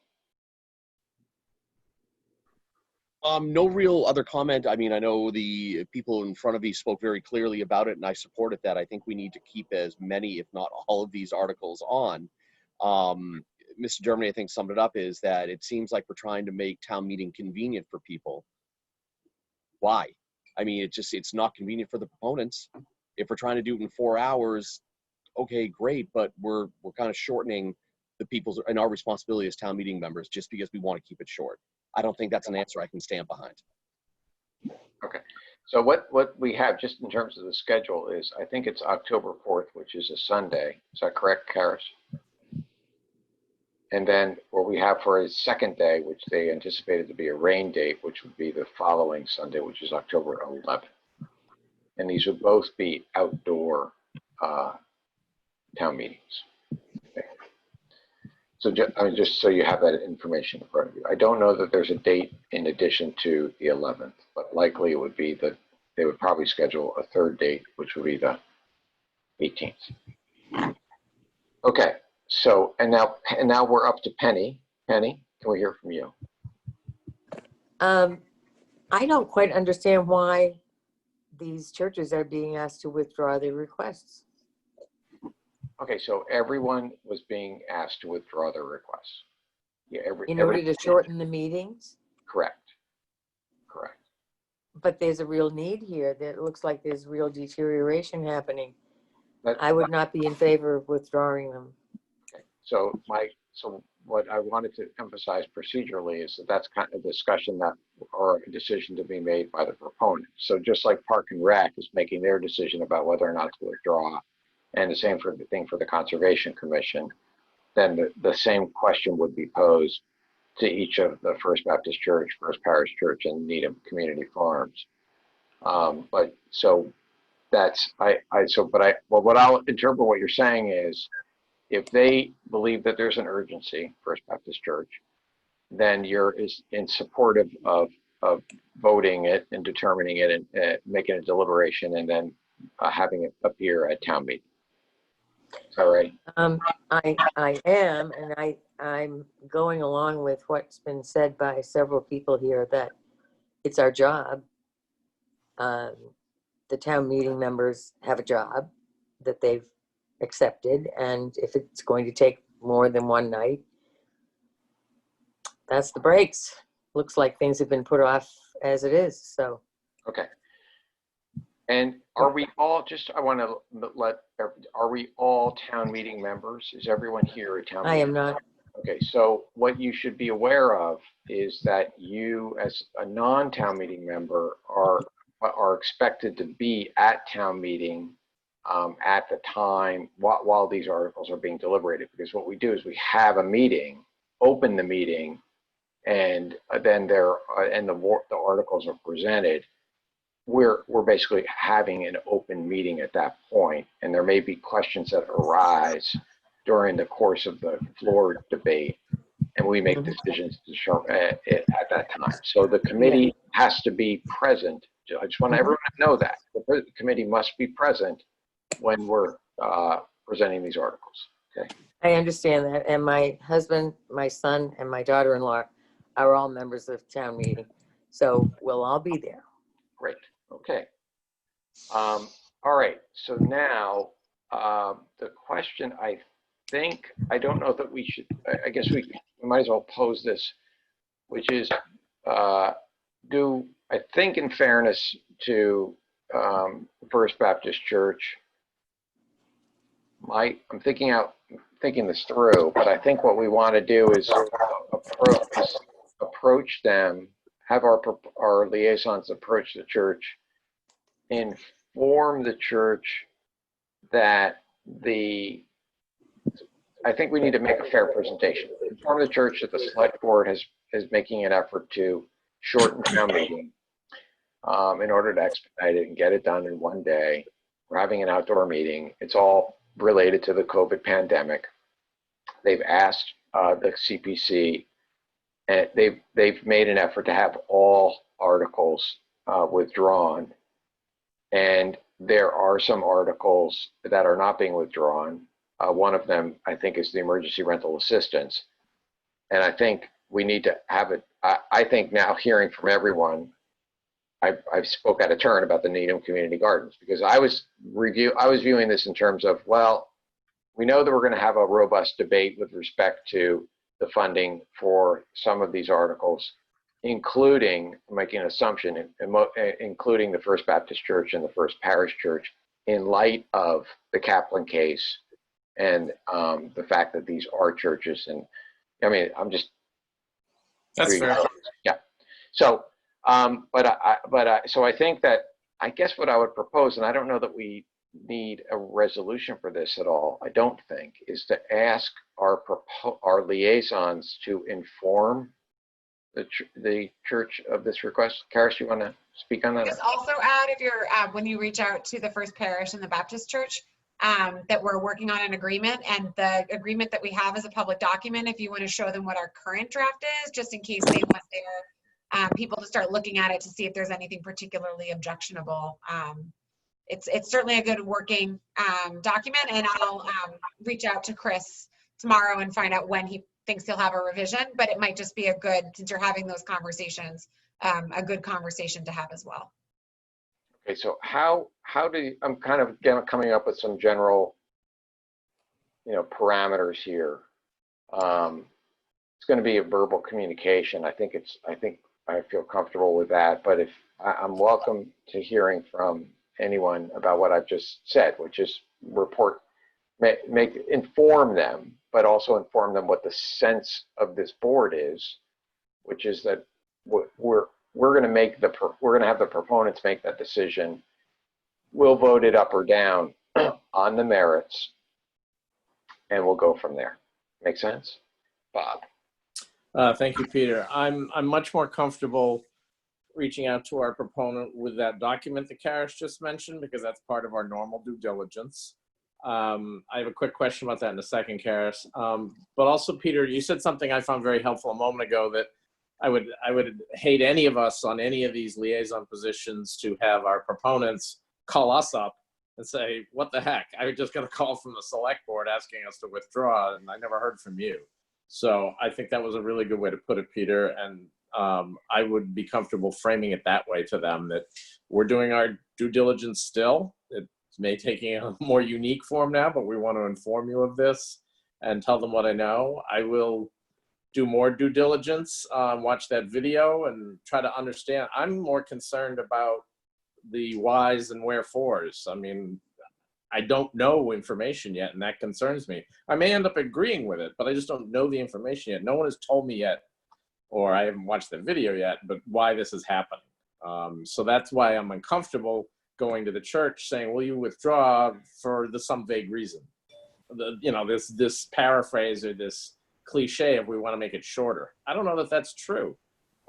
Speaker 4: No real other comment. I mean, I know the people in front of you spoke very clearly about it, and I supported that. I think we need to keep as many, if not all of these articles on. Mr. Germany, I think, summed it up, is that it seems like we're trying to make town meeting convenient for people. Why? I mean, it's not convenient for the proponents. If we're trying to do it in 4 hours, okay, great, but we're kind of shortening the people's and our responsibility as town meeting members just because we want to keep it short. I don't think that's an answer I can stand behind.
Speaker 1: Okay. So what we have just in terms of the schedule is, I think it's October 4th, which is a Sunday. Is that correct, Karis? And then what we have for a second day, which they anticipated to be a rain date, which would be the following Sunday, which is October 11th. And these would both be outdoor town meetings. Okay. So just so you have that information in front of you. I don't know that there's a date in addition to the 11th, but likely it would be that they would probably schedule a third date, which would be the 18th. Okay. So, and now we're up to Penny. Penny, can we hear from you?
Speaker 9: I don't quite understand why these churches are being asked to withdraw their requests.
Speaker 1: Okay, so everyone was being asked to withdraw their requests. Yeah,
Speaker 9: in order to shorten the meetings?
Speaker 1: Correct. Correct.
Speaker 9: But there's a real need here. That looks like there's real deterioration happening.
Speaker 1: But
Speaker 9: I would not be in favor of withdrawing them.
Speaker 1: Okay. So what I wanted to emphasize procedurally is that that's kind of a discussion that, or a decision to be made by the proponent. So just like Park and Rec is making their decision about whether or not to withdraw, and the same for the thing for the Conservation Commission, then the same question would be posed to each of the First Baptist Church, First Parish Church, and Needham Community Farms. But so that's well, what I'll interpret what you're saying is, if they believe that there's an urgency, First Baptist Church, then you're in support of voting it and determining it and making a deliberation and then having it appear at town meeting. Is that right?
Speaker 9: I am, and I'm going along with what's been said by several people here, that it's our job. The town meeting members have a job that they've accepted, and if it's going to take more than one night, that's the breaks. Looks like things have been put off as it is, so.
Speaker 1: Okay. And are we all, I want to are we all town meeting members? Is everyone here a town meeting?
Speaker 9: I am not.
Speaker 1: Okay, so what you should be aware of is that you, as a non-town meeting member, are expected to be at town meeting at the time while these articles are being deliberated. Because what we do is we have a meeting, open the meeting, and then the articles are presented. We're basically having an open meeting at that point, and there may be questions that arise during the course of the floor debate, and we make decisions at that time. So the committee has to be present. I just want everyone to know that the committee must be present when we're presenting these articles. Okay.
Speaker 9: I understand that, and my husband, my son, and my daughter-in-law are all members of town meeting, so we'll all be there.
Speaker 1: Great. Okay. All right. So now the question, I don't know that we should, I guess we might as well pose this, which is, I think in fairness to First Baptist Church, I'm thinking this through, but I think what we want to do is approach them, have our liaisons approach the church, inform the church that I think we need to make a fair presentation. Inform the church that the select board is making an effort to shorten town meeting in order to expedite it and get it done in one day. We're having an outdoor meeting. It's all related to the COVID pandemic. They've asked the CPC, and they've made an effort to have all articles withdrawn. And there are some articles that are not being withdrawn. One of them, I think, is the emergency rental assistance. And I think we need to have it. I think now, hearing from everyone, I spoke out of turn about the Needham Community Gardens, because I was viewing this in terms of, well, we know that we're going to have a robust debate with respect to the funding for some of these articles, including, making an assumption, including the First Baptist Church and the First Parish Church, in light of the Kaplan case and the fact that these are churches. And I mean, I'm just.
Speaker 8: That's fair.
Speaker 1: Yeah. So, so I think that, I guess what I would propose, and I don't know that we need a resolution for this at all, I don't think, is to ask our liaisons to inform the church of this request. Karis, you want to speak on that?
Speaker 6: Just also add, if you're, when you reach out to the First Parish and the Baptist Church, that we're working on an agreement, and the agreement that we have is a public document. If you want to show them what our current draft is, just in case they want their people to start looking at it to see if there's anything particularly objectionable. It's certainly a good working document, and I'll reach out to Chris tomorrow and find out when he thinks he'll have a revision, but it might just be a good, since you're having those conversations, a good conversation to have as well.
Speaker 1: Okay, so how do you, I'm kind of coming up with some general, parameters here. It's going to be a verbal communication. I think I feel comfortable with that, but if I'm welcome to hearing from anyone about what I've just said, which is inform them, but also inform them what the sense of this board is, which is that we're going to have the proponents make that decision. We'll vote it up or down on the merits, and we'll go from there. Make sense? Bob.
Speaker 8: Thank you, Peter. I'm much more comfortable reaching out to our proponent with that document that Karis just mentioned, because that's part of our normal due diligence. I have a quick question about that in a second, Karis. But also, Peter, you said something I found very helpful a moment ago, that I would hate any of us on any of these liaison positions to have our proponents call us up and say, what the heck? I just got a call from the select board asking us to withdraw, and I never heard from you. So I think that was a really good way to put it, Peter. And I would be comfortable framing it that way to them, that we're doing our due diligence still. It may taking a more unique form now, but we want to inform you of this and tell them what I know. I will do more due diligence, watch that video and try to understand. I'm more concerned about the whys and wherefores. I mean, I don't know information yet, and that concerns me. I may end up agreeing with it, but I just don't know the information yet. No one has told me yet, or I haven't watched the video yet, but why this is happening. So that's why I'm uncomfortable going to the church saying, will you withdraw for some vague reason? This paraphrase or this cliche if we want to make it shorter. I don't know that that's true.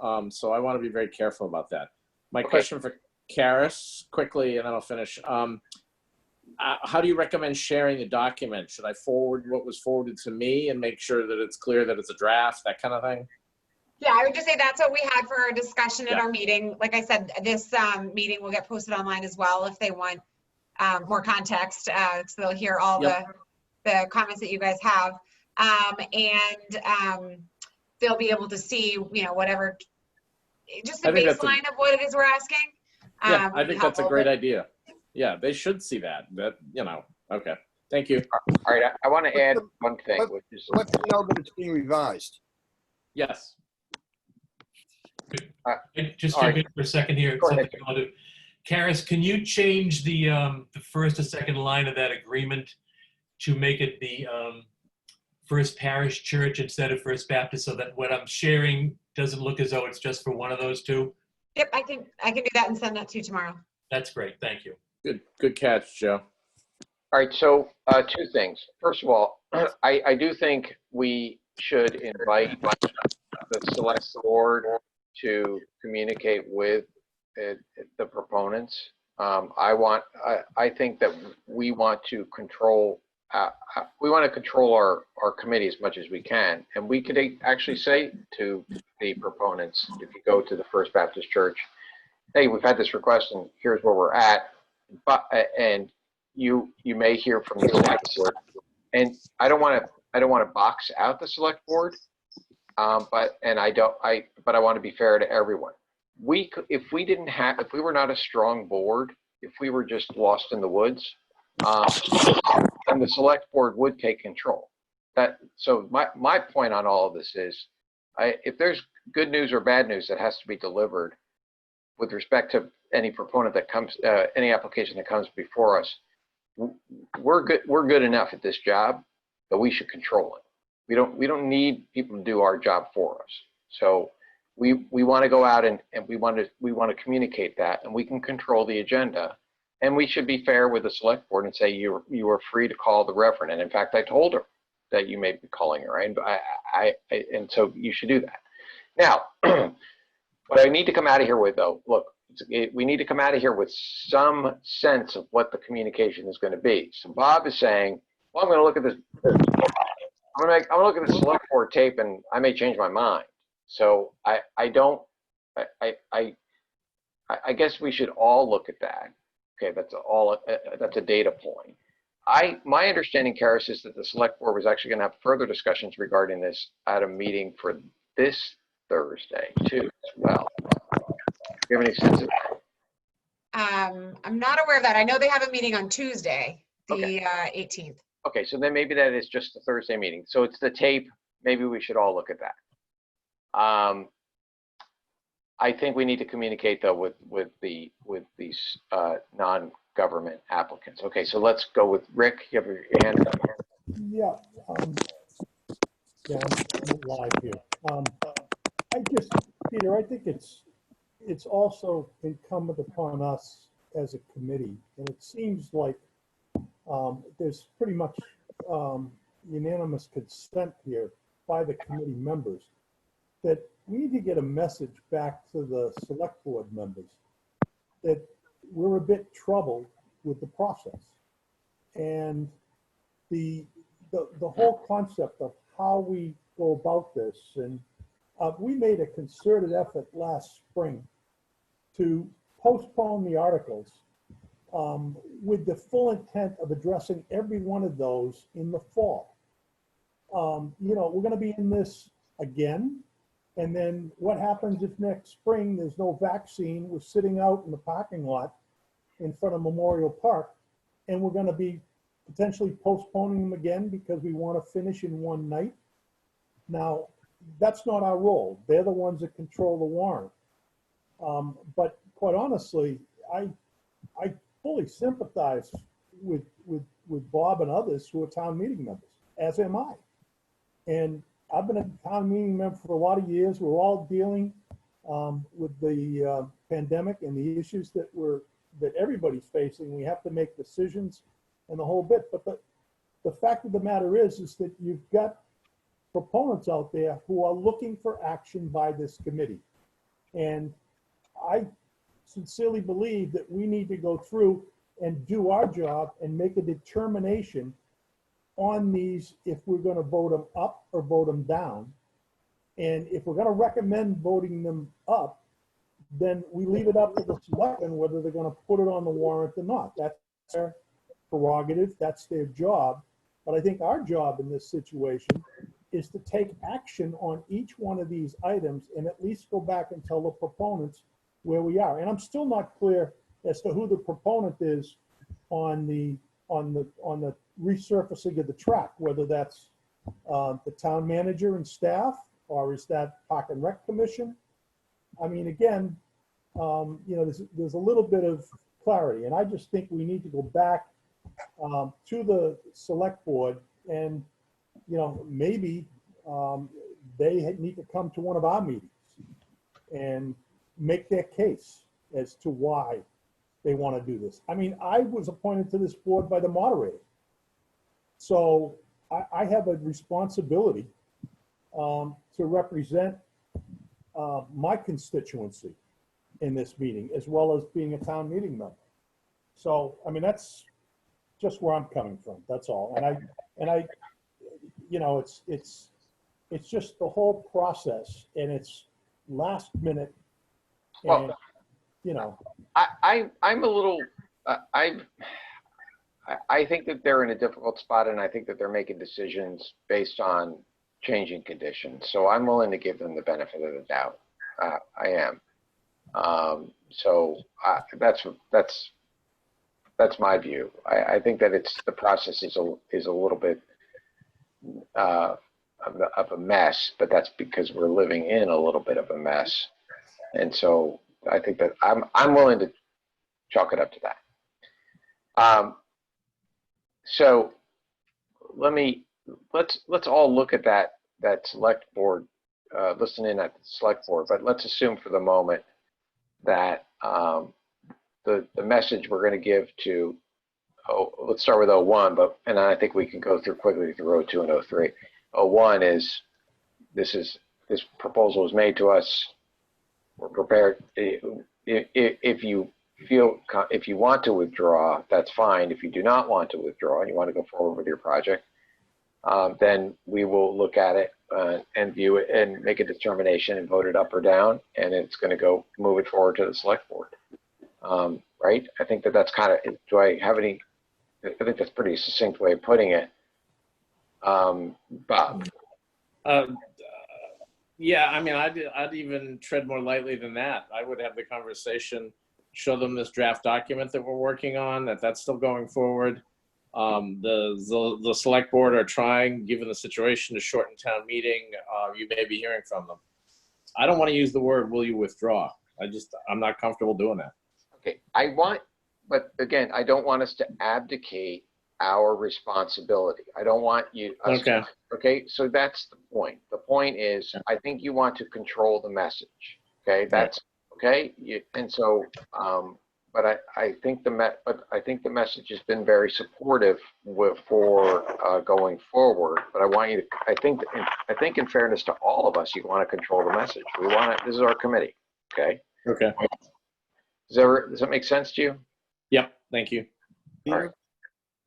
Speaker 8: So I want to be very careful about that. My question for Karis, quickly, and then I'll finish. How do you recommend sharing the document? Should I forward what was forwarded to me and make sure that it's clear that it's a draft, that kind of thing?
Speaker 6: Yeah, I would just say that's what we had for our discussion at our meeting. Like I said, this meeting will get posted online as well if they want more context. So they'll hear all the comments that you guys have. And they'll be able to see, whatever, just the baseline of what it is we're asking.
Speaker 8: Yeah, I think that's a great idea. Yeah, they should see that. Okay. Thank you.
Speaker 1: All right, I want to add one thing, which is.
Speaker 3: Let them know that it's being revised.
Speaker 8: Yes.
Speaker 10: Just jump in for a second here. Karis, can you change the first or second line of that agreement to make it the First Parish Church instead of First Baptist, so that what I'm sharing doesn't look as though it's just for one of those two?
Speaker 6: Yep, I can do that and send that to you tomorrow.
Speaker 10: That's great. Thank you.
Speaker 8: Good catch, Joe.
Speaker 1: All right, so two things. First of all, I do think we should invite the select board to communicate with the proponents. I think that we want to control we want to control our committee as much as we can. And we could actually say to the proponents, if you go to the First Baptist Church, hey, we've had this request and here's where we're at. But, and you may hear from the select board. And I don't want to box out the select board. But I want to be fair to everyone. If we were not a strong board, if we were just lost in the woods, and the select board would take control. So my point on all of this is, if there's good news or bad news that has to be delivered with respect to any proponent that comes, any application that comes before us, we're good enough at this job that we should control it. We don't need people to do our job for us. So we want to go out and we want to communicate that, and we can control the agenda. And we should be fair with the select board and say you are free to call the reverend. And in fact, I told her that you may be calling her, right? And so you should do that. Now, what I need to come out of here with, though, look, we need to come out of here with some sense of what the communication is going to be. So Bob is saying, well, I'm going to look at this. I'm going to look at the select board tape, and I may change my mind. So I guess we should all look at that. Okay, that's a data point. My understanding, Karis, is that the select board was actually going to have further discussions regarding this at a meeting for this Thursday too, as well. Do you have any sense of that?
Speaker 6: I'm not aware of that. I know they have a meeting on Tuesday, the 18th.
Speaker 1: Okay, so then maybe that is just the Thursday meeting. So it's the tape. Maybe we should all look at that. I think we need to communicate, though, with these non-government applicants. Okay, so let's go with Rick. You have your hand up.
Speaker 7: Yeah, I'm live here. Peter, I think it's also incumbent upon us as a committee, and it seems like there's pretty much unanimous consent here by the committee members that we need to get a message back to the select board members that we're a bit troubled with the process. And the whole concept of how we go about this, and we made a concerted effort last spring to postpone the articles with the full intent of addressing every one of those in the fall. We're going to be in this again. And then what happens if next spring there's no vaccine? We're sitting out in the parking lot in front of Memorial Park, and we're going to be potentially postponing them again because we want to finish in one night. Now, that's not our role. They're the ones that control the warrant. But quite honestly, I fully sympathize with Bob and others who are town meeting members, as am I. And I've been a town meeting member for a lot of years. We're all dealing with the pandemic and the issues that everybody's facing. We have to make decisions and the whole bit. But the fact of the matter is that you've got proponents out there who are looking for action by this committee. And I sincerely believe that we need to go through and do our job and make a determination on these, if we're going to vote them up or vote them down. And if we're going to recommend voting them up, then we leave it up to the selectmen whether they're going to put it on the warrant or not. That's their prerogative, that's their job. But I think our job in this situation is to take action on each one of these items and at least go back and tell the proponents where we are. And I'm still not clear as to who the proponent is on the resurfacing of the track, whether that's the town manager and staff, or is that Park and Rec Commission? I mean, again, there's a little bit of clarity, and I just think we need to go back to the select board, and maybe they need to come to one of our meetings and make their case as to why they want to do this. I mean, I was appointed to this board by the moderator. So I have a responsibility to represent my constituency in this meeting, as well as being a town meeting member. So, I mean, that's just where I'm coming from, that's all. And I, you know, it's just the whole process, and it's last minute. And,
Speaker 1: Well,
Speaker 7: you know,
Speaker 1: I'm a little, I think that they're in a difficult spot, and I think that they're making decisions based on changing conditions. So I'm willing to give them the benefit of the doubt. I am. That's my view. I think that the process is a little bit of a mess, but that's because we're living in a little bit of a mess. And so I think that I'm willing to chalk it up to that. So let's all look at that select board, listen in at the select board, but let's assume for the moment that the message we're going to give to, let's start with 01, and I think we can go through quickly through 02 and 03. 01 is this proposal was made to us. We're prepared. If you want to withdraw, that's fine. If you do not want to withdraw and you want to go forward with your project, then we will look at it and view it and make a determination and vote it up or down, and it's going to move it forward to the select board. Right? I think that's kind of, do I have any, I think that's a pretty succinct way of putting it. Bob.
Speaker 8: Yeah, I mean, I'd even tread more lightly than that. I would have the conversation, show them this draft document that we're working on, that's still going forward. The select board are trying, given the situation, to shorten town meeting. You may be hearing from them. I don't want to use the word, will you withdraw? I'm not comfortable doing that.
Speaker 1: Okay, but again, I don't want us to abdicate our responsibility. I don't want you.
Speaker 8: Okay.
Speaker 1: Okay, so that's the point. The point is, I think you want to control the message. Okay, that's okay. And so, but I think the message has been very supportive for going forward. But I want you to. I think in fairness to all of us, you want to control the message. This is our committee. Okay.
Speaker 8: Okay.
Speaker 1: Does that make sense to you?
Speaker 8: Yep. Thank you.
Speaker 1: All right.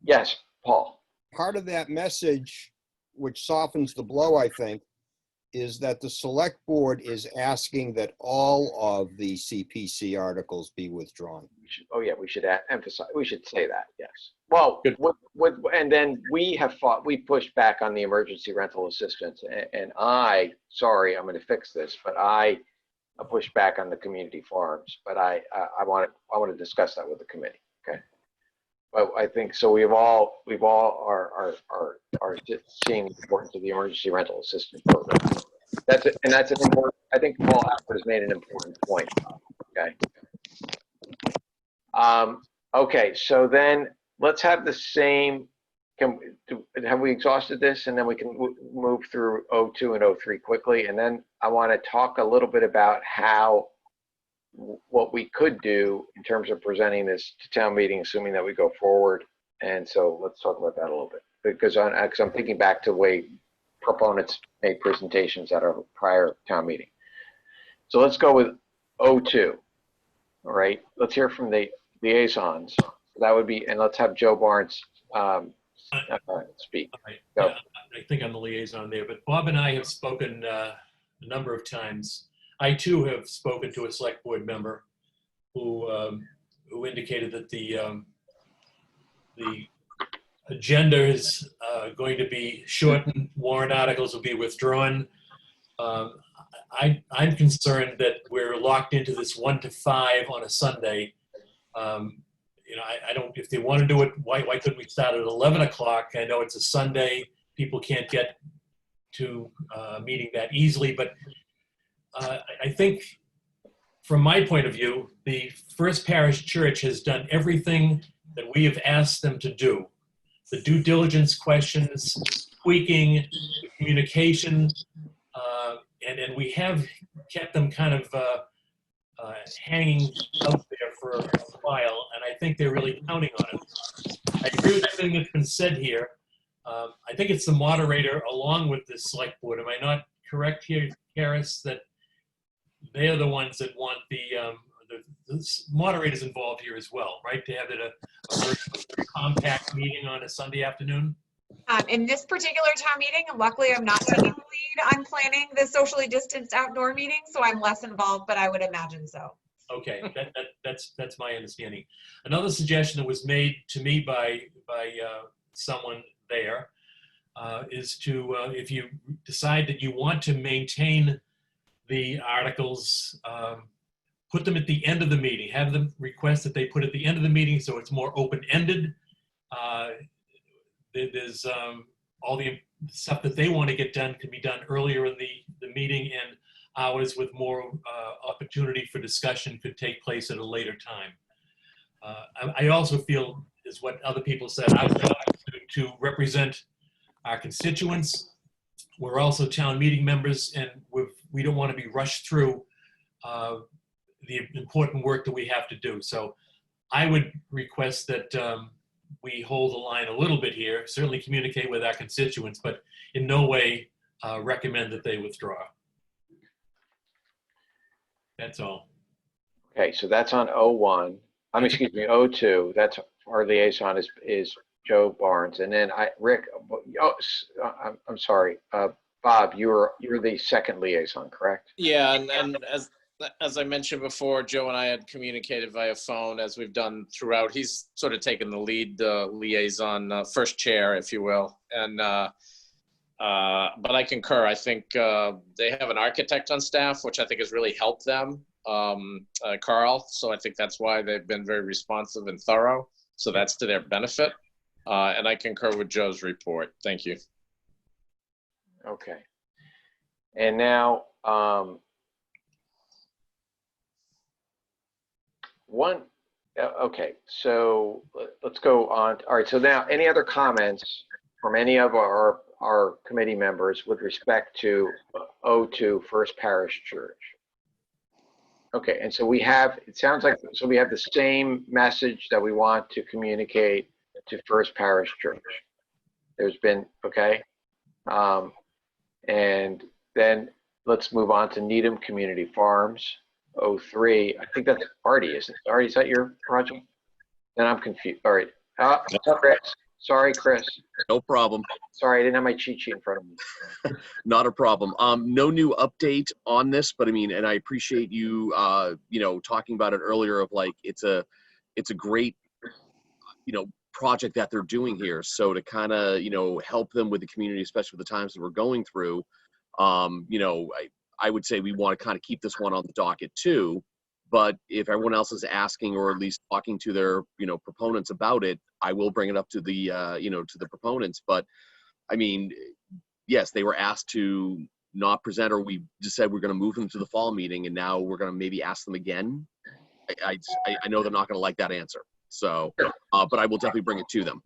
Speaker 1: Yes, Paul.
Speaker 3: Part of that message, which softens the blow, I think, is that the select board is asking that all of the CPC articles be withdrawn.
Speaker 1: We should emphasize, we should say that, yes. Well, and then we pushed back on the emergency rental assistance, and sorry, I'm going to fix this, but I pushed back on the community farms, but I want to discuss that with the committee, okay? But I think so. We've all are seeing the importance of the emergency rental assistance program. That's it, and that's an important. I think Paul Alford has made an important point. Okay. Okay. So then let's have the same. Have we exhausted this, and then we can move through 02 and 03 quickly, and then I want to talk a little bit about what we could do in terms of presenting this to town meeting, assuming that we go forward. And so let's talk about that a little bit, because I'm thinking back to the way proponents made presentations at our prior town meeting. So let's go with 02. All right, let's hear from the liaisons. That would be, and let's have Joe Barnes speak. Go.
Speaker 10: I think I'm the liaison there, but Bob and I have spoken a number of times. I too have spoken to a select board member who indicated that the agenda is going to be shortened. Warrant articles will be withdrawn. I'm concerned that we're locked into this 1 to 5 on a Sunday. You know, I don't. If they want to do it, why couldn't we start at 11 o'clock? I know it's a Sunday. People can't get to a meeting that easily, but I think, from my point of view, the First Parish Church has done everything that we have asked them to do. The due diligence questions, tweaking, communication, and we have kept them kind of hanging out there for a while, and I think they're really counting on it. I agree with everything that's been said here. I think it's the moderator along with the select board. Am I not correct here, Karis, that they are the ones that want the the moderators involved here as well, right? To have it a very compact meeting on a Sunday afternoon.
Speaker 6: In this particular town meeting, luckily I'm not taking the lead on planning the socially distanced outdoor meeting, so I'm less involved, but I would imagine so.
Speaker 10: Okay, that's my understanding. Another suggestion that was made to me by someone there is to, if you decide that you want to maintain the articles, put them at the end of the meeting. Have them request that they put at the end of the meeting so it's more open-ended. There's all the stuff that they want to get done can be done earlier in the meeting, and hours with more opportunity for discussion could take place at a later time. I also feel, is what other people said, I would like to represent our constituents. We're also town meeting members, and we don't want to be rushed through the important work that we have to do. So I would request that we hold the line a little bit here, certainly communicate with our constituents, but in no way recommend that they withdraw. That's all.
Speaker 1: Okay, so that's on 01. Excuse me, 02. That's our liaison is Joe Barnes, and then Rick. Oh, I'm sorry, Bob. You're the second liaison, correct?
Speaker 8: Yeah, and as I mentioned before, Joe and I had communicated via phone, as we've done throughout. He's sort of taken the lead liaison, first chair, if you will, and but I concur. I think they have an architect on staff, which I think has really helped them, Carl. So I think that's why they've been very responsive and thorough. So that's to their benefit. And I concur with Joe's report. Thank you.
Speaker 1: Okay. And now, okay, so let's go on. All right, so now any other comments from any of our committee members with respect to 02 First Parish Church? Okay, and so we have, it sounds like, so we have the same message that we want to communicate to First Parish Church. There's been, okay. And then let's move on to Needham Community Farms, 03. I think that's Artie, isn't it? Artie, is that your project? Then I'm confused. All right. Chris. Sorry, Chris.
Speaker 4: No problem.
Speaker 1: Sorry, I didn't have my cheat sheet in front of me.
Speaker 4: Not a problem. No new update on this, but I mean, and I appreciate you, talking about it earlier of like, it's a great, project that they're doing here. So to kind of, help them with the community, especially with the times that we're going through, I would say we want to kind of keep this one on the docket too. But if everyone else is asking, or at least talking to their, proponents about it, I will bring it up to the, to the proponents. But I mean, yes, they were asked to not present, or we just said we're going to move them to the fall meeting, and now we're going to maybe ask them again. I know they're not going to like that answer. So, but I will definitely bring it to them.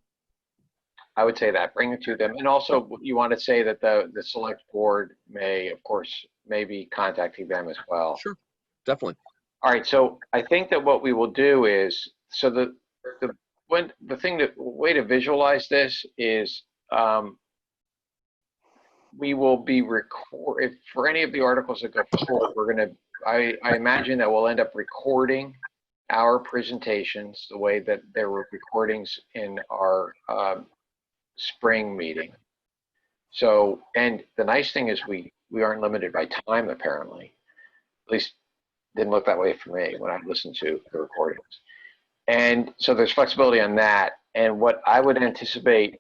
Speaker 1: I would say that, bring it to them. And also you want to say that the select board may, of course, be contacting them as well.
Speaker 4: Sure, definitely.
Speaker 1: All right, so I think that what we will do is, so the way to visualize this is we will be for any of the articles that go forward, we're going to, I imagine that we'll end up recording our presentations the way that there were recordings in our spring meeting. So, and the nice thing is we aren't limited by time, apparently. At least didn't look that way for me when I listened to the recordings. And so there's flexibility on that. And what I would anticipate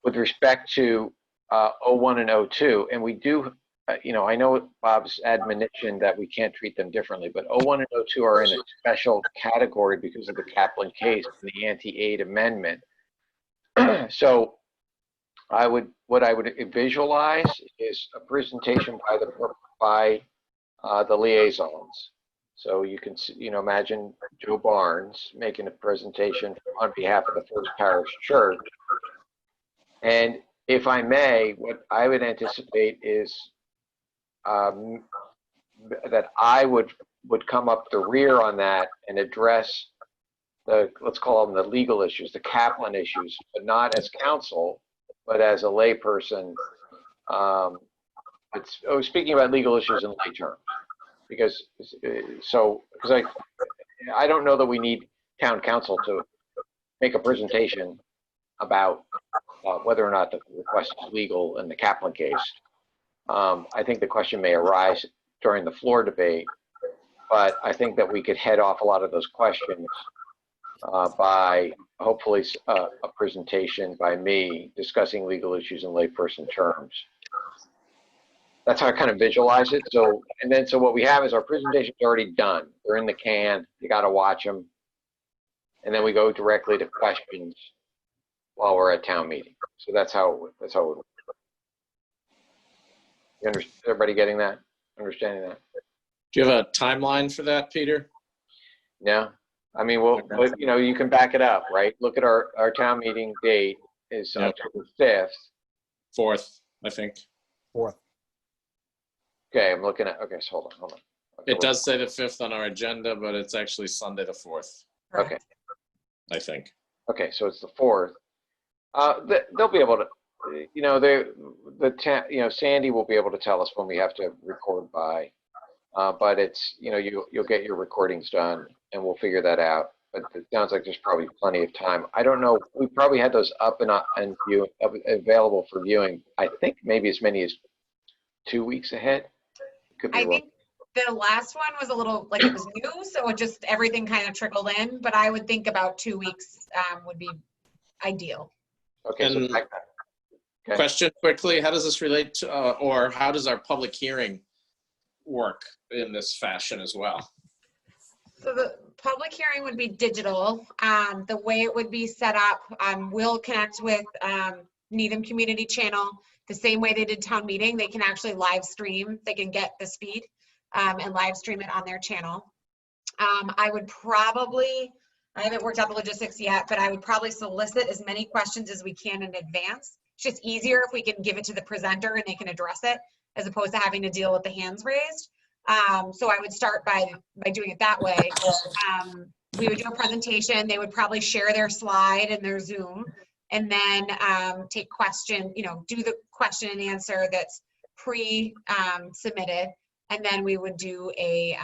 Speaker 1: with respect to 01 and 02, and we do, I know Bob's admonition that we can't treat them differently, but 01 and 02 are in a special category because of the Kaplan case and the anti-aid amendment. So what I would visualize is a presentation by the liaisons. So you can, imagine Joe Barnes making a presentation on behalf of the First Parish Church. And if I may, what I would anticipate is that I would come up the rear on that and address let's call them the legal issues, the Kaplan issues, but not as counsel, but as a layperson. Speaking about legal issues in lay terms. because, I don't know that we need town council to make a presentation about whether or not the request is legal in the Kaplan case. I think the question may arise during the floor debate, but I think that we could head off a lot of those questions by hopefully a presentation by me discussing legal issues in layperson terms. That's how I kind of visualize it. So what we have is our presentation's already done. They're in the can. You got to watch them. And then we go directly to questions while we're at town meeting. So that's how it would work. Everybody getting that? Understanding that?
Speaker 8: Do you have a timeline for that, Peter?
Speaker 1: No. I mean, well, you can back it up, right? Look at our town meeting date is October 5th.
Speaker 8: 4th, I think.
Speaker 3: 4th.
Speaker 1: Okay, I'm looking at, okay, so hold on.
Speaker 8: It does say the 5th on our agenda, but it's actually Sunday the 4th.
Speaker 1: Okay.
Speaker 8: I think.
Speaker 1: Okay, so it's the 4th. They'll be able to, Sandy will be able to tell us when we have to record by. But it's, you'll get your recordings done and we'll figure that out. But it sounds like there's probably plenty of time. I don't know. We probably had those up and available for viewing. I think maybe as many as 2 weeks ahead. Could be
Speaker 6: I
Speaker 1: wrong.
Speaker 6: think the last one was a little, like, it was new, so it just, everything kind of trickled in, but I would think about 2 weeks would be ideal.
Speaker 1: Okay, so back that. Okay.
Speaker 8: Question quickly, how does this relate to, or how does our public hearing work in this fashion as well?
Speaker 6: So the public hearing would be digital. The way it would be set up, we'll connect with Needham Community Channel the same way they did town meeting. They can actually live stream. They can get the speed and live stream it on their channel. I haven't worked out the logistics yet, but I would probably solicit as many questions as we can in advance. It's just easier if we can give it to the presenter and they can address it, as opposed to having to deal with the hands raised. So I would start by doing it that way. We would do a presentation. They would probably share their slide and their Zoom, and then take question, do the question and answer that's pre-submitted, and then we would do any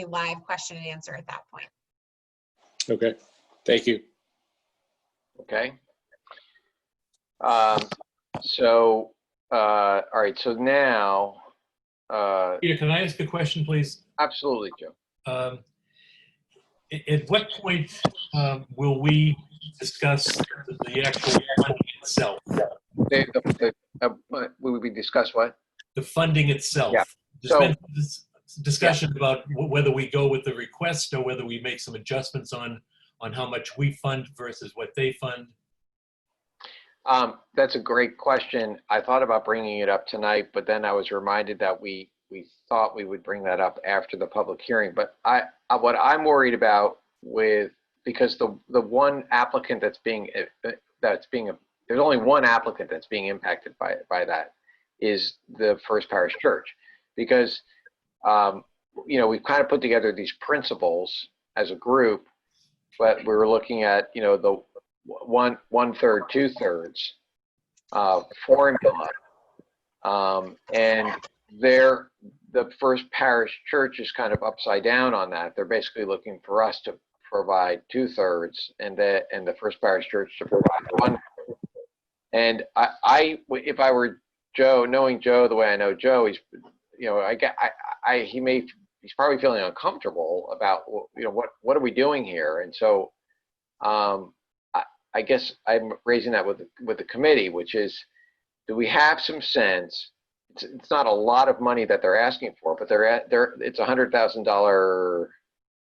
Speaker 6: live question and answer at that point.
Speaker 8: Okay, thank you.
Speaker 1: Okay. All right, so now.
Speaker 10: Peter, can I ask a question, please?
Speaker 1: Absolutely, Joe.
Speaker 10: At what point will we discuss the actual funding itself?
Speaker 1: We would discuss what?
Speaker 10: The funding itself.
Speaker 1: Yeah.
Speaker 10: There's been this discussion about whether we go with the request or whether we make some adjustments on how much we fund versus what they fund.
Speaker 1: That's a great question. I thought about bringing it up tonight, but then I was reminded that we thought we would bring that up after the public hearing. But what I'm worried about because the one applicant there's only one applicant that's being impacted by that is the First Parish Church, because we've kind of put together these principles as a group, but we were looking at the 1/3, 2/3 formula, and the First Parish Church is kind of upside down on that. They're basically looking for us to provide 2/3 and the First Parish Church to provide 1/3. And if I were Joe, knowing Joe the way I know Joe, he's probably feeling uncomfortable about what are we doing here, and so I guess I'm raising that with the committee, which is, do we have some sense? It's not a lot of money that they're asking for, but it's $100,000.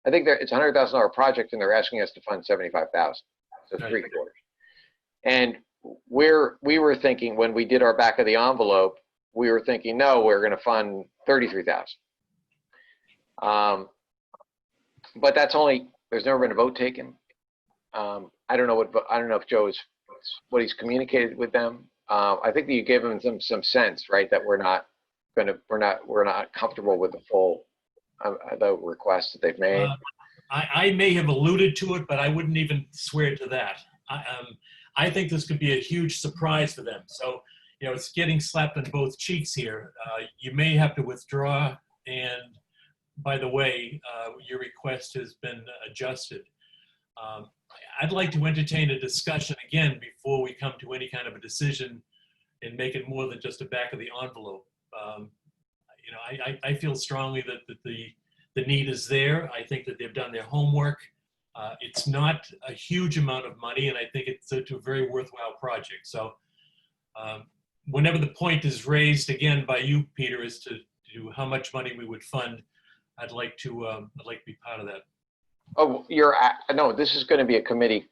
Speaker 1: I think it's a $100,000 project, and they're asking us to fund $75,000, so 3/4. And we were thinking, when we did our back of the envelope, we were thinking, no, we're going to fund $33,000. But there's never been a vote taken. I don't know if Joe what he's communicated with them. I think that you gave them some sense, right, that we're not comfortable with the full the request that they've made.
Speaker 10: I may have alluded to it, but I wouldn't even swear to that. I think this could be a huge surprise for them. So, it's getting slapped on both cheeks here. You may have to withdraw, and by the way, your request has been adjusted. I'd like to entertain a discussion again before we come to any kind of a decision and make it more than just a back of the envelope. You know, I feel strongly that the need is there. I think that they've done their homework. It's not a huge amount of money, and I think it's a very worthwhile project. So whenever the point is raised again by you, Peter, as to how much money we would fund, I'd like to be part of that.
Speaker 1: Oh, no, this is going to be a committee.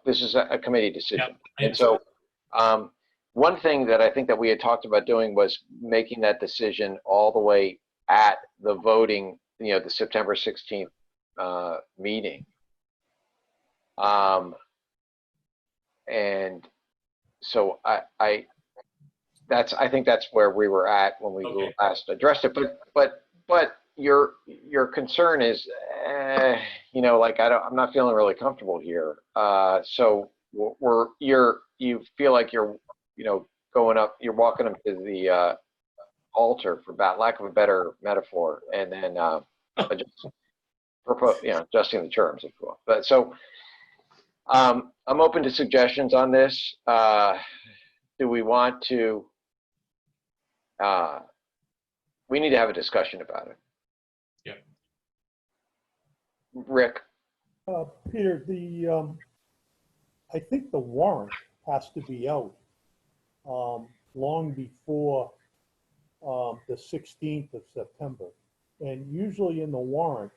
Speaker 1: This is a committee decision.
Speaker 10: Yeah,
Speaker 1: and so one thing that I think that we had talked about doing was making that decision all the way at the voting, you know, the September 16th meeting. And so I think that's where we were at when we last addressed it. But your concern is, you know, like I'm not feeling really comfortable here. So you feel like you're, you know, you're walking them to the altar, for lack of a better metaphor, and then adjusting the terms, if you will. But so I'm open to suggestions on this. Do we want to? We need to have a discussion about it.
Speaker 10: Yeah.
Speaker 1: Rick.
Speaker 7: Peter, I think the warrant has to be out long before the 16th of September. And usually in the warrant,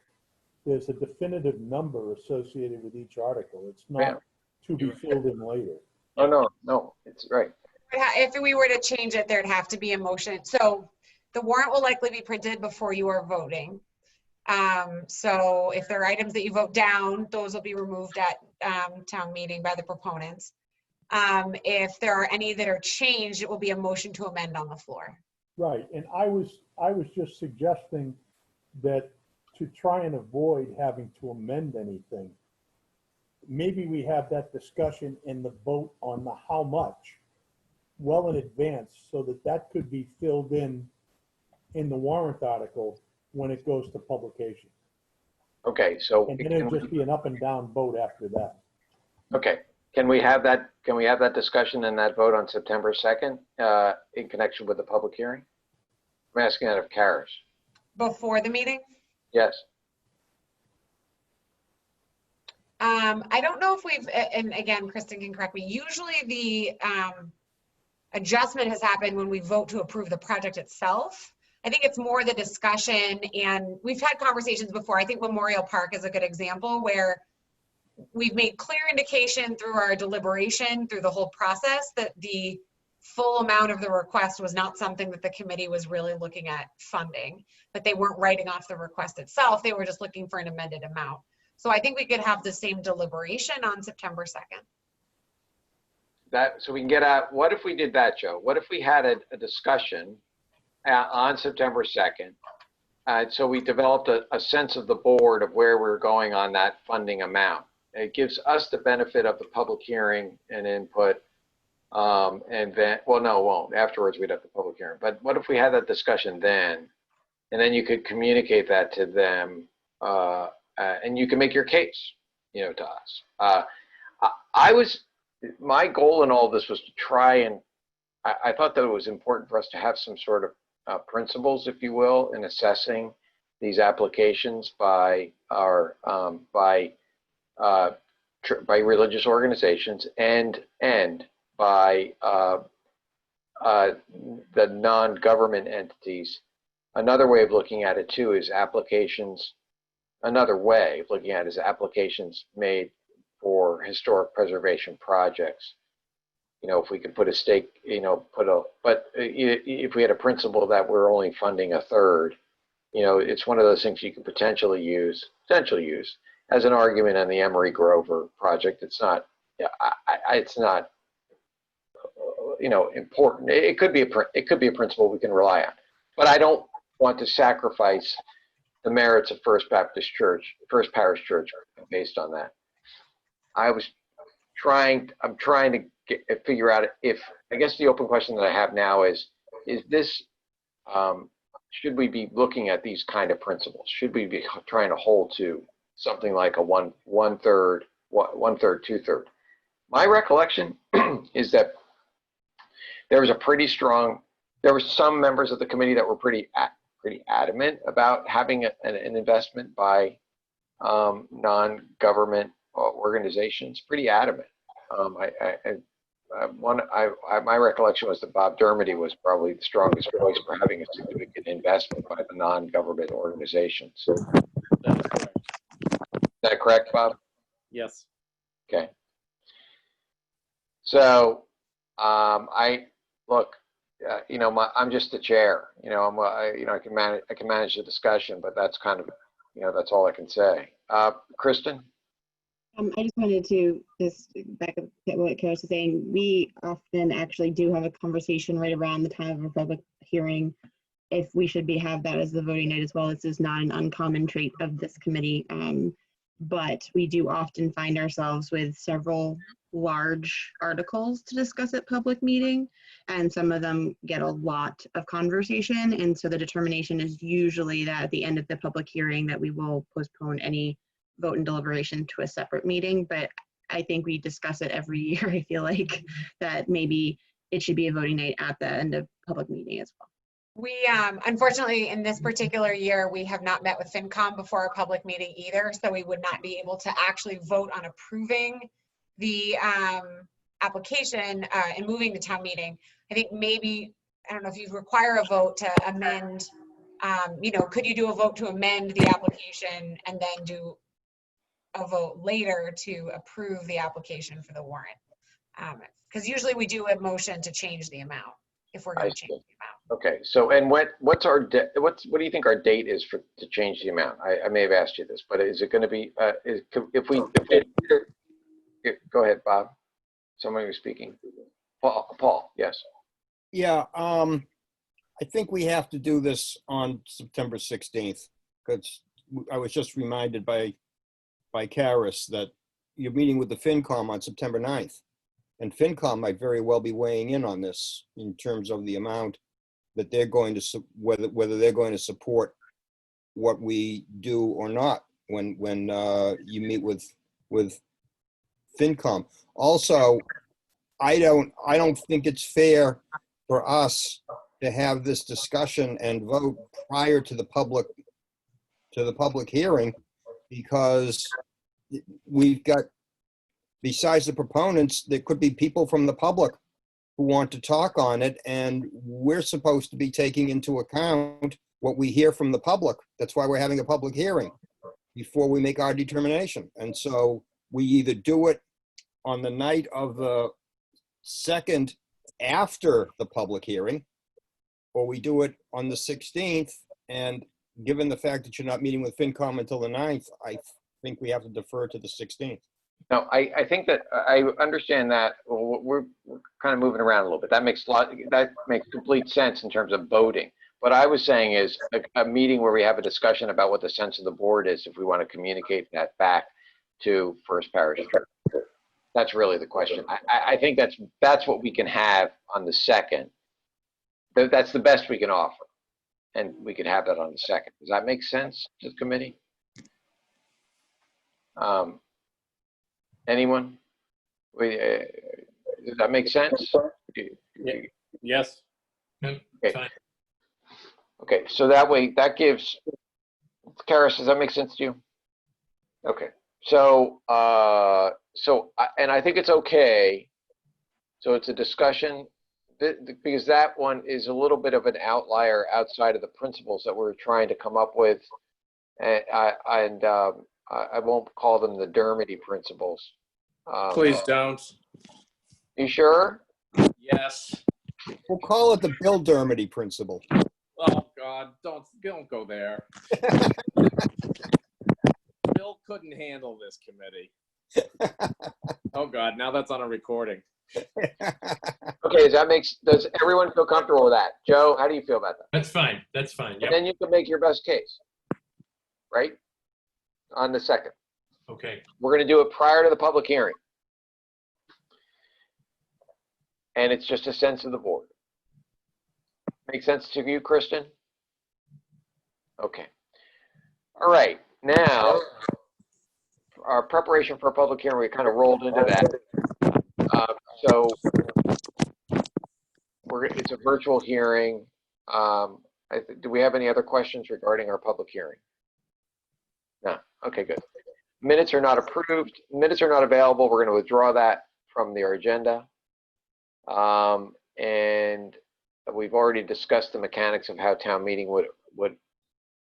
Speaker 7: there's a definitive number associated with each article. It's not to be filled in later.
Speaker 1: Oh, no, it's right.
Speaker 6: If we were to change it, there'd have to be a motion. So the warrant will likely be printed before you are voting. So if there are items that you vote down, those will be removed at town meeting by the proponents. If there are any that are changed, it will be a motion to amend on the floor.
Speaker 7: Right, and I was just suggesting that to try and avoid having to amend anything, maybe we have that discussion in the vote on the how much well in advance, so that could be filled in the warrant article when it goes to publication.
Speaker 1: Okay, so
Speaker 7: and then it'll just be an up and down vote after that.
Speaker 1: Okay, can we have that discussion and that vote on September 2nd in connection with the public hearing? I'm asking that of Karis.
Speaker 6: Before the meeting?
Speaker 1: Yes.
Speaker 6: I don't know if we've, and again, Kristen can correct me, usually the adjustment has happened when we vote to approve the project itself. I think it's more the discussion, and we've had conversations before. I think Memorial Park is a good example where we've made clear indication through our deliberation, through the whole process, that the full amount of the request was not something that the committee was really looking at funding, but they weren't writing off the request itself. They were just looking for an amended amount. So I think we could have the same deliberation on September 2nd.
Speaker 1: So we can get out, what if we did that, Joe? What if we had a discussion on September 2nd? So we developed a sense of the board of where we're going on that funding amount. It gives us the benefit of the public hearing and input. And then, well, no, it won't. Afterwards, we'd have the public hearing. But what if we had that discussion then? And then you could communicate that to them, and you can make your case, you know, to us. My goal in all this was to try and, I thought that it was important for us to have some sort of principles, if you will, in assessing these applications by religious organizations and by the non-government entities. Another way of looking at it too is another way of looking at it is applications made for historic preservation projects. You know, if we could put a stake, you know, but if we had a principle that we're only funding a third, you know, it's one of those things you could potentially use as an argument on the Emery Grover project. It's not, it's not, you know, important. It could be a principle we can rely on, but I don't want to sacrifice the merits of First Parish Church based on that. I'm trying to figure out if, I guess the open question that I have now is this should we be looking at these kind of principles? Should we be trying to hold to something like a one third, 2/3? My recollection is that there were some members of the committee that were pretty adamant about having an investment by non-government organizations. Pretty adamant. My recollection was that Bob Dermody was probably the strongest voice for having a significant investment by the non-government organizations.
Speaker 8: That's correct.
Speaker 1: Is that correct, Bob?
Speaker 8: Yes.
Speaker 1: Okay. So, I'm just the chair. I can manage the discussion, but that's kind of, that's all I can say. Kristen?
Speaker 14: I just wanted to back up to what Karis was saying. We often actually do have a conversation right around the time of a public hearing if we should have that as the voting night as well. This is not an uncommon trait of this committee, but we do often find ourselves with several large articles to discuss at public meeting, and some of them get a lot of conversation, and so the determination is usually that at the end of the public hearing that we will postpone any vote and deliberation to a separate meeting. But I think we discuss it every year. I feel like that maybe it should be a voting night at the end of public meeting as well.
Speaker 6: We, unfortunately, in this particular year, we have not met with FinCom before a public meeting either, so we would not be able to actually vote on approving the application and moving to town meeting. I think maybe, I don't know if you require a vote to amend, could you do a vote to amend the application and then do a vote later to approve the application for the warrant? Because usually we do a motion to change the amount if we're going to change the amount.
Speaker 1: Okay. So, and what do you think our date is to change the amount? I may have asked you this, but is it going to be go ahead, Bob. Somebody was speaking. Paul, yes.
Speaker 3: Yeah, I think we have to do this on September 16th, because I was just reminded by Karis that you're meeting with the FinCom on September 9th. And FinCom might very well be weighing in on this in terms of the amount that they're going to, whether they're going to support what we do or not when you meet with FinCom. Also, I don't think it's fair for us to have this discussion and vote prior to the public hearing, because we've got, besides the proponents, there could be people from the public who want to talk on it, and we're supposed to be taking into account what we hear from the public. That's why we're having a public hearing before we make our determination. And so we either do it on the night of the 2nd after the public hearing, or we do it on the 16th. And given the fact that you're not meeting with FinCom until the 9th, I think we have to defer to the 16th.
Speaker 1: No, I think that I understand that. We're kind of moving around a little bit. That makes complete sense in terms of voting. What I was saying is a meeting where we have a discussion about what the sense of the board is, if we want to communicate that back to First Parish. That's really the question. I think that's what we can have on the 2nd. That's the best we can offer, and we can have that on the 2nd. Does that make sense to the committee? Anyone? Does that make sense?
Speaker 8: Yeah. Yes.
Speaker 1: Okay.
Speaker 10: Fine.
Speaker 1: Okay, so that way, that gives, Karis, does that make sense to you? Okay, so, and I think it's okay. So it's a discussion, because that one is a little bit of an outlier outside of the principles that we're trying to come up with. And I won't call them the Dermody principles.
Speaker 8: Please don't.
Speaker 1: You sure?
Speaker 8: Yes.
Speaker 3: We'll call it the Bill Dermody principle.
Speaker 8: Oh God, don't go there. Bill couldn't handle this committee. Oh God, now that's on a recording.
Speaker 1: Okay, does everyone feel comfortable with that? Joe, how do you feel about that?
Speaker 10: That's fine. That's fine. Yep.
Speaker 1: And then you can make your best case, right? On the 2nd.
Speaker 10: Okay.
Speaker 1: We're going to do it prior to the public hearing. And it's just a sense of the board. Make sense to you, Kristen? Okay. All right. Now, our preparation for a public hearing, we kind of rolled into that. So it's a virtual hearing. Do we have any other questions regarding our public hearing? No. Okay, good. Minutes are not approved. Minutes are not available. We're going to withdraw that from their agenda. And we've already discussed the mechanics of how town meeting would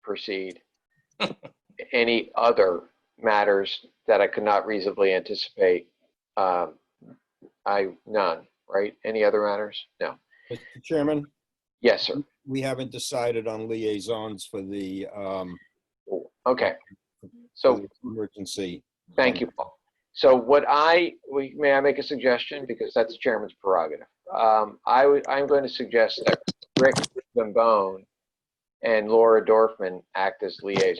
Speaker 1: proceed. Any other matters that I could not reasonably anticipate? None, right? Any other matters? No.
Speaker 3: Mr. Chairman,
Speaker 1: Yes, sir.
Speaker 3: we haven't decided on liaisons for the
Speaker 1: Okay. So
Speaker 3: emergency.
Speaker 1: thank you, Paul. So may I make a suggestion, because that's the chairman's prerogative. I'm going to suggest that Rick Zambone and Laura Dorfman act as liaisons.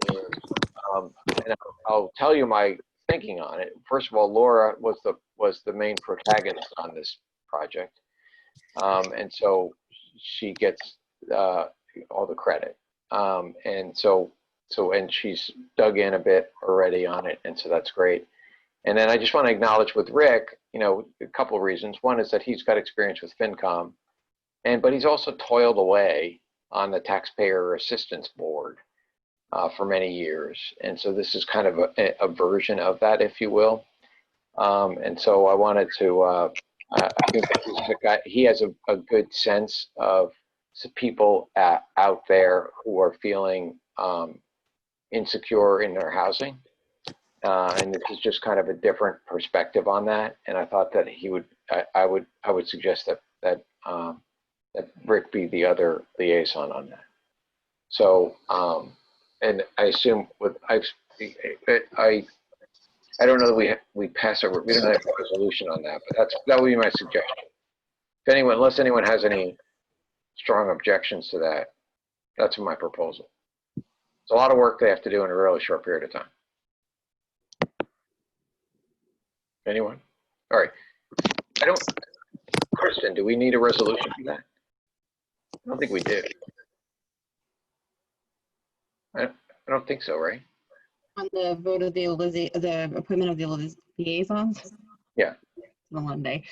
Speaker 1: And I'll tell you my thinking on it. First of all, Laura was the main protagonist on this project, and so she gets all the credit. And she's dug in a bit already on it, and so that's great. And then I just want to acknowledge with Rick, a couple of reasons. One is that he's got experience with FinCom, but he's also toiled away on the Taxpayer Assistance Board for many years. And so this is kind of a version of that, if you will. And so I wanted to, I think that he has a good sense of people out there who are feeling insecure in their housing. And this is just kind of a different perspective on that. And I thought that I would suggest that Rick be the other liaison on that. So, and I assume I don't know that we pass over, we don't have a resolution on that, but that would be my suggestion. Unless anyone has any strong objections to that, that's my proposal. It's a lot of work they have to do in a really short period of time. Anyone? All right. Kristen, do we need a resolution for that? I don't think we do. I don't think so, right?
Speaker 14: On the vote of the appointment of the liaisons?
Speaker 1: Yeah.
Speaker 14: On Monday.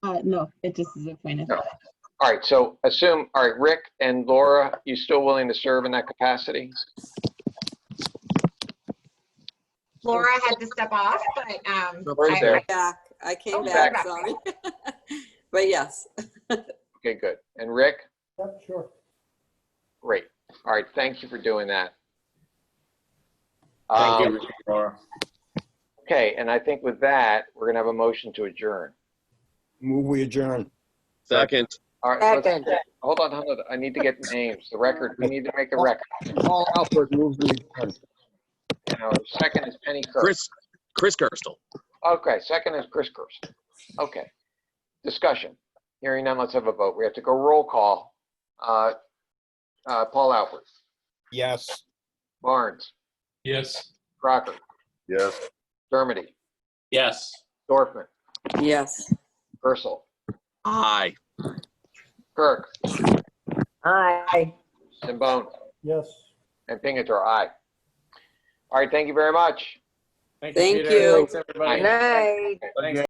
Speaker 14: No, it just is appointed.
Speaker 1: No. All right, so all right, Rick and Laura, you still willing to serve in that capacity?
Speaker 6: Laura had to step off, but
Speaker 1: Laura's there.
Speaker 15: I came back, sorry. But yes.
Speaker 1: Okay, good. And Rick?
Speaker 7: Yep, sure.
Speaker 1: Great. All right, thank you for doing that.
Speaker 13: Thank you, Laura.
Speaker 1: Okay, and I think with that, we're going to have a motion to adjourn.
Speaker 3: Move we adjourn.
Speaker 13: Second.
Speaker 1: All right, hold on. I need to get names. The record, we need to make the record.
Speaker 3: Paul Alpert moves we adjourn.
Speaker 1: And our second is Penny Kirk.
Speaker 4: Chris Kirstel.
Speaker 1: Okay, second is Chris Kirk. Okay. Discussion. Hearing none, let's have a vote. We have to go roll call. Paul Alpert.
Speaker 3: Yes.
Speaker 1: Barnes.
Speaker 10: Yes.
Speaker 1: Crocker.
Speaker 11: Yes.
Speaker 1: Dermody.
Speaker 8: Yes.
Speaker 1: Dorfman.
Speaker 15: Yes.
Speaker 1: Purcell.
Speaker 4: Aye.
Speaker 1: Kirk.
Speaker 9: Aye.
Speaker 1: Zambone.
Speaker 7: Yes.
Speaker 1: And Pingator, aye. All right, thank you very much.
Speaker 15: Thank you.
Speaker 8: Thanks, everybody.
Speaker 9: Good night.
Speaker 8: Thanks.